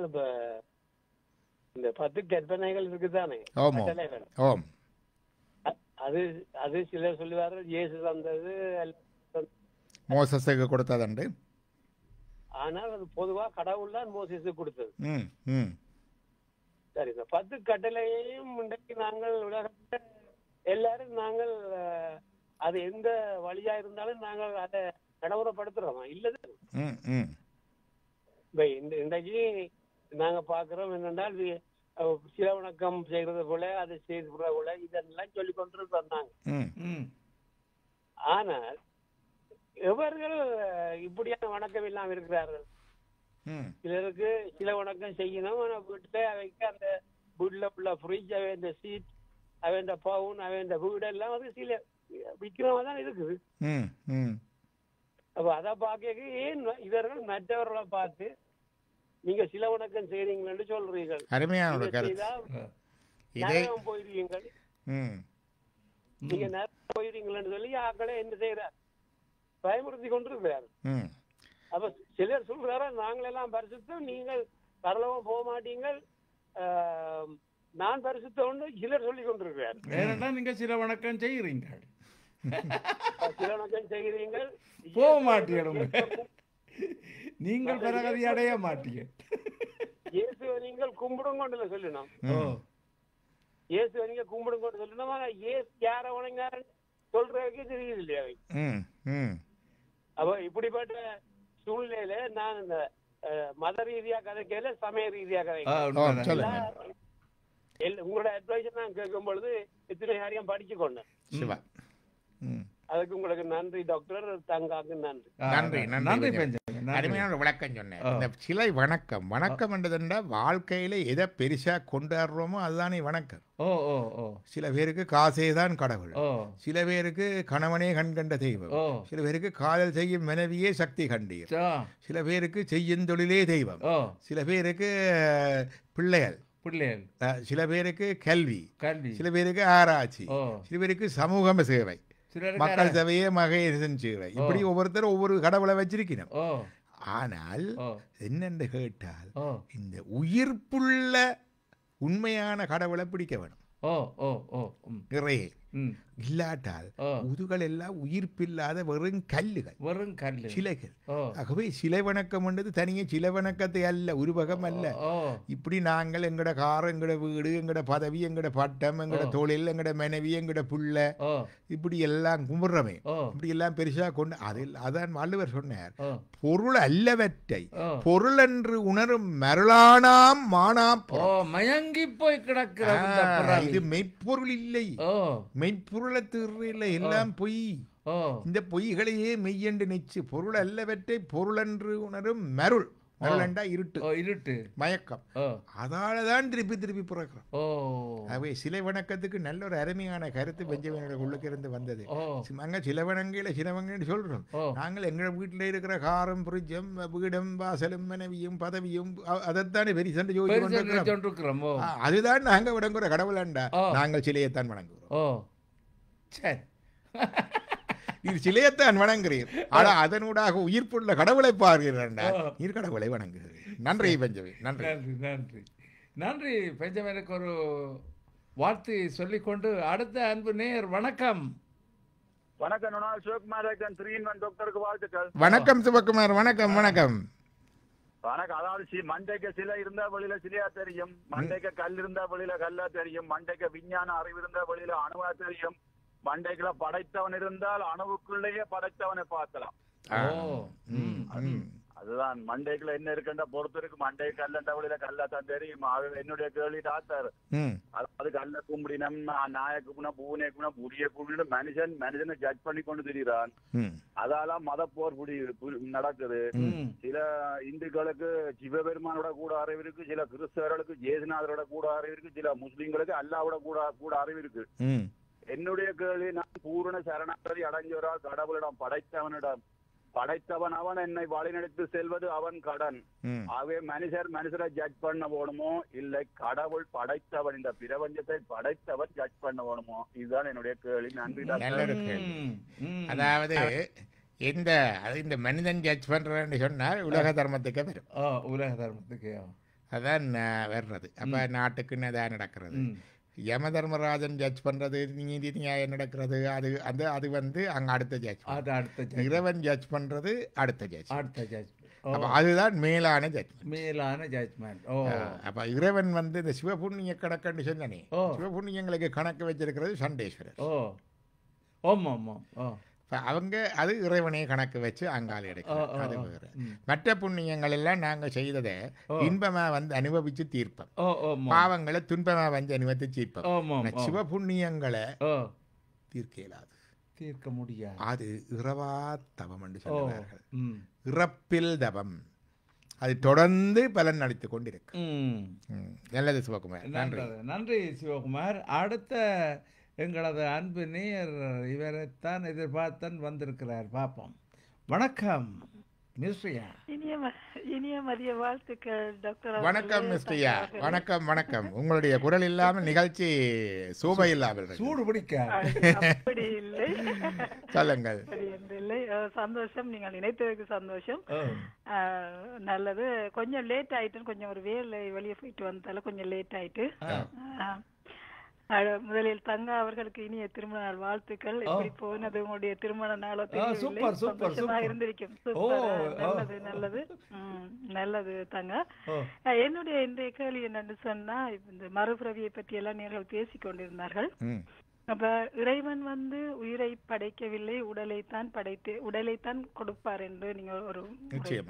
இந்த 10 கற்பனைகள் இருக்குதானே, அது அது சிலர் சொல்லுவாரு இயேசு தந்தது மோசஸுக்கு கொடுத்ததுண்டு. ஆனால் அது பொதுவா கடவுள் தான் மோசஸுக்கு கொடுத்தது. சரி, இந்த 10 கட்டளையையும் இன்றைக்கு நாங்கள் உலகத்துல எல்லாரும் நாங்கள் அது எந்த வழியா இருந்தாலும் நாங்கள் அதை நடைமுறைப்படுத்துறோம் இல்லது. இன்றைக்கு நாங்க பாக்குறோம் என்னென்றால் சில வணக்கம் செய்யறது போல அது செய்யறது போல இதெல்லாம் சொல்லி கொண்டு வந்தாங்க. ஆனால் எவர்கள் இப்படியான வணக்கம் இல்லாம இருக்கிறார்கள். சிலருக்கு சில வணக்கம் செய்யணும். வீட்டுல அவைக்கு அந்த வீட்டுல உள்ள ஃப்ரிட்ஜ் அவன் சீட் அவன் பவுன் அவன் வீடு எல்லாம் வந்து சில விக்கிரமா தான் இருக்குது. அப்ப அதை பார்க்க ஏன் இவர்கள் மற்றவர்களை பார்த்து நீங்க சில வணக்கம் செய்றீங்கன்னு சொல்றீர்கள். போயிருவீங்கள் நீங்க நேரம் போயிருவீங்கன்னு சொல்லி ஆக்களை என்ன செய்யறாரு பயமுறுத்தி கொண்டிருக்கிறார். அப்ப சிலர் சொல்றாரு நாங்களெல்லாம் பரிசுத்தம், நீங்கள் பரலோகம் போக மாட்டீங்கள், நான் பரிசுத்தம் சிலர் சொல்லி கொண்டிருக்கிறார். ஏன்னா நீங்க சில வணக்கம் செய்கிறீங்க, சில வணக்கம் செய்கிறீங்கள், போக மாட்டீங்க, நீங்கள் பரகதி அடைய மாட்டீங்க. இயேசுவை நீங்கள் கும்பிடும் கொண்டு சொல்லணும். இயேசுவை நீங்க கும்பிடும் கொண்டு சொல்லணும். இயேசு யார வணங்காரு சொல்றதுக்கு தெரியுது இல்லையா? அப்ப இப்படிப்பட்ட சூழ்நிலையில நான் இந்த மத ரீதியா கதைக்கல சமய ரீதியா கதை உங்களோட அட்வைஸ் நான் கேட்கும் பொழுது இத்தனை காரியம் படிச்சு கொண்டேன். அதுக்கு உங்களுக்கு நன்றி டாக்டர். தங்காக்கு நன்றி. நன்றி. அருமையான விளக்கம் சொன்னேன். இந்த சிலை வணக்கம் வணக்கம் என்றதுண்டா வாழ்க்கையில எதை பெருசா கொண்டாடுறோமோ அதுதானே வணக்கம். சில பேருக்கு காசே தான் கடவுள், சில பேருக்கு கணவனே கண்கண்ட தெய்வம், சில பேருக்கு காதல் செய்யும் மனைவியே சக்தி கண்டீர், சில பேருக்கு செய்யும் தொழிலே தெய்வம், சில பேருக்கு பிள்ளைகள், சில பேருக்கு கல்வி, சில பேருக்கு ஆராய்ச்சி, சில பேருக்கு சமூக சேவை, மக்கள் சேவையே மகேசன் சேவை. இப்படி ஒவ்வொருத்தரும் ஒவ்வொரு கடவுளை வச்சிருக்கணும். ஆனால் என்னென்று கேட்டால் இந்த உயிர்ப்புள்ள உண்மையான கடவுளை பிடிக்க வேணும். நிறைய இல்லாட்டால் முதுகள் எல்லாம் உயிர்ப்பில்லாத வெறும் கல்லுகள், சிலைகள். ஆகவே சிலை வணக்கம் என்றது தனியே சிலை வணக்கத்தை அல்ல, உருவகம் அல்ல. இப்படி நாங்கள் எங்கட கார், எங்கட வீடு, எங்கட பதவி, எங்கட பட்டம், எங்கட தொழில், எங்கட மனைவி, எங்கட புள்ள, இப்படி எல்லாம் கும்பிடுறமே, இப்படி எல்லாம் பெருசா கொண்டு அதில் அதான் வள்ளுவர் சொன்னார், பொருள் அல்லவற்றை பொருள் என்று உணரும் மருளானாம் மானாம் மயங்கி போய் கிடக்கிற இது மெய்ப்பொருள் இல்லை. மெய்ப்பொருளை திருறையில் எல்லாம் பொய். இந்த பொய்களையே மெய்யென்று நிச்சு பொருள் அல்லவற்றை பொருள் என்று உணரும் மருள். மருளண்டா இருட்டு மயக்கம். அதாலதான் திருப்பி திருப்பி பிறக்கிறோம். ஆகவே சிலை வணக்கத்துக்கு நல்ல ஒரு அருமையான கருத்து பெஞ்சமின் உள்ளுக்கு இருந்து வந்தது. அங்க சில வணங்கன்னு சொல்றோம். நாங்கள் எங்க வீட்டுல இருக்கிற காரம், புரிஜம், வீடும், வாசலும், மனைவியும், பதவியும் அதைத்தானே பெரிய சண்டை ஜோதிக்கிறோம். அதுதான் நாங்க வணங்குற கடவுளாண்டா. நாங்கள் சிலையைத்தான் வணங்குகிறோம். சரி, இது சிலையத்தான் வணங்குறீர் ஆனா அதனூடாக உயிர்ப்புள்ள கடவுளை பார்க்கிறேன் நீர் கடவுளை வணங்குகிறீர். நன்றி பெஞ்சமின். நன்றி நன்றி நன்றி நன்றி பெஞ்சமினுக்கு ஒரு வாழ்த்து சொல்லிக்கொண்டு அடுத்த அன்பு நேயர் வணக்கம். வணக்கம் சிவகுமார் டாக்டருக்கு வாழ்த்துக்கள். வணக்கம் சிவகுமார். வணக்கம் வணக்கம் வணக்கம். அதாவது மண்டைக்கு சிலை இருந்தா வெளியில சிலையா தெரியும், மண்டைக்கு கல் இருந்தா வெளியில கல்லா தெரியும், மண்டைக்கு விஞ்ஞான அறிவு இருந்தா வெளியில அணுவா தெரியும், மண்டைக்குள்ள படைத்தவன் இருந்தால் அணுவுக்குள்ளேயே படைத்தவனை பார்க்கலாம். அதுதான் மண்டைக்குள்ள என்ன இருக்குன்ற பொறுத்து இருக்கு. மண்டை கல்லண்டா வெளியில கல்லா தான் தெரியும். என்னுடைய கேள்வி டாக்டர், அது கல்ல கும்பிடினம், நாய கும்பினா பூனை கும்பினா புரிய கும்பிடு மனுஷனை ஜட்ஜ் பண்ணி கொண்டு திரிகிறான். அதால மத போர் நடக்குது. சில இந்துக்களுக்கு சிவபெருமானோட கூட அறிவு இருக்கு, சில கிறிஸ்தவர்களுக்கு ஜேசுநாதரோட கூட அறிவு இருக்கு, சில முஸ்லிம்களுக்கு அல்லாவோட கூட அறிவு இருக்கு. என்னுடைய கேள்வி, நான் பூரண சரணாகதி அடைஞ்சவரால் கடவுளிடம் படைத்தவன் அவன் என்னை வழிநடத்தி செல்வது அவன் கடன். ஆகவே மனுஷரை ஜட்ஜ் பண்ண வேணுமோ இல்லை கடவுள் படைத்தவன், இந்த பிரபஞ்சத்தை படைத்தவன் ஜட்ஜ் பண்ண வேணுமோ? இதுதான் என்னுடைய கேள்வி. நன்றி. அதாவது இந்த மனிதன் ஜட்ஜ் பண்றேன்னு சொன்னால் உலக தர்மத்துக்கு வரும். உலக தர்மத்துக்கு அதான் வர்றது. அப்ப நாட்டுக்குன்னு அதான் நடக்கிறது. யம தர்மராஜன் ஜட்ஜ் பண்றது, நீதி நியாயம் நடக்கிறது, அது வந்து அங்க அடுத்த ஜட்ஜ். இறைவன் ஜட்ஜ் பண்றது அடுத்த ஜட்ஜ். அதுதான் மேலான ஜட்ஜ்மெண்ட். அப்ப இறைவன் வந்து இந்த சிவபுண்ணிய கணக்குன்னு சொன்னே, சிவபுண்ணியங்களுக்கு கணக்கு வச்சிருக்கிறது சண்டேஸ்வரர். அவங்க அது இறைவனே கணக்கு வச்சு அங்காளி எடுக்கும். அது வேற. மற்ற புண்ணியங்கள் எல்லாம் நாங்க செய்ததை இன்பமா வந்து அனுபவிச்சு தீர்ப்போம், பாவங்களை துன்பமா வந்து அனுபவித்து தீர்ப்போம். சிவ புண்ணியங்களை தீர்க்க முடியாது. அது இரவா தவம் என்று சொல்லுவார்கள். இறப்பில் தவம். அது தொடர்ந்து பலன் அளித்துக் கொண்டிருக்கு. நல்லது சிவகுமார். நன்றி சிவகுமார். அடுத்த எங்களது அன்பு நேயர் இவரைத்தான் எதிர்பார்த்தான் வந்திருக்கிறார். பார்ப்போம். வணக்கம் மிஸ்ரியா. இனிய மதிய வாழ்த்துக்கள் டாக்டர். வணக்கம் மிஸ்ரியா. வணக்கம் வணக்கம். உங்களுடைய குரல் இல்லாமல் நிகழ்ச்சி சூபை இல்லாமல் சூடு பிடிக்க அப்படி இல்லை. சொல்லுங்கள். இல்லை, சந்தோஷம். நீங்கள் நினைத்ததுக்கு சந்தோஷம். நல்லது. கொஞ்சம் லேட் ஆயிட்டு, கொஞ்சம் ஒரு வேலை வெளியே போயிட்டு வந்தால கொஞ்சம் லேட் ஆயிட்டு. முதலில் தங்கா அவர்களுக்கு இனிய திருமண நாள் வாழ்த்துக்கள். எப்படி போனது உங்களுடைய திருமண நாளோ தெரியவில்லை. சந்தோஷமா இருந்திருக்கும். நல்லது நல்லது நல்லது தங்கா. என்னுடைய இன்றைய கேள்வி என்னன்னு சொன்னா, இந்த மறுபிறவியை பற்றி எல்லாம் நேர்கள் பேசிக் கொண்டிருந்தார்கள். அப்ப இறைவன் வந்து உயிரை படைக்கவில்லை, உடலைத்தான் கொடுப்பார் என்று நீங்க ஒரு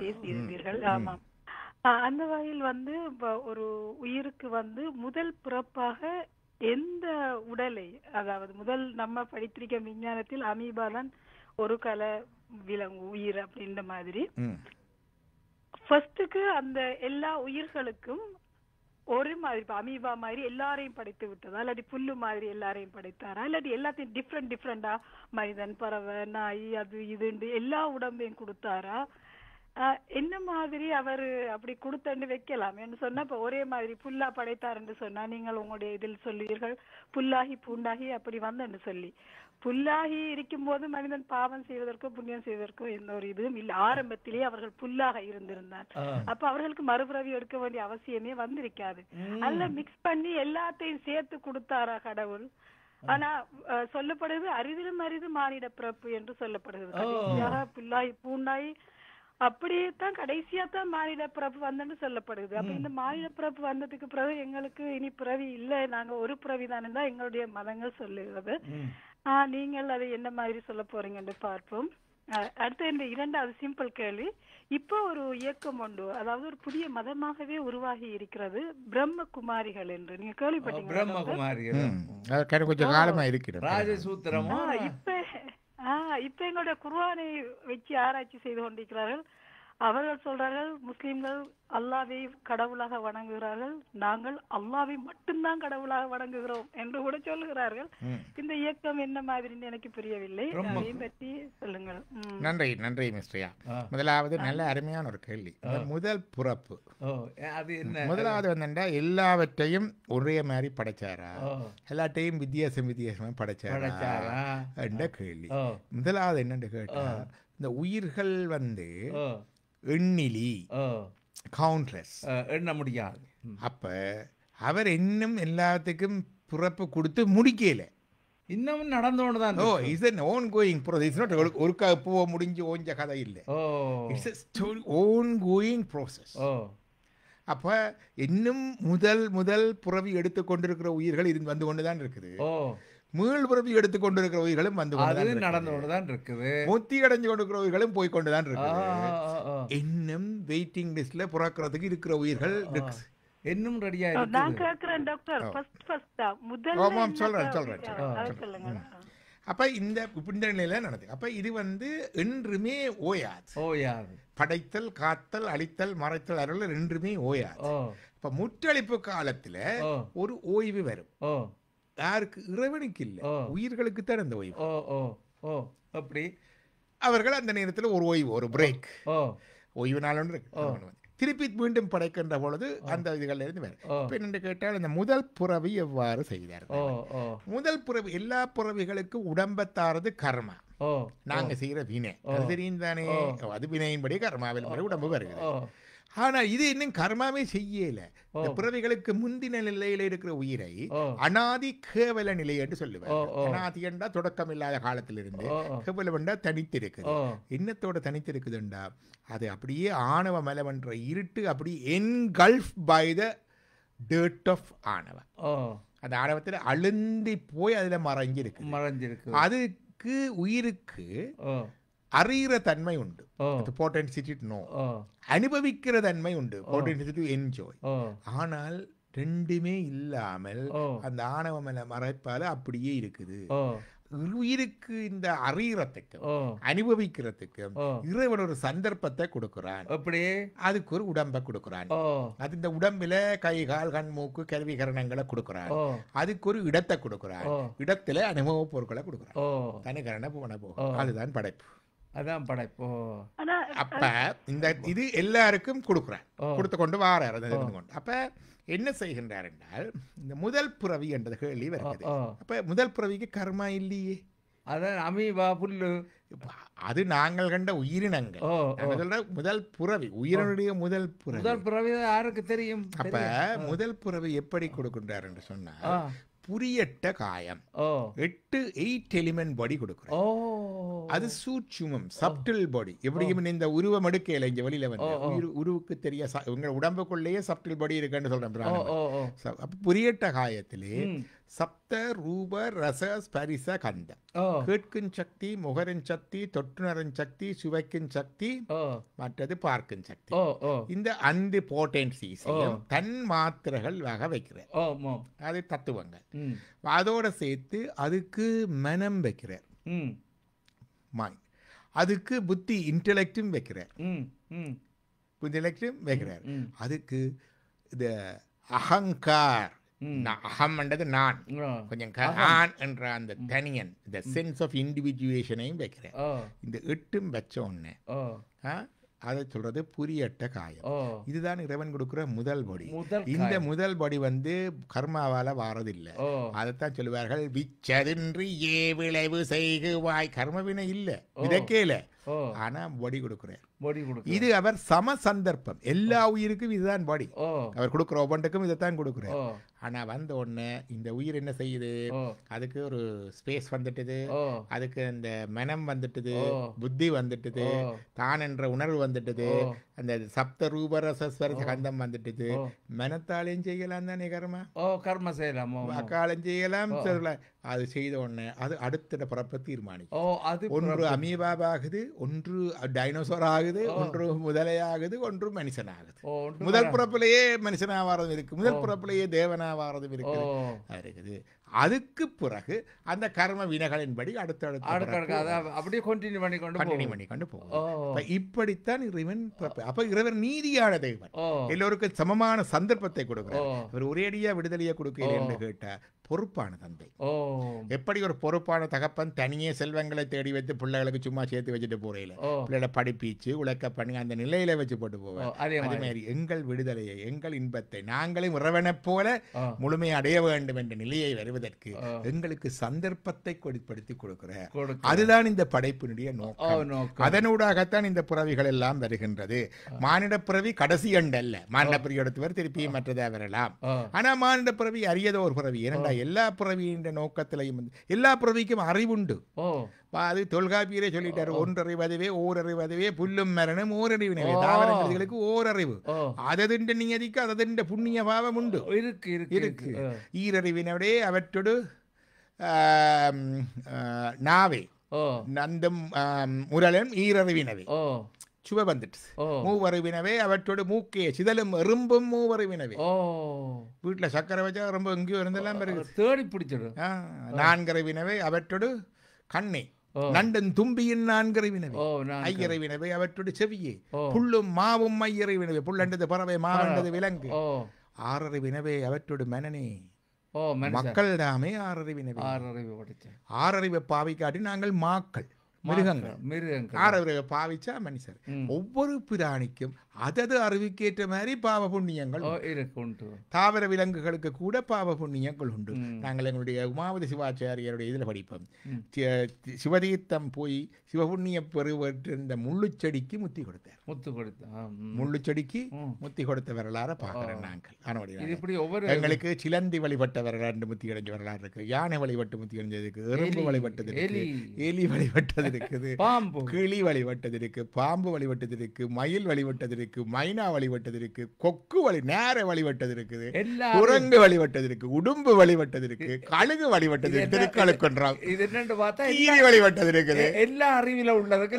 பேசியிருந்தீர்கள். ஆமா. அந்த வகையில் வந்து ஒரு உயிருக்கு வந்து முதல் பிறப்பாக எந்த உடலை, அதாவது முதல் நம்ம படித்திருக்க விஞ்ஞானத்தில் அமீபா தான் ஒரு கல விலங்கு உயிர் அப்படின்ற மாதிரி, ஃபர்ஸ்டுக்கு அந்த எல்லா உயிர்களுக்கும் ஒரு மாதிரி, இப்ப அமீபா மாதிரி எல்லாரையும் படைத்து விட்டதா, இல்லாட்டி புல்லு மாதிரி எல்லாரையும் படைத்தாரா, இல்லாட்டி எல்லாத்தையும் டிஃப்ரெண்டா மனிதன், பறவை, நாய், அது இது எல்லா உடம்பையும் கொடுத்தாரா? என்ன மாதிரி அவரு அப்படி கொடுத்தண்டு வைக்கலாம் என்று சொன்னா, இப்ப ஒரே மாதிரி புல்லா படைத்தார் என்று சொன்னா, நீங்கள் உங்களுடைய இதில் சொல்லுவீர்கள் புல்லாகி பூண்டாகி அப்படி வந்தன்னு சொல்லி. புல்லாகி இருக்கும் போது மனிதன் பாவம் செய்வதற்கோ புண்ணியம் செய்வதற்கோ எந்த ஒரு இதுவும் இல்லை. ஆரம்பத்திலேயே அவர்கள் புல்லாக இருந்திருந்தார். அப்ப அவர்களுக்கு மறுபிறவி எடுக்க வேண்டிய அவசியமே வந்திருக்காது. அல்ல மிக்ஸ் பண்ணி எல்லாத்தையும் சேர்த்து கொடுத்தாரா கடவுள்? ஆனா சொல்லப்படுது அரிதிலும் அரிது மானிட பிறப்பு என்று சொல்லப்படுகிறது. புல்லாகி பூண்டாகி அப்படியே தான் கடைசியா தான் மானிட பிறப்பு வந்தன்னு சொல்லப்படுது. அப்ப இந்த மானிட பிறப்பு வந்ததுக்கு பிறகு எங்களுக்கு இனி பிறவி இல்லை, நாங்க ஒரு பிறவி தானே தான் எங்களுடைய மதங்கள் சொல்லுகிறது. நீங்கள் அதை என்ன மாதிரி சொல்ல போறீங்கன்னு பார்ப்போம். அடுத்து இந்த இரண்டாவது சிம்பிள் கேள்வி. இப்போ ஒரு இயக்கம் உண்டு, அதாவது ஒரு புதிய மதமாகவே உருவாகி இருக்கிறது, பிரம்ம குமாரிகள் என்று. நீங்க கேள்விப்பட்டீங்க? இப்ப எங்களுடைய குர்ஆனை வச்சு ஆராய்ச்சி செய்து கொண்டிருக்கிறார்கள். அவர்கள் சொல்றார்கள் முஸ்லிம்கள் அல்லாவை கடவுளாக வணங்குகிறார்கள், நாங்கள் அல்லாவை மட்டும்தான் கடவுளாக வணங்குகிறோம் என்று கூட சொல்லுகிறார்கள். இந்த இயக்கம் என்ன மாதிரின்னு எனக்கு புரியவில்லை, அதையும் பற்றி சொல்லுங்கள். நன்றி நன்றி மிஸ்ரியா. முதலாவது நல்ல அருமையான ஒரு கேள்வி. முதல் பிறப்பு அது என்ன? முதலாவது வந்து எல்லாவற்றையும் ஒரே மாதிரி படைச்சாரா, எல்லாத்தையும் வித்தியாசமா படைச்சாரா என்ற கேள்வி. முதலாவது என்னன்னு கேட்டா, இந்த உயிர்கள் வந்து எண்ணிலி, கவுண்ட்லெஸ், எண்ண முடியாது. அப்ப அவர் இன்னும் எல்லாத்துக்கும் பிறப்பு கொடுத்து முடிக்கல, இன்னமும் நடந்தோன்னு தான். ஓ is an ongoing process. It's not ஒருக்கா போக முடிஞ்சு ஓஞ்ச கதை இல்லை. It's a story, ongoing process. அப்ப இன்னும் முதல் பிறவி எடுத்துக்கொண்டிருக்கிற உயிர்கள் வந்து கொண்டுதான் இருக்குது. மீள் பிறவி எடுத்துக்கொண்டிருக்கிற உயிர்களும் வந்து நடந்து கொண்டுதான் இருக்குது. முத்தி அடைஞ்சு கொண்டிருக்கிற உயிர்களும் போய் கொண்டுதான் இருக்குது. இன்னும் வெயிட்டிங் லிஸ்ட்ல பிறக்கிறதுக்கு இருக்கிற உயிர்கள் இன்னும் ரெடியா இருக்கு. நான் கேக்குறேன் டாக்டர், ஃபர்ஸ்ட் முதல்ல சொல்றேன். அப்ப இந்த நிலையில நடக்குது. அப்ப இது வந்து என்றுமே ஓயாது. படைத்தல், காத்தல், அழித்தல், மறைத்தல், அருள் ரெண்டுமே ஓயாது. இப்ப முற்றளிப்பு காலத்துல ஒரு ஓய்வு வரும். யாருக்கு? இறைவனுக்கு இல்ல, உயிர்களுக்கு தான் அந்த ஓய்வு. அப்படி அவர்கள் அந்த நேரத்தில் ஒரு ஓய்வு, ஒரு பிரேக், ஓய்வு நாள் ஒன்று திருப்பி மீண்டும் படைக்கின்ற பொழுது அந்த இதுகள் இருந்து வேறு. இப்ப என்ன கேட்டால், இந்த முதல் புறவி எவ்வாறு செய்தார்கள்? முதல் புறவி எல்லா புறவிகளுக்கும் உடம்பத்தாரது கர்மா, நாங்க செய்யற வினை. அது தெரியும் தானே, அது வினையின்படி கர்மாவில் உடம்பு வருகிறது. ஆனா இது இன்னும் கர்மாவே செய்யல. இந்த பிறவிகளுக்கு முந்தின நிலையில இருக்கிற உயிரை அனாதி கேவல நிலை என்று சொல்லுவார். அனாதி என்றா தொடக்கம் இல்லாத காலத்திலிருந்து, கேவலம் என்றா தனித்திருக்குது. என்னத்தோட தனித்திருக்குதுண்டா, அது அப்படியே ஆணவ மலவன்ற இருட்டு அப்படி engulf by the dirt of ஆணவ. அந்த ஆணவத்தில் அழுந்தி போய் அதுல மறைஞ்சிருக்கு. அதுக்கு உயிருக்கு அறிகிற தன்மை உண்டு, பொட்டன்சிட்டி நோ, அனுபவிக்கிற தன்மை உண்டு, பொட்டன்சிட்டி டு என்ஜாய். ஆனால் ரெண்டுமே இல்லாமல் அந்த ஆணவமல மறைப்பால அப்படியே இருக்குது. உயிருக்கு இந்த அறிகிறதுக்கும் அனுபவிக்கிறதுக்கும் இறைவன் ஒரு சந்தர்ப்பத்தை கொடுக்கிறான். அப்படியே அதுக்கு ஒரு உடம்பை கொடுக்கிறான். அது இந்த உடம்புல கை, கால், கண், மூக்கு, கருவி கரணங்களை கொடுக்கிறான். அதுக்கு ஒரு இடத்தை கொடுக்கிறான். இடத்துல அனுபவ பொருட்களை கொடுக்கிறான். தனிகரண போன போகும். அதுதான் படைப்பு. அதான் படைப்பு. அப்ப இந்த இது எல்லாருக்கும் கொடுக்குறான், கொடுத்து கொண்டு வாரார். அப்ப என்ன செய்கின்றார் என்றால், இந்த முதல் புறவி என்ற கேள்வி வருகிறது. அப்ப முதல் புறவிக்கு கர்மா இல்லையே, அதான் அமீபா, புல்லு, அது நாங்கள் கண்ட உயிரினங்கள். முதல் புறவி, உயிரினுடைய முதல் புறவி யாருக்கு தெரியும்? அப்ப முதல் புறவி எப்படி கொடுக்கின்றார் என்று சொன்னால், புரியட்ட காயம் 8 எலிமெண்ட் பாடி கொடுக்குறோம். அது சூட்சுமம், சப்டில் பாடி. எப்படியும் இந்த உருவம் எடுக்கல, இங்க வெளியில வந்து உருவுக்கு தெரிய உங்க உடம்புக்குள்ளேயே சப்டில் பாடி இருக்குன்னு சொல்றேன். அப்ப புரியட்ட காயத்திலே சப்த ரூப ரச ஸ்பரிச கந்த, கேட்கும் சக்தி, முகரின் சக்தி, தொற்றுணரின் சக்தி, சுவைக்கும் சக்தி, மற்றது பார்க்கும் சக்தி. இந்த 5 பொட்டன்சிஸ் தன் மாத்திரைகள் வகை வைக்கிறார். அது தத்துவங்கள். அதோட சேர்த்து அதுக்கு மனம் வைக்கிறார், மைண்ட். அதுக்கு புத்தி, இன்டெலெக்டும் வைக்கிறார், இன்டெலெக்டும் வைக்கிறார். அதுக்கு இந்த அகங்கார், அகம் என்றது நான், கொஞ்சம் நான் என்ற அந்த தனியன், இந்த சென்ஸ் ஆஃப் இண்டிவிஜுவேஷனையும் வைக்கிறேன். இந்த 8 வச்ச ஒண்ணு அதை சொல்றது புரியட்ட காயம். இதுதான் இறைவன் கொடுக்கிற முதல் படி. இந்த முதல் படி வந்து கர்மாவால வாரதில்லை. அதைத்தான் சொல்லுவார்கள், விச்சதின்றி ஏ விளைவு செய்குவாய். கர்மவினை இல்ல, விதக்கேல, ஆனா படி கொடுக்கிறார். இது அவர் சம சந்தர்ப்பம். எல்லா உயிருக்கும் இதுதான் பாடி. அவர் கொடுக்குற ஒவ்வொன்றுக்கும் இதைத்தான் கொடுக்குறார். ஆனா வந்த உடனே இந்த உயிர் என்ன செய்யுது, அதுக்கு ஒரு ஸ்பேஸ் வந்துட்டுது, அதுக்கு அந்த மனம் வந்துட்டுது, புத்தி வந்துட்டுது, தான் என்ற உணர்வு வந்துட்டுது, அந்த சப்த ரூபரசஸ்வர கந்தம் வந்துட்டுது. மனத்தாலையும் செய்யலாம் தானே கர்மா, கர்ம செய்யலாம், அக்காலம் செய்யலாம். அது செய்த உடனே அது அடுத்த பிறப்பை தீர்மானிக்கும். ஒன்று அமீபாபாகுது, ஒன்று டைனோசர் ஆகுது, ஒன்று முதலையாகுது, ஒன்று மனுஷனாகுது. முதல் பிறப்பிலேயே மனுஷனாவாரதும் இருக்கு, முதல் பிறப்பிலேயே தேவனாவாரதும் இருக்குது. அதுக்கு பிறகு அந்த கர்ம வினைகளின்படி அடுத்தடுத்து அப்படியே கண்டினியூ பண்ணி கொண்டு போகும். இப்படித்தான் இறைவன். அப்ப இறைவன் நீதியான தெய்வன், எல்லோருக்கும் சமமான சந்தர்ப்பத்தை கொடுக்கிறார். அவர் ஒரேடியா விடுதலையை கொடுக்கல என்று கேட்டார். பொறுப்பான தந்தை. எப்படி ஒரு பொறுப்பான தகப்பன் தனியே செல்வங்களை தேடி வைத்து பிள்ளைகளுக்கு சும்மா சேர்த்து வச்சுட்டு போறேன், பிள்ளைகளை படிப்பிச்சு உழைக்க பண்ணி அந்த நிலையில வச்சு போட்டு போவேன். அதே மாதிரி எங்கள் விடுதலையை, எங்கள் இன்பத்தை நாங்களும் இறைவனைப் போல முழுமையை அடைய வேண்டும் என்ற நிலையை வருவதற்கு எங்களுக்கு சந்தர்ப்பத்தை கொடுப்படுத்தி கொடுக்கிறார். அதுதான் இந்த படைப்பினுடைய நோக்கம். அதனூடாகத்தான் இந்த பிறவிகள் எல்லாம் வருகின்றது. மானிட பிறவி கடைசி அண்டல்ல. மானிட பிறவி எடுத்தவர் திருப்பி மற்றதா வரலாம். ஆனா மானிட பிறவி அரியதோ ஒரு பிறவி. ஏனென்றா எல்லா பிறவியின் நோக்கத்திலையும் எல்லா பிறவிக்கும் அறிவுண்டு. அது தொல்காப்பியரே சொல்லிட்டாரு, ஒன்றறிவதுவே ஓரறிவதுவே புல்லும் மரணம் ஓரறிவினவே. தாவரங்களுக்கு ஓரறிவு, அததின்ற நியதிக்கு அததின்ற புண்ணிய பாவம் உண்டு இருக்கு. ஈரறிவினவே அவற்றோடு நாவே நந்தம் முரளன் ஈரறிவினவே சுவ வந்துட்டு. மூவறிவினவே அவற்றோடு மூக்கே சிதலும் எறும்பும் மூவறிவினவே. வீட்டுல சக்கரை வச்சா ரொம்ப எங்கேயோ இருந்தெல்லாம் தேடி பிடிச்சிடும். நான்கறிவினவே அவற்றோடு கண்ணே நண்டன் தும்பியின் நான்கறிவினவே. ஐயறிவினவே அவற்றோடு செவியே. புல்லும் மாவும் ஐயறிவினவே. புல்லண்டது பறவை, மாவண்டது விலங்கு. ஆறறிவினவே அவற்றோடு மனனே. மக்கள் தாமே ஆறறிவினவே. ஆறறிவை பாவிக்காட்டி நாங்கள் மாக்கள், மிருகங்கள். ஆறறிவை பாவிச்சா மனுஷர். ஒவ்வொரு பிராணிக்கும் அதது அறிவுக்கேற்ற மாதிரி பாவ புண்ணியங்கள் உண்டு. தாவர விலங்குகளுக்கு கூட பாவ புண்ணியங்கள் உண்டு. நாங்கள் எங்களுடைய உமாவதி சிவாச்சாரியருடைய இதில் படிப்போம். சிவதீர்த்தம் போய் சிவபுண்ணிய பெறுவற்றிருந்த முள்ளுச்செடிக்கு முத்தி கொடுத்தார். முள்ளுச்செடிக்கு முத்தி கொடுத்த வரலாறு பார்க்கிறோம் நாங்கள். எங்களுக்கு சிலந்தி வழிபட்ட வரலாறு முத்தி அடைஞ்ச வரலாறு இருக்கு. யானை வழிபட்டு முத்தி அடைஞ்சது இருக்கு. எறும்பு வழிபட்டது இருக்கு. எலி வழிபட்டது இருக்குது. கிளி வழிபட்டது இருக்கு. பாம்பு வழிபட்டது இருக்கு. மயில் வழிபட்டது இருக்கு. மைனா வழிபட்டது இருக்கு. கொக்கு நேர வழிபட்டது இருக்குது. குரங்கு வழிபட்டது இருக்கு. உடும்பு வழிபட்டது இருக்கு. கழுகு வழிபட்டது இருக்கு. திருக்கழுக்கொன்றாம் வழிபட்டது இருக்குது. எல்லா அறிவில உள்ளதுக்கு.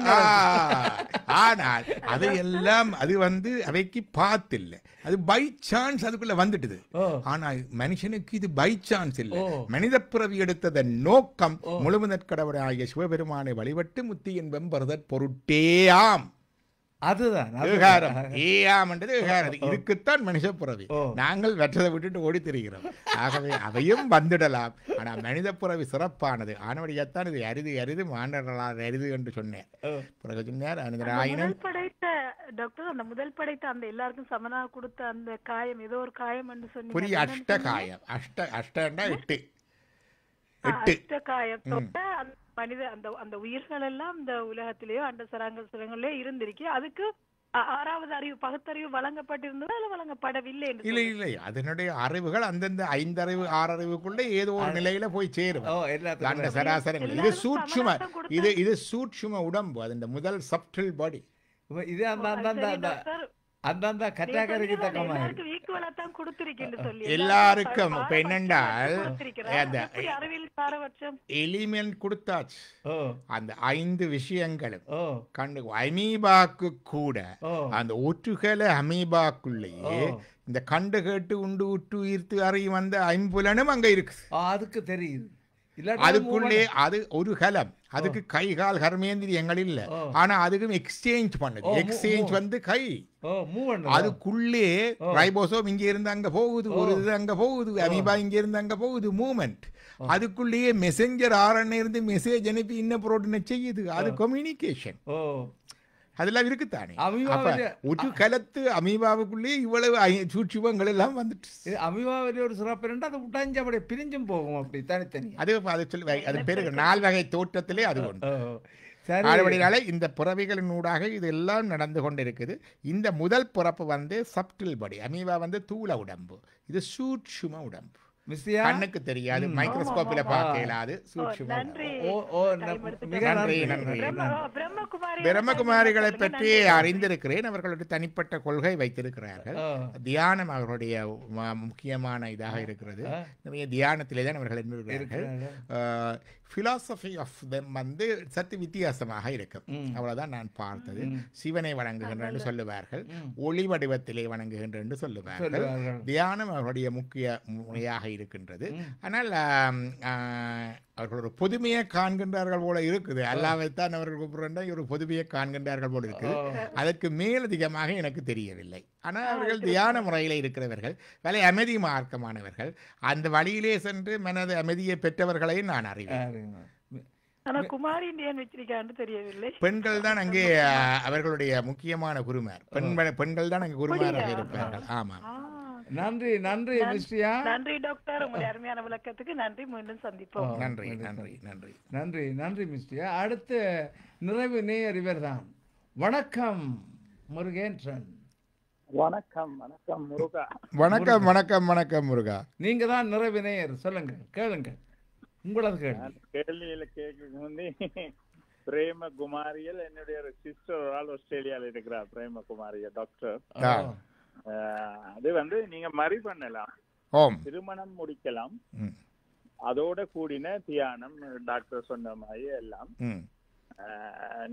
ஆனால் அதையெல்லாம் அது அவைக்கு பார்த்தில்லை. அது பை சான்ஸ் அதுக்குள்ள வந்துட்டுது. ஆனா மனுஷனுக்கு இது பை சான்ஸ் இல்லை. மனித பிறவி எடுத்ததன் நோக்கம் முழுமுதற் கடவுளாகிய சிவபெருமானை வழிபட்டு முத்தி என்பம் பெறுதற் பொருட்டேயாம். அதுதான் இதுக்குத்தான் மனுஷ பிறவி. நாங்கள் வெற்றதை விட்டுட்டு ஓடி திரிகிறோம். ஆகவே அவையும் வந்துடலாம். ஆனா மனித பிறவி சிறப்பானது. ஆனவடியாத்தான் இது அரிது அரிது மாண்டலாத அரிது என்று சொன்னேன். பிறகு சொன்னார் டாக்டர், அந்த முதல் படைத்த அந்த எல்லாருக்கும் சமனா கொடுத்த அந்த காயம், ஏதோ ஒரு காயம் என்று சொன்னீங்க. புரிய அஷ்ட காயம். அஷ்டண்டா எட்டு காயம் மனித அந்த உயிர்கள் எல்லாம் இந்த உலகத்திலேயோ அந்த சரங்கத்திலேயோ இருந்திருக்கு. அதுக்கு ஆறாவது அறிவு பகுத்தறிவு வழங்கப்பட்டிருந்ததா அல்ல வழங்கப்படவில்லை? இல்லை. அதனுடைய அறிவுகள் அந்தந்த 5 அறிவு 6 அறிவுக்குள்ள ஏதோ ஒரு நிலையில போய் சேரும். அந்த சராசரங்கள் இது சூட்சும, இது சூட்சும உடம்பு. அது முதல் சப்டில் பாடி. இது அந்தந்த கட்டாக்கரைக்கு தக்கமா எல்லாருக்கும் இப்ப என்னென்றால் எலிமெண்ட் கொடுத்தாச்சு. அந்த 5 விஷயங்களும் கண்டு அமீபாக்கு கூட அந்த ஒற்றுகளை அமீபாக்குள்ளேயே இந்த கண்டு கேட்டு உண்டு உற்று ஈர்த்து அறியும் அந்த 5 புலனும் அங்க இருக்கு. அதுக்கு தெரியுது. அதுக்குள்ளே அது ஒரு கலம். அதுக்கு கை கால் கர்மேந்திரியங்கள் இல்ல. ஆனா அதுக்கும் எக்ஸ்சேஞ்ச் பண்ணுது. எக்ஸ்சேஞ்ச் கை அதுக்குள்ளே ரைபோசோம் இங்க இருந்து அங்க போகுது, ஒரு இது அங்க போகுது, அமீபா இங்க இருந்து அங்க போகுது, மூவ்மெண்ட். அதுக்குள்ளேயே மெசஞ்சர் ஆர்என்ஏ இருந்து மெசேஜ் அனுப்பி இன்ன புரோட்டீனை செய்யுது. அது கம்யூனிகேஷன். அதெல்லாம் இருக்குத்தானே. ஒரு கலத்து அமீபாவுக்குள்ளே இவ்வளவு சூட்சுமங்கள் எல்லாம் வந்துட்டு. அமீபாவிலே ஒரு சிறப்பு இருந்தால் அது விட்டாஞ்சு அப்படி பிரிஞ்சும் போகும். அப்படி தனித்தனி அது சொல்லி அது பேரு 4 வகை தோற்றத்திலே அது ஒன்று. அதுபடினால இந்த பிறவிகளின் ஊடாக இது எல்லாம் நடந்து கொண்டிருக்குது. இந்த முதல் பிறப்பு சப்டில் பாடி. அமீபா தூள உடம்பு. இது சூட்சும உடம்பு. கண்ணுக்கு தெரியாது, மைக்ரோஸ்கோப்பில பார்க்க இயலாது. சூட்சும. நன்றி. பிரம்மகுமாரிகளை பற்றி அறிந்திருக்கிறேன். அவர்களுடைய தனிப்பட்ட கொள்கை வைத்திருக்கிறார்கள். தியானம் அவர்களுடைய முக்கியமான இதாக இருக்கிறது. நிறைய தியானத்திலே தான் அவர்கள் இருக்கிறார்கள். philosophy of them வந்து சற்று வித்தியாசமாக இருக்கும். அவ்வளவுதான் நான் பார்த்தது. சிவனை வணங்குகின்ற என்று சொல்லுவார்கள், ஒளி வடிவத்திலே வணங்குகின்ற என்று சொல்லுவார்கள். தியானம் அவர்களுடைய முக்கிய முறையாக இருக்கின்றது. ஆனால் அவர்கள் ஒரு பொதுமையை காண்கின்றார்கள் போல இருக்குது. அல்லாவைத்தான் அவர்கள் கூப்பிடுறா ஒரு பொதுமையை காண்கின்றார்கள் போல இருக்குது. அதற்கு மேலதிகமாக எனக்கு தெரியவில்லை. ஆனால் அவர்கள் தியான முறையில் இருக்கிறவர்கள், வலை அமைதி மார்க்கமானவர்கள். அந்த வழியிலே சென்று மனது அமைதியை பெற்றவர்களை நான் அறிவேன். பெண்கள் தான் அங்கே அவர்களுடைய முக்கியமான குருமார். பெண்கள் தான் அங்கே குருமாராக இருப்பார்கள். ஆமா, நன்றி நன்றி மிஸ்டியா, நன்றி டாக்டர், உங்களுடைய அருமையான விளக்கத்துக்கு நன்றி. மீண்டும் சந்திப்போம். நன்றி நன்றி நன்றி நன்றி நன்றி மிஸ்டியா. அடுத்து நிறைவு நேயர் இவர்தான். வணக்கம் முருகேசன். வணக்கம் வணக்கம் முருகா. வணக்கம் வணக்கம் வணக்கம் முருகா. நீங்க தான் நிறைவு நேயர், சொல்லுங்க, கேளுங்க. உங்களது கேள்வியில கேட்க முந்தி பிரேமகுமாரியல் என்னுடைய ஒரு சிஸ்டர் ஒரு ஆள் ஆஸ்திரேலியால இருக்கிறார். பிரேமகுமாரியல் டாக்டர். அது வந்து நீங்க மறி பண்ணலாம், திருமணம் முடிக்கலாம், அதோட கூடின தியானம் டாக்டர் சொன்ன மாதிரி எல்லாம்.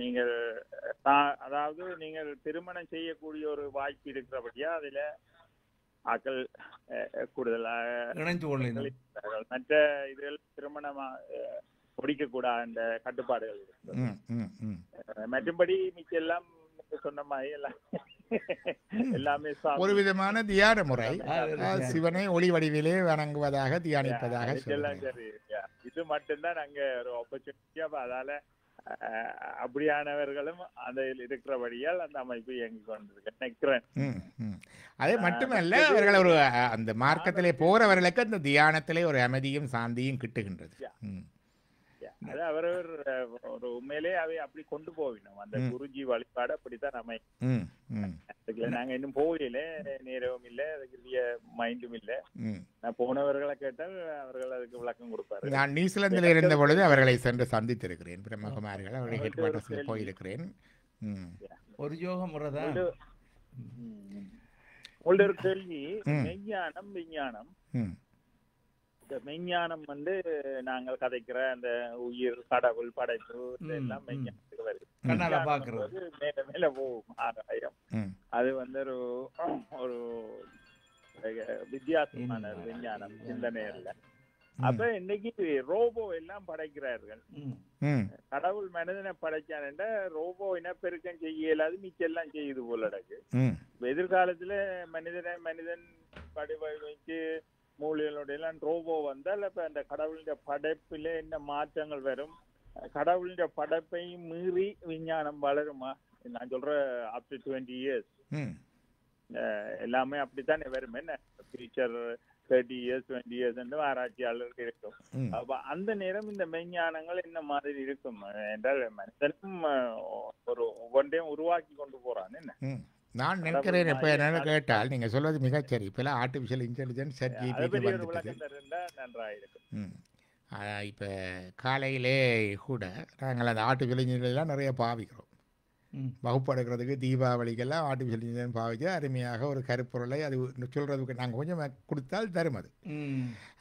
நீங்கள் அதாவது நீங்கள் திருமணம் செய்யக்கூடிய ஒரு வாய்ப்பு இருக்கிறபடியா அதுல ஆக்கள் கூடுதலாக மற்ற இதுகள் திருமணமா முடிக்க கூடாது என்ற கட்டுப்பாடுகள் இருக்கு. மற்றபடி மிச்சம் எல்லாம் சொன்ன மாதிரி எல்லாம் எல்லாமே ஒரு விதமான தியான முறை. சிவனை ஒளி வடிவிலே வணங்குவதாக தியானிப்பதாக சரி. இது மட்டும்தான் அங்க ஒரு ஆப்பர்ச்சுனிட்டியா. அதால அப்படியானவர்களும் அந்த இருக்கிறபடியால் அந்த அமைப்பு இயங்கி கொண்டிருக்கு நினைக்கிறேன். அதே மட்டுமல்ல, அவர்கள் ஒரு அந்த மார்க்கத்திலே போறவர்களுக்கு அந்த தியானத்திலே ஒரு அமைதியும் சாந்தியும் கிட்டுகின்றது. அது அவர் ஒரு உண்மையிலே அவை அப்படி கொண்டு போவினோம். அந்த குருஜி வழிபாடு அப்படித்தான் அமையும். நாங்க இன்னும் போகல, நேரமும் இல்லை, அதுக்கு மைண்டும் இல்லை. நான் போனவர்களை கேட்டால் அவர்கள் அதுக்கு விளக்கம் கொடுப்பாரு. நான் நியூசிலாந்தில் இருந்த பொழுது அவர்களை சென்று சந்தித்திருக்கிறேன். பிரம்மகுமாரிகள் அவருடைய ஹெட் குவார்ட்டர்ஸ்ல போயிருக்கிறேன். ஒரு யோக முறைதான். உங்களோட ஒரு கேள்வி, மெய்ஞானம் விஞ்ஞானம். மெய்ஞானம் வந்து நாங்கள் கதைக்கிற அந்த உயிர், கடவுள், படைப்பு எல்லாம் மெய்ஞானத்துக்கு வருது. மேல மேல போகும் ஆகாயம். அது வந்து ஒரு வித்தியாசமான விஞ்ஞானம் சிந்தனையில. அப்ப இன்னைக்கு ரோபோ எல்லாம் படைக்கிறார்கள். கடவுள் மனிதனை படைச்சான ரோபோ இனப்பெருக்கம் செய்ய இயலாது, மிச்சம் எல்லாம் செய்யுது போல இருக்கு. எதிர்காலத்துல மனிதன் வடிவமைச்சு மூலிகளுடைய எல்லாம் ரோபோ வந்தால் அப்ப அந்த கடவுளுடைய படைப்பில என்ன மாற்றங்கள் வரும்? கடவுளுடைய படைப்பை மீறி விஞ்ஞானம் வளருமா? நான் சொல்ற up to 20 years எல்லாமே அப்படித்தானே வரும். என்ன ஃபியூச்சர் 30 years 20 years ஆராய்ச்சியாளர்கள் இருக்கும். அப்ப அந்த நேரம் இந்த மெய்ஞானங்கள் என்ன மாதிரி இருக்கும் என்றால் மனிதனும் ஒரு ஒவ்வொன்றையும் உருவாக்கி கொண்டு போறான். என்ன நான் நினைக்கிறேன், இப்ப என்னன்னு கேட்டால் நீங்க சொல்வது மிகச்சரி. இப்ப ஆர்டிபிஷியல் இன்டெலிஜென்ஸ் நன்றாயிருக்கும். இப்ப காலையிலே கூட நாங்கள் அந்த ஆர்டிபிஷியல் இன்டெலிஜென்ஸ் நிறைய பாவிக்கிறோம். வகுப்படுக்கிறதுக்கு தீபாவளிக்கெல்லாம் ஆர்டிபிஷியல் இன்டெலிஜென்ஸ் பாவிச்சு அருமையாக ஒரு கருப்பொருளை அது சொல்றதுக்கு நாங்கள் கொஞ்சம் கொடுத்தால் தரும் அது.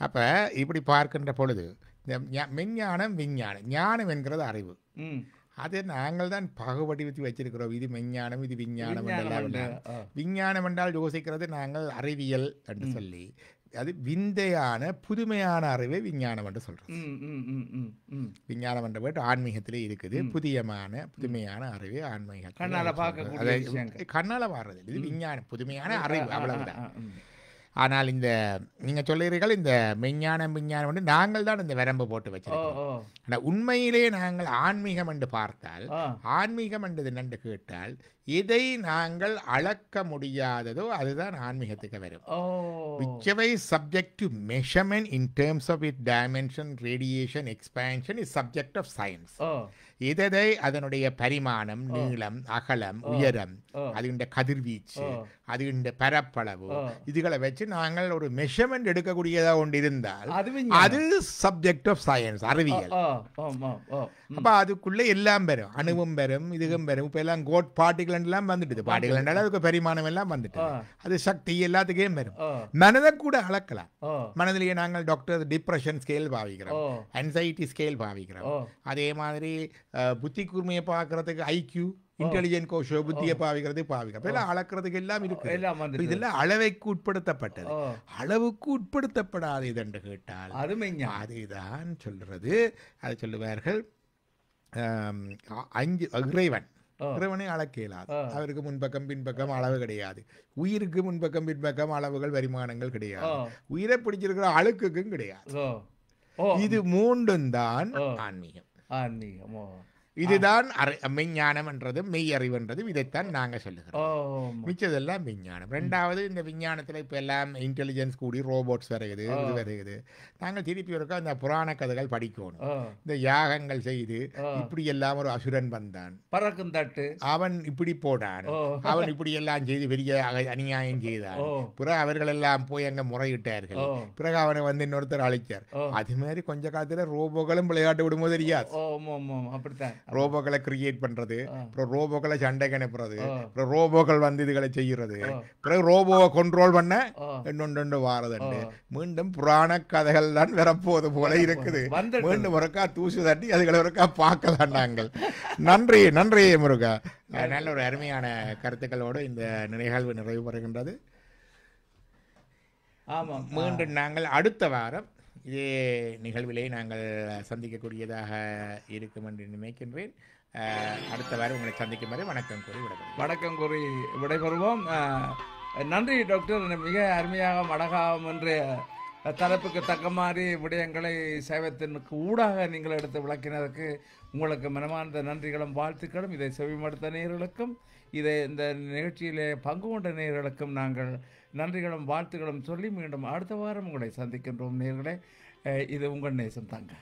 அப்ப இப்படி பார்க்கின்ற பொழுது இந்த மெஞ்ஞானம் விஞ்ஞானம், ஞானம் என்கிறது அறிவு. அது நாங்கள் தான் பாகுபடுத்தி வச்சிருக்கிறோம். இது மெஞ்ஞானம், இது விஞ்ஞானம் என்றெல்லாம். விஞ்ஞானம் என்றால் யோசிக்கிறது நாங்கள் அறிவியல் என்று சொல்லி, அது விந்தையான புதுமையான அறிவை விஞ்ஞானம் என்று சொல்றோம். விஞ்ஞானம் என்ற போட்டு ஆன்மீகத்திலே இருக்குது. புதுமையான அறிவு ஆன்மீகம் கண்ணால பாடுறது. இது விஞ்ஞானம், புதுமையான அறிவு, அவ்வளவுதான். ஆனால் இந்த நீங்க சொல்லுகிறீர்கள் இந்த மெஞ்ஞானம் விஞ்ஞானம் வந்து நாங்கள் தான் இந்த வரம்பு போட்டு வச்சிருக்கோம். ஆனால் உண்மையிலே நாங்கள் ஆன்மீகம் என்று பார்த்தால், ஆன்மீகம் என்றது என்னென்று கேட்டால், எதை நாங்கள் அளக்க முடியாததோ அதுதான் ஆன்மீகத்துக்கு வரும். whichever is subject to measurement in terms of its dimension, radiation, expansion is subject of science. எதை அதனுடைய பரிமாணம், நீளம், அகலம், உயரம், அதுண்ட கதிர்வீச்சு, அதுண்ட பரப்பளவு, இதுகளை வச்சு வச்சு நாங்கள் ஒரு மெஷர்மெண்ட் எடுக்கக்கூடியதாக ஒன்று இருந்தால் அது சப்ஜெக்ட் ஆஃப் சயின்ஸ், அறிவியல். அப்போ அதுக்குள்ளே எல்லாம் பெறும், அணுவும் பெறும், இதுவும் பெறும். இப்போ எல்லாம் கோட் பார்ட்டிகள் எல்லாம் வந்துட்டு, பார்ட்டிகள் என்றால் அதுக்கு பரிமாணம் எல்லாம் வந்துட்டு, அது சக்தி எல்லாத்துக்கும் பெறும். மனதை கூட அளக்கலாம். மனதிலேயே நாங்கள் டாக்டர் டிப்ரெஷன் ஸ்கேல் பாவிக்கிறோம், ஆன்சைட்டி ஸ்கேல் பாவிக்கிறோம். அதே மாதிரி புத்தி கூர்மையை பார்க்கறதுக்கு ஐக்யூ, இன்டெலிஜென்ட் கோஷோ, புத்தியை பாவிக்கிறோம். எல்லாம் அளக்கிறதுக்கு எல்லாம் இருக்கு. இதெல்லாம் அளவைக்கு உட்படுத்தப்பட்டது. அளவுக்கு உட்படுத்தப்படாது என்று கேட்டால் அதுதான் சொல்றது. அது சொல்லுவார்கள் 5 இறைவனை அளக்க இயலாது. அவருக்கு முன்பக்கம் பின்பக்கம் அளவு கிடையாது. உயிருக்கு முன்பக்கம் பின்பக்கம் அளவுகள் பரிமாணங்கள் கிடையாது. உயிரை பிடிச்சிருக்கிற அழுக்குக்கும் கிடையாது. இது 3 தான் ஆன்மீகம். இதுதான் மெய்ஞானம் என்றதும் மெய் அறிவுன்றதும் இதைத்தான் நாங்கள் சொல்லுகிறோம். மிச்சதெல்லாம் விஞ்ஞானம். 2வது இந்த விஞ்ஞானத்தில் இப்போ எல்லாம் இன்டெலிஜென்ஸ் கூடி ரோபோட்ஸ் வருகுது, இது வருகுது. நாங்கள் திருப்பி ஒருக்கா இந்த புராண கதைகள் படிக்கணும். இந்த யாகங்கள் செய்து இப்படி எல்லாம் ஒரு அசுரன் வந்தான், பறக்கும் தட்டு, அவன் இப்படி போடான், அவன் இப்படி எல்லாம் செய்து பெரிய அநியாயம் செய்தான். பிறகு அவர்கள் எல்லாம் போய் அங்கே முறையிட்டார்கள். பிறகு அவனை வந்து இன்னொருத்தர் அழைச்சார். அது மாதிரி கொஞ்ச காலத்தில் ரோபோக்களும் விளையாட்டு விடும்போது தெரியாது. அப்படித்தான் ரோபோக்களை கிரியேட் பண்றது, அப்புறம் ரோபோக்களை சண்டைக்கு அனுப்புறது, அப்புறம் ரோபோக்கள் வந்து இதுகளை செய்யறது, பிறகு ரோபோவை கண்ட்ரோல் பண்ண இன்னொன்று வாரதுண்டு. மீண்டும் புராண கதைகள் தான் வரப்போது போல இருக்குது. மீண்டும் ஒருக்கா தூசு தட்டி அதுகளை ஒருக்கா பார்க்கலாம் நாங்கள். நன்றி நன்றி முருகா. நல்ல ஒரு அருமையான கருத்துக்களோடு இந்த நிகழ்வு நிறைவு பெறுகின்றது. மீண்டும் நாங்கள் அடுத்த வாரம் இதே நிகழ்விலே நாங்கள் சந்திக்கக்கூடியதாக இருக்கும் என்று நினைக்கின்றேன். அடுத்த வாரம் உங்களை சந்திக்கும் வரை வணக்கம் கூறி விடைபெறுவோம். நன்றி டாக்டர். மிக அருமையாக மடகாவும் என்ற தலைப்புக்கு தக்க மாதிரி விடயங்களை சைவத்திற்கு ஊடாக நீங்கள் எடுத்து விளக்கினதற்கு உங்களுக்கு மனமார்ந்த நன்றிகளும் வாழ்த்துக்களும். இதை செவிமடுத்த நேயர்களுக்கும் இந்த நிகழ்ச்சியிலே பங்கு கொண்ட நேயர்களுக்கும் நாங்கள் நன்றிகளும் வாழ்த்துக்களும் சொல்லி மீண்டும் அடுத்த வாரம் உங்களை சந்திக்கின்றோம் நேயர்களே. இது உங்கள் நேசம் தாங்க.